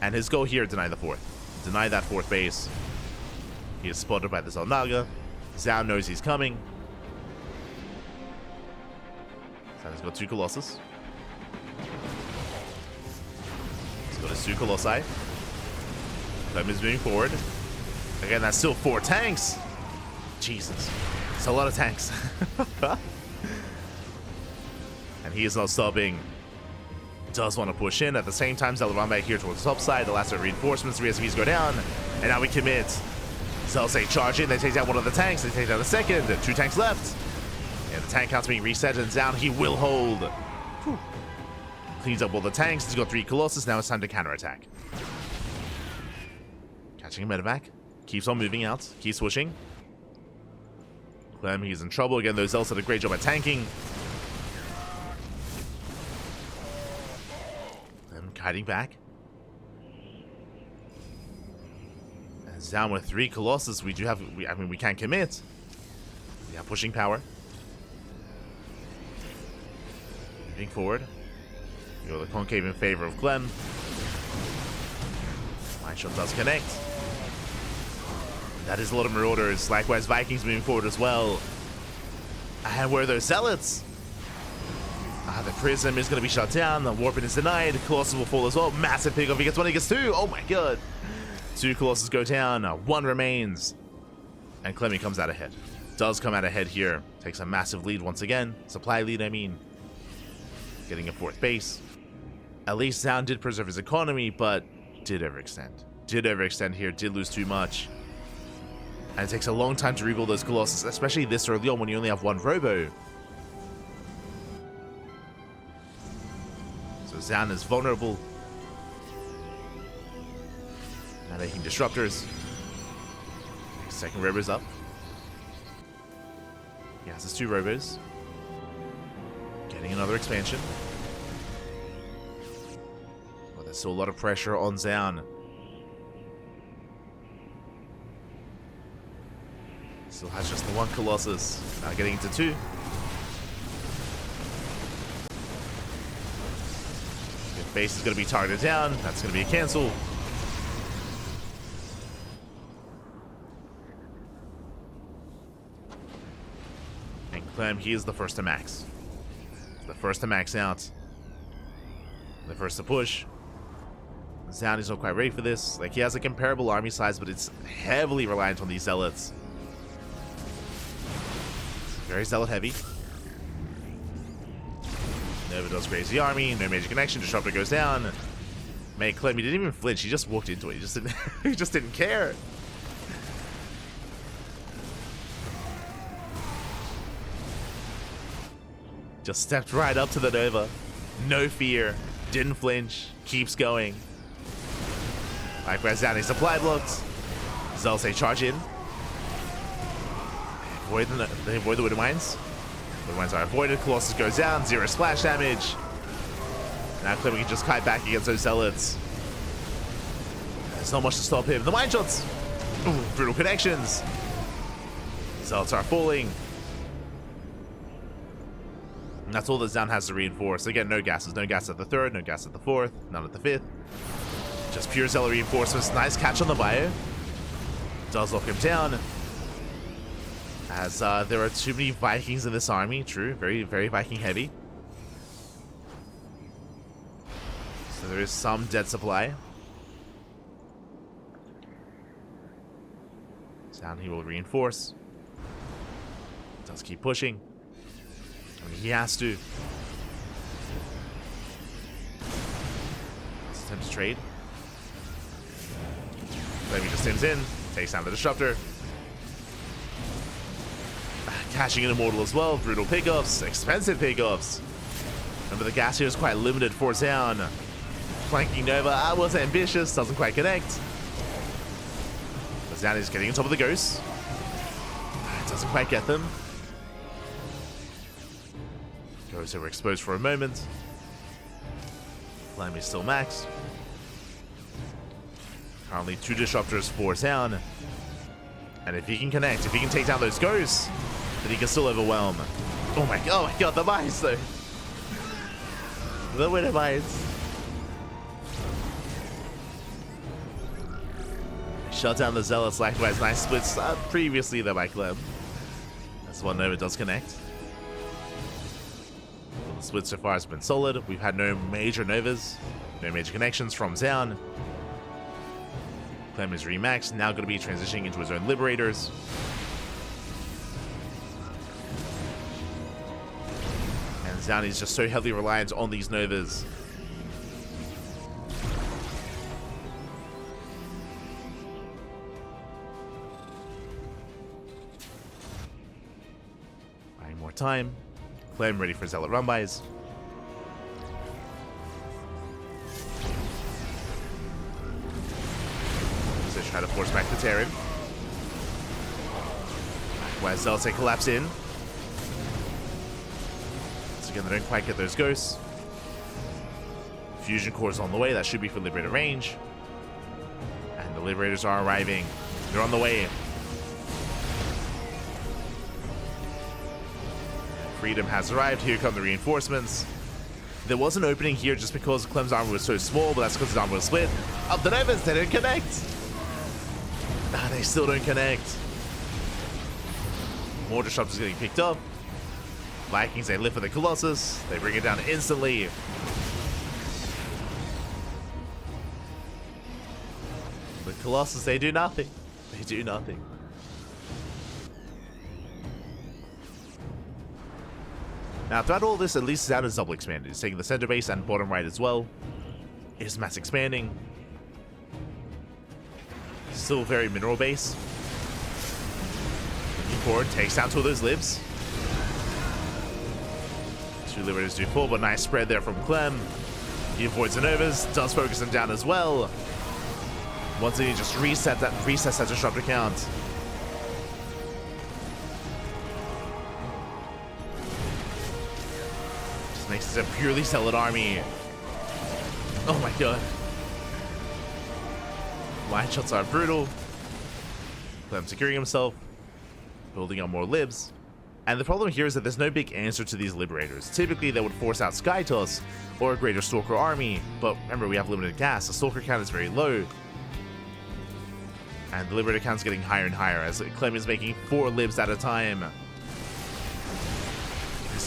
And his goal here, deny the fourth. Deny that fourth base. He is spotted by the Zelnaga. Zoun knows he's coming. So he's got 2 Colossus. He's got his 2 Colossi. Clem is moving forward. Again, that's still 4 tanks. Jesus. It's a lot of tanks. And he is not stopping. Does want to push in. At the same time, Zel run back here towards the top side. The last reinforcements, the SVs go down. And now we commit. Zell say charge in. They take down one of the tanks. They take down the second. 2 tanks left. And the tank count's being reset and down. He will hold. Whew. Cleans up all the tanks. He's got 3 Colossus. Now it's time to counterattack. Catching a medevac. Keeps on moving out. Keeps pushing. Clem, he's in trouble. Again, those Zells did a great job at tanking. Clem kiting back. And Zoun with 3 Colossus. We can't commit. Yeah, pushing power. Moving forward. We go the concave in favor of Clem. Mine shot does connect. That is a lot of Marauders. Likewise, Vikings moving forward as well. And where are those Zealots? The Prism is going to be shut down. The Warping is denied. Colossus will fall as well. Massive pick off. He gets 1, he gets 2. Oh my god. 2 Colossus go down. 1 remains. And Clemmy comes out ahead. Does come out ahead here. Takes a massive lead once again. Supply lead, I mean. Getting a 4th base. At least Zoun did preserve his economy, but did overextend. Did overextend here. Did lose too much. And it takes a long time to rebuild those Colossus, especially this early on when you only have 1 Robo. So Zoun is vulnerable. Now making disruptors. Second Robo's up. He has his 2 Robos. Getting another expansion. Well, there's still a lot of pressure on Zoun. Still has just the 1 Colossus. Now getting into 2. If base is going to be targeted down, that's going to be a cancel. And Clem, he is the first to max. The first to max out. The first to push. Zoun is not quite ready for this. Like, he has a comparable army size, but it's heavily reliant on these Zealots. Very Zealot heavy. Nova does graze the army. No major connection. Disruptor goes down. Mate, Clem, he didn't even flinch. He just walked into it. He just didn't. He just didn't care. Just stepped right up to the Nova. No fear. Didn't flinch. Keeps going. Likewise, down. He's supply blocked. Zell say charge in. They avoid the Widow Mines. The Mines are avoided. Colossus goes down. 0 splash damage. Now Clem can just kite back against those Zealots. There's not much to stop him. The mine shots. Ooh, brutal connections. Zealots are falling. And that's all that Zoun has to reinforce. Again, no gases. No gas at the 3rd. No gas at the 4th. None at the 5th. Just pure Zealot reinforcements. Nice catch on the bio. Does lock him down. As there are too many Vikings in this army. True, very, very Viking heavy. So there is some dead supply. Zoun, he will reinforce. Does keep pushing. I mean, he has to. Let's attempt to trade. Then he just stims in. Takes down the Disruptor. Cashing in Immortal as well. Brutal pickoffs. Expensive pickoffs. Remember, the gas here is quite limited for Zoun. Flanking Nova was ambitious, doesn't quite connect. But Zoun is getting on top of the ghosts. Doesn't quite get them. Ghosts are exposed for a moment. Clem is still maxed. Currently 2 disruptors for Zoun. And if he can connect, if he can take down those ghosts, then he can still overwhelm. Oh my god, the mines though. The winner mines. Shut down the Zealots, likewise nice splits previously there by Clem. As one Nova does connect. The split so far has been solid. We've had no major Novas, no major connections from Zoun. Clem is remaxed, now going to be transitioning into his own Liberators. And Zoun is just so heavily reliant on these Novas. Buying more time. Clem ready for Zealot run-bys. Try to force back the Terran. Where Zealots collapse in. So again, they don't quite get those ghosts. Fusion core is on the way. That should be for Liberator range. And the Liberators are arriving. They're on the way. Freedom has arrived. Here come the reinforcements. There was an opening here just because Clem's armor was so small, but that's because his armor was split. Up the Novas, they didn't connect. They still don't connect. More disruptors getting picked up. Vikings, they live for the Colossus. They bring it down instantly. The Colossus, they do nothing. They do nothing. Now, throughout all this, at least Zoun is double expanded. He's taking the center base and bottom right as well. His mass expanding. Still very mineral base. Looking forward, takes down 2 of those libs. 2 Liberators do fall, but nice spread there from Clem. He avoids the Novas, does focus them down as well. Once again, he just resets that disruptor count. Just makes this a purely Zealot army. Oh my god. Line shots are brutal. Clem securing himself, building up more libs. And the problem here is that there's no big answer to these Liberators. Typically, they would force out Skytoss or a greater Stalker army, but remember, we have limited gas. The Stalker count is very low. And the Liberator count's getting higher and higher as Clem is making 4 libs at a time.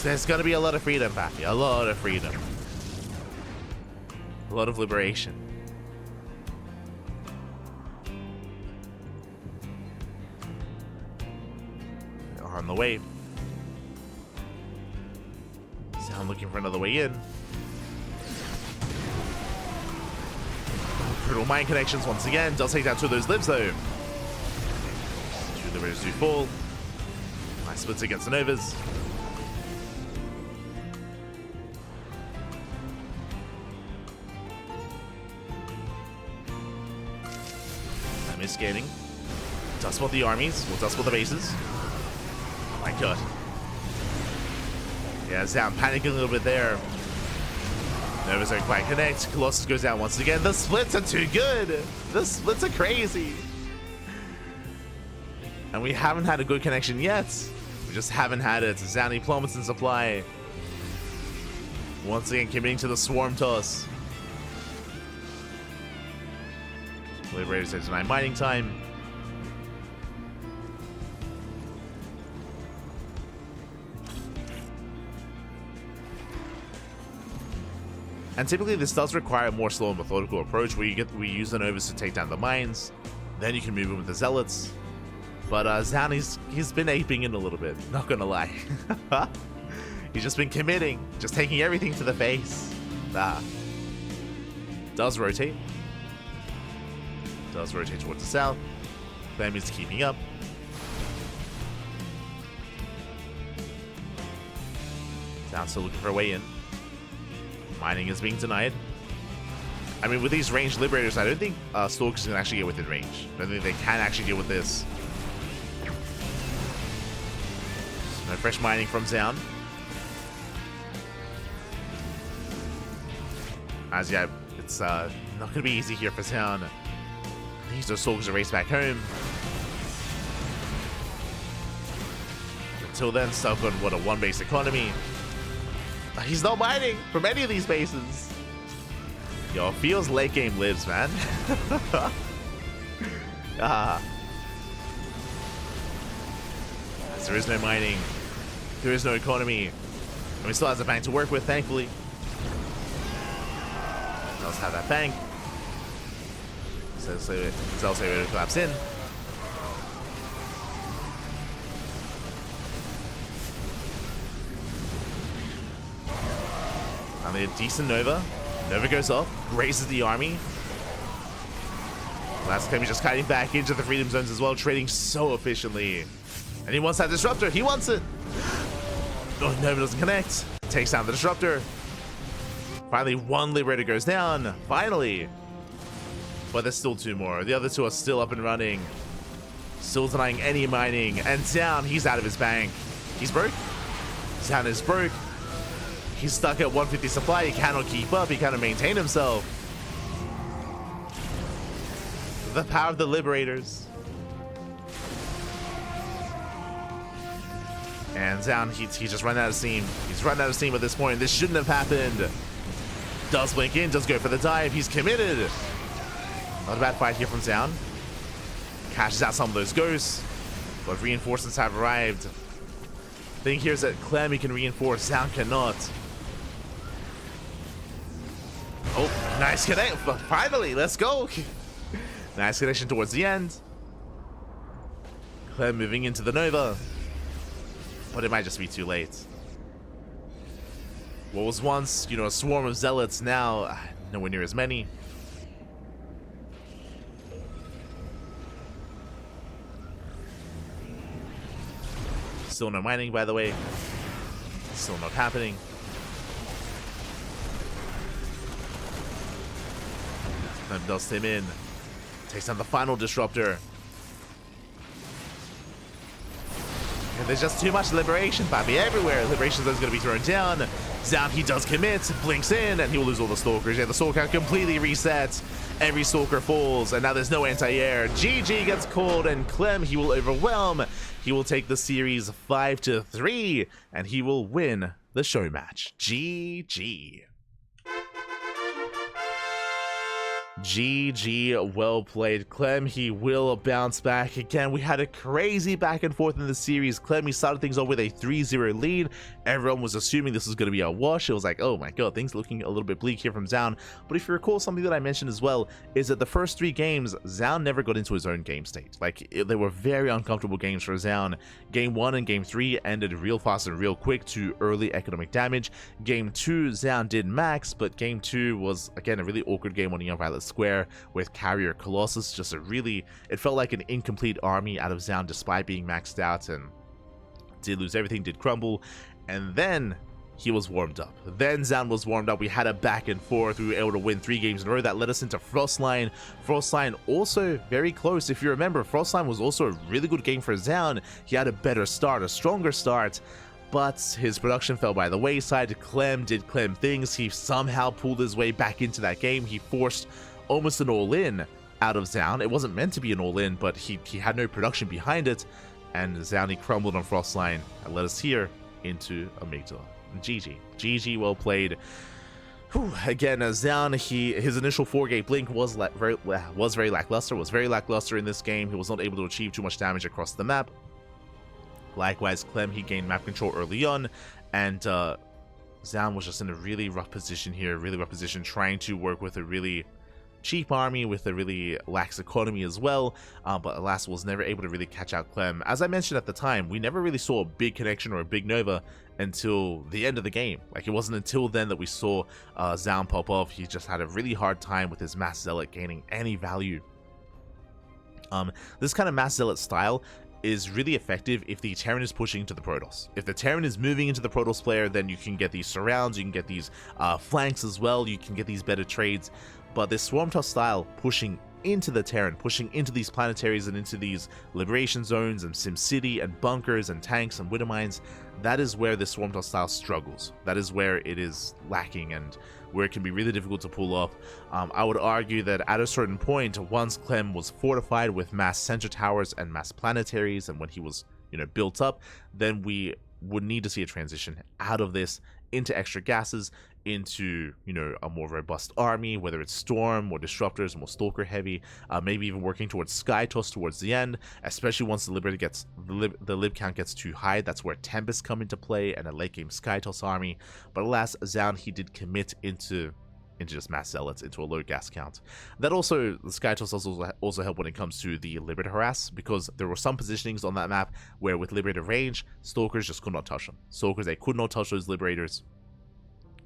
There's gonna be a lot of freedom, Pappy. A lot of freedom. A lot of liberation. On the way. Zoun looking for another way in. Brutal mine connections once again. Does take down 2 of those libs though. 2 Liberators do fall. Nice splits against the Novas. I'm is scanning. Does spot the armies. Well, does spot the bases. My god. Yeah, Zoun panicking a little bit there. Novas don't quite connect. Colossus goes down once again. The splits are too good. The splits are crazy. And we haven't had a good connection yet. We just haven't had it. Zoun plummets in supply. Once again committing to the swarm toss. Liberators are denying mining time. And typically this does require a more slow and methodical approach where we use the Novas to take down the mines, then you can move in with the Zealots. But Zoun, he's been aping in a little bit, not gonna lie. He's just been committing, just taking everything to the face. Does rotate. Does rotate towards the south. Clem is keeping up. Zoun still looking for a way in. Mining is being denied. I mean, with these ranged liberators, I don't think Stalkers can actually get within range. I don't think they can actually deal with this. No fresh mining from Zoun. As yeah, it's not going to be easy here for Zoun. These are Stalkers to race back home. Until then, stuck on what, a one base economy. He's not mining from any of these bases. Yo, feels late game lives, man. There is no mining. There is no economy. And we still has a bank to work with, thankfully. Let's have that bank. So Zell's able to collapse in. And a decent Nova. Nova goes off, grazes the army. Last Clem is just kiting back into the freedom zones as well, trading so efficiently. And he wants that disruptor. He wants it. Oh, Nova doesn't connect. Takes down the disruptor. Finally, one liberator goes down. Finally. But there's still two more. The other two are still up and running. Still denying any mining. And Zoun, he's out of his bank. He's broke. Zoun is broke. He's stuck at 150 supply. He cannot keep up. He cannot maintain himself. The power of the liberators. And Zoun, he's just run out of steam. He's run out of steam at this point. This shouldn't have happened. Does blink in, does go for the dive. He's committed. Not a bad fight here from Zoun. Cashes out some of those ghosts. But reinforcements have arrived. Thing here is that Clem he can reinforce, Zoun cannot. Oh, nice connect. Finally, let's go. Nice connection towards the end. Clem moving into the Nova. But it might just be too late. What was once, you know, a swarm of zealots, now nowhere near as many. Still no mining, by the way. Still not happening. Clem does him in. Takes down the final disruptor. And there's just too much liberation, Bobby, everywhere. Liberation Zone's going to be thrown down. Zoun, he does commit, blinks in, and he'll lose all the Stalkers. Yeah, the Stalker completely resets. Every Stalker falls, and now there's no anti-air. GG gets called, and Clem, he will overwhelm. He will take the series 5-3, and he will win the show match. GG. GG, well played, Clem. He will bounce back again. We had a crazy back and forth in the series. Clem, he started things off with a 3-0 lead. Everyone was assuming this was going to be a wash. It was like, oh my god, things looking a little bit bleak here from Zoun. But if you recall, something that I mentioned as well is that the first 3 games, Zoun never got into his own game state. Like, they were very uncomfortable games for Zoun. Game 1 and Game 3 ended real fast and real quick to early economic damage. Game 2, Zoun did max, but Game 2 was, again, a really awkward game on Young Violet Square with Carrier Colossus. Just a really, it felt like an incomplete army out of Zoun despite being maxed out, and did lose everything, did crumble. And then he was warmed up. Then Zoun was warmed up. We had a back and forth. We were able to win 3 games in a row. That led us into Frostline. Frostline also very close. If you remember, Frostline was also a really good game for Zoun. He had a better start, a stronger start, but his production fell by the wayside. Clem did Clem things. He somehow pulled his way back into that game. He forced almost an all-in out of Zoun. It wasn't meant to be an all-in, but he had no production behind it, and Zoun, he crumbled on Frostline and led us here into Amygdala. GG, well played. Whew. Again, Zoun, his initial 4-gate blink was very lackluster in this game. He was not able to achieve too much damage across the map. Likewise, Clem, he gained map control early on, and Zoun was just in a really rough position here, trying to work with a really cheap army with a really lax economy as well, but alas was never able to really catch out Clem. As I mentioned at the time, we never really saw a big connection or a big Nova until the end of the game. Like, it wasn't until then that we saw Zoun pop off. He just had a really hard time with his Mass Zealot gaining any value. This kind of Mass Zealot style, is really effective if the Terran is pushing into the Protoss. If the Terran is moving into the Protoss player, then you can get these surrounds, you can get these flanks as well, you can get these better trades. But this Swarm Toss style pushing into the Terran, pushing into these planetaries and into these liberation zones and SimCity and bunkers and tanks and widow mines, that is where the Swarm Toss style struggles. That is where it is lacking and where it can be really difficult to pull off. I would argue that at a certain point, once Clem was fortified with mass center towers and mass planetaries, and when he was, built up, then we would need to see a transition out of this into extra gases, into a more robust army, whether it's Storm or Disruptors, more Stalker heavy, maybe even working towards Sky Toss towards the end, especially once the lib count gets too high. That's where Tempest come into play and a late game Sky Toss army. But alas, Zoun, he did commit into just mass zealots, into a low gas count. That also, the Sky Toss also helped when it comes to the Liberator harass, because there were some positionings on that map where with Liberator range, Stalkers just could not touch them. Stalkers, they could not touch those Liberators.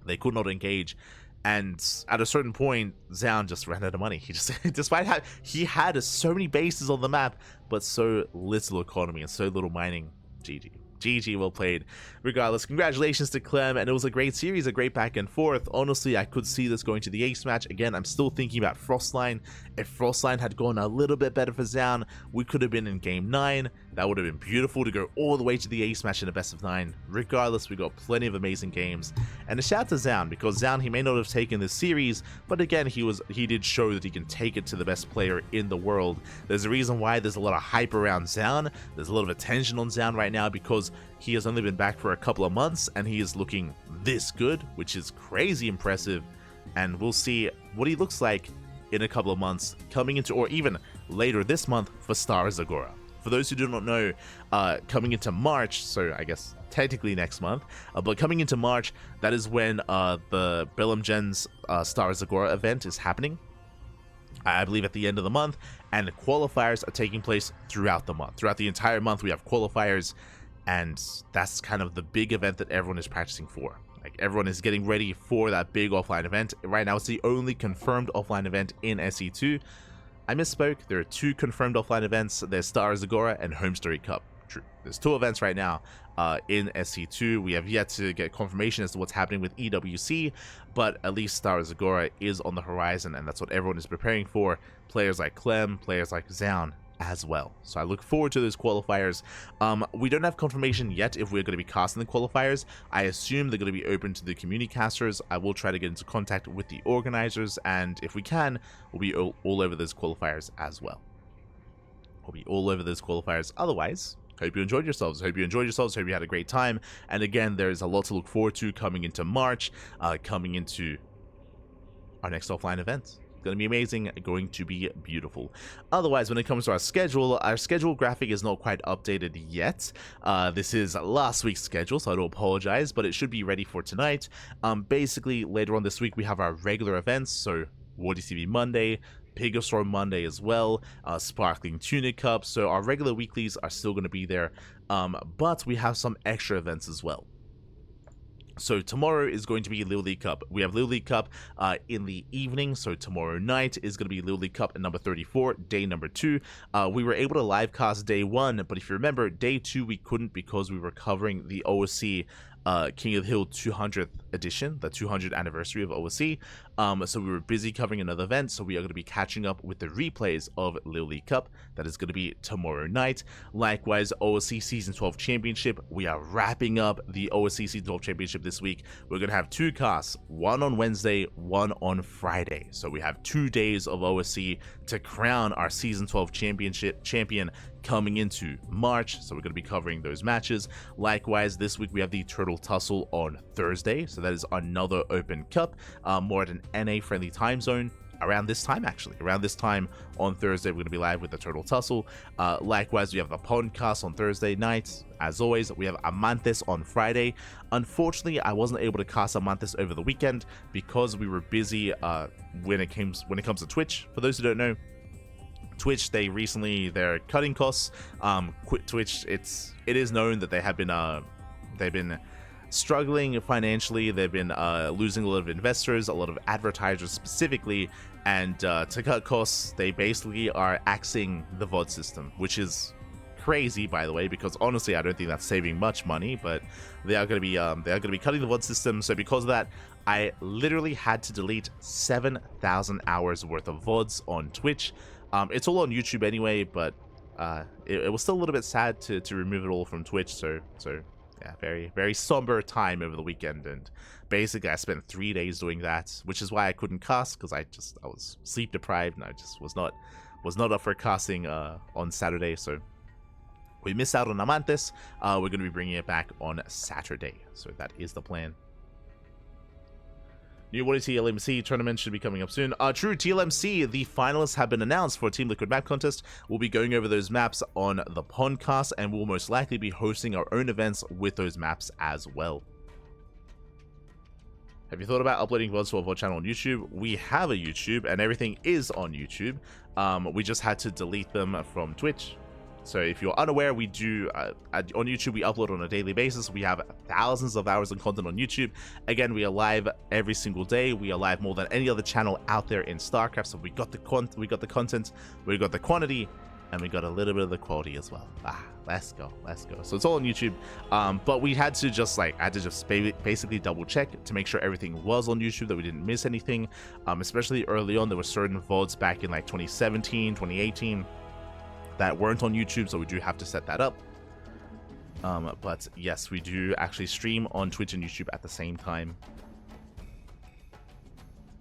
They could not engage, and at a certain point, Zoun just ran out of money. He just, despite how he had so many bases on the map, but so little economy and so little mining. GG, well played. Regardless, congratulations to Clem, and it was a great series, a great back and forth. Honestly, I could see this going to the ace match. Again, I'm still thinking about Frostline. If Frostline had gone a little bit better for Zoun, we could have been in game 9. That would have been beautiful to go all the way to the ace match in a best of 9. Regardless, we got plenty of amazing games. And a shout out to Zoun, because Zoun, he may not have taken this series, but again, he did show that he can take it to the best player in the world. There's a reason why there's a lot of hype around Zoun. There's a lot of attention on Zoun right now, because he has only been back for a couple of months and he is looking this good, which is crazy impressive. And we'll see what he looks like in a couple of months coming into, or even later this month, for Star Zagora. For those who do not know, coming into March, so I guess technically next month, but coming into March, that is when the Bellum Gens Star Zagora event is happening. I believe at the end of the month, and the qualifiers are taking place throughout the month. Throughout the entire month, we have qualifiers, and that's kind of the big event that everyone is practicing for. Like, everyone is getting ready for that big offline event. Right now, it's the only confirmed offline event in SE2. I misspoke. There are 2 confirmed offline events. There's Star Zagora and Home Story Cup. True. There's 2 events right now in SE2. We have yet to get confirmation as to what's happening with EWC, but at least Star Zagora is on the horizon, and that's what everyone is preparing for. Players like Clem, players like Zoun as well. So I look forward to those qualifiers. We don't have confirmation yet if we're going to be casting the qualifiers. I assume they're going to be open to the community casters. I will try to get into contact with the organizers, and if we can, we'll be all over those qualifiers as well. We'll be all over those qualifiers. Otherwise, hope you enjoyed yourselves. Hope you had a great time. And again, there's a lot to look forward to coming into March, coming into our next offline event. Going to be amazing, going to be beautiful. Otherwise, when it comes to our schedule graphic is not quite updated yet. This is last week's schedule, so I do apologize, but it should be ready for tonight. Basically, later on this week, we have our regular events, so War DCB Monday, Pegastorm Monday as well, Sparkling Tunic Cup, so our regular weeklies are still going to be there, but we have some extra events as well. So tomorrow is going to be Little League Cup. We have Little League Cup in the evening, so tomorrow night is going to be Little League Cup at number 34, day number 2. We were able to live cast day 1, but if you remember, day 2 we couldn't because we were covering the OSC King of the Hill 200th edition, the 200th anniversary of OSC. So we were busy covering another event, so we are going to be catching up with the replays of Little League Cup. That is going to be tomorrow night. Likewise, OSC Season 12 Championship. We are wrapping up the OSC Season 12 Championship this week. We're going to have 2 casts, one on Wednesday, one on Friday. So we have 2 days of OSC to crown our Season 12 champion coming into March, so we're going to be covering those matches. Likewise, this week we have the Turtle Tussle on Thursday, so that is another open cup, more at an NA friendly time zone. Around this time on Thursday, we're going to be live with the Turtle Tussle. Likewise, we have the podcast on Thursday night. As always, we have Amanthus on Friday. Unfortunately, I wasn't able to cast Amanthus over the weekend because we were busy when it comes to Twitch. For those who don't know, Twitch, they're cutting costs. Twitch, it is known that they've been struggling financially. They've been losing a lot of investors, a lot of advertisers specifically, and to cut costs, they basically are axing the VOD system, which is crazy, by the way, because honestly I don't think that's saving much money, but they are going to be cutting the VOD system. So because of that, I literally had to delete 7,000 hours worth of VODs on Twitch. It's all on YouTube anyway, but it was still a little bit sad to remove it all from Twitch. So yeah, very somber time over the weekend, and basically I spent 3 days doing that, which is why I couldn't cast, because I was sleep deprived and I just was not up for casting on Saturday. So we missed out on Amantes. We're going to be bringing it back on Saturday, so that is the plan. New What is TLMC tournament should be coming up soon. True, TLMC, the finalists have been announced for Team Liquid Map Contest. We'll be going over those maps on the podcast, and we'll most likely be hosting our own events with those maps as well. Have you thought about uploading VODs to our VOD channel on YouTube? We have a YouTube, and everything is on YouTube. We just had to delete them from Twitch. So if you're unaware, we do on YouTube, we upload on a daily basis. We have thousands of hours of content on YouTube. Again, we are live every single day. We are live more than any other channel out there in StarCraft. So we got the content, we got the quantity, and we got a little bit of the quality as well. Let's go. So it's all on YouTube. But we had to just basically double check to make sure everything was on YouTube, that we didn't miss anything. Especially early on, there were certain VODs back in like 2017, 2018. that weren't on YouTube, so we do have to set that up. But yes, we do actually stream on Twitch and YouTube at the same time.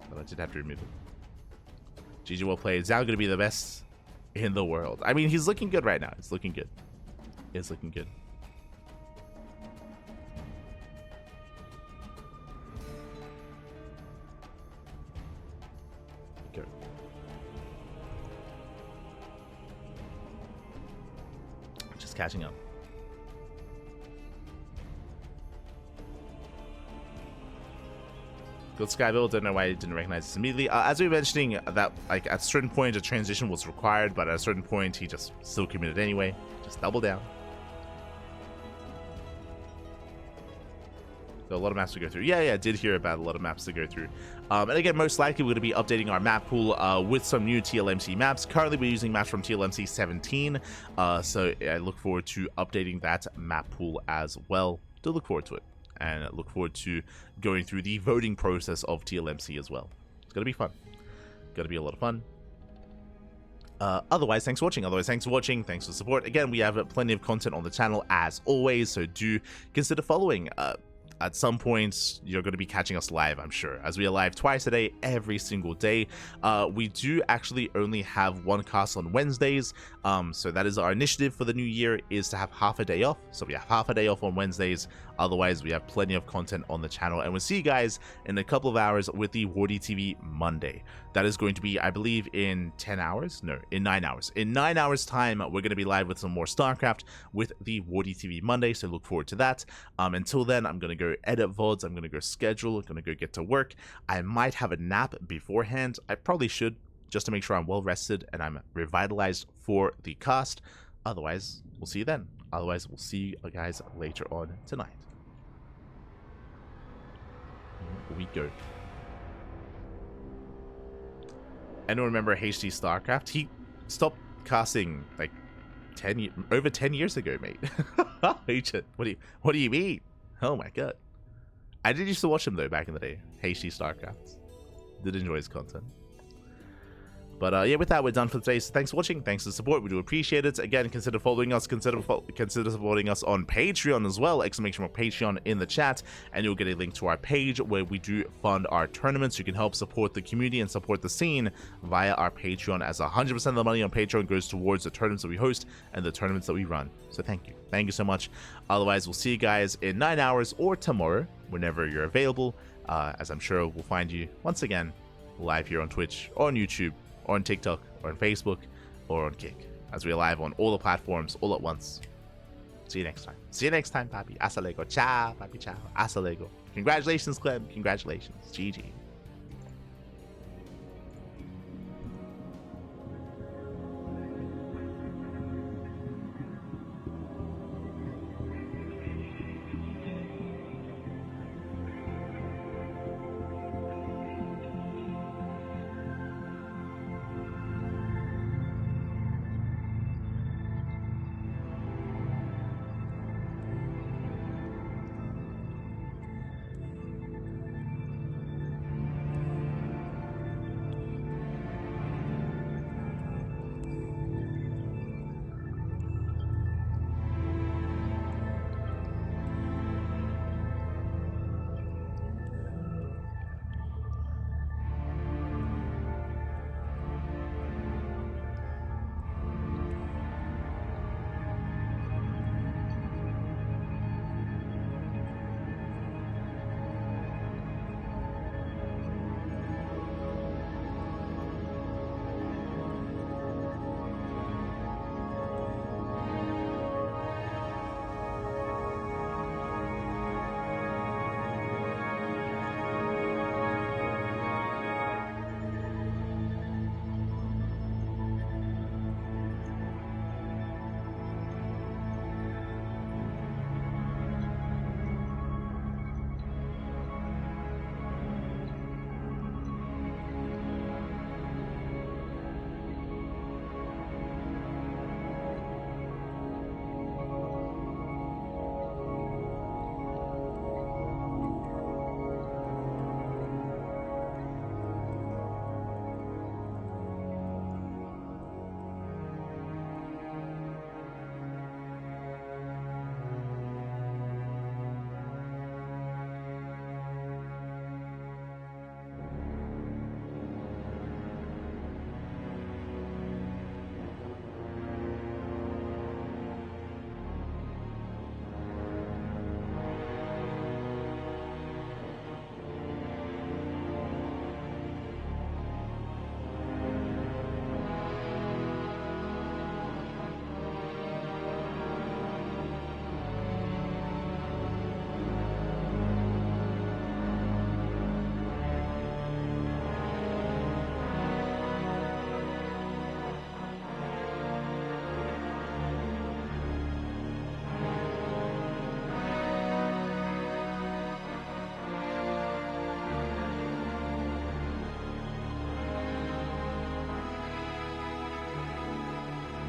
But I did have to remove it. GG, well played. Zoun gonna be the best in the world. I mean, he's looking good right now. It's looking good. It's looking good. Go. Just catching up. Good Skyville, don't know why I didn't recognize this immediately. As we were mentioning, that like at a certain point a transition was required, but at a certain point he just still committed anyway. Just double down. So a lot of maps to go through. Yeah, I did hear about a lot of maps to go through. And again, most likely we're going to be updating our map pool with some new TLMC maps. Currently we're using maps from TLMC 17, so I look forward to updating that map pool as well. Do look forward to it. And look forward to going through the voting process of TLMC as well. It's going to be fun. Going to be a lot of fun. Otherwise, thanks for watching. Thanks for support. Again, we have plenty of content on the channel as always, so do consider following. At some point, you're going to be catching us live, I'm sure, as we are live twice a day, every single day. We do actually only have one cast on Wednesdays, so that is our initiative for the new year, is to have half a day off. So we have half a day off on Wednesdays. Otherwise, we have plenty of content on the channel, and we'll see you guys in a couple of hours with the Wardy TV Monday. That is going to be, I believe, in 10 hours? No, in 9 hours. In 9 hours time, we're going to be live with some more StarCraft with the Wardy TV Monday, so look forward to that. Until then, I'm going to go edit VODs, I'm going to go schedule, I'm going to go get to work. I might have a nap beforehand. I probably should, just to make sure I'm well rested and I'm revitalized for the cast. Otherwise, we'll see you then. Otherwise, we'll see you guys later on tonight. Here we go. Anyone remember HD StarCraft? He stopped casting like over 10 years ago, mate. What do you mean? Oh my god. I did used to watch him though back in the day. HD StarCraft. Did enjoy his content. But yeah, with that, we're done for today. So thanks for watching. Thanks for the support. We do appreciate it. Again, consider following us. Consider supporting us on Patreon as well. Exclamation mark Patreon in the chat. And you'll get a link to our page where we do fund our tournaments. You can help support the community and support the scene via our Patreon, as 100% of the money on Patreon goes towards the tournaments that we host and the tournaments that we run. So thank you. Thank you so much. Otherwise, we'll see you guys in 9 hours or tomorrow, whenever you're available. As I'm sure we'll find you once again live here on Twitch or on YouTube, or on TikTok, or on Facebook, or on Kick, as we're live on all the platforms all at once. See you next time. See you next time, papi. Hasta luego. Ciao, papi. Ciao. Hasta luego. Congratulations, Clem. Congratulations. GG.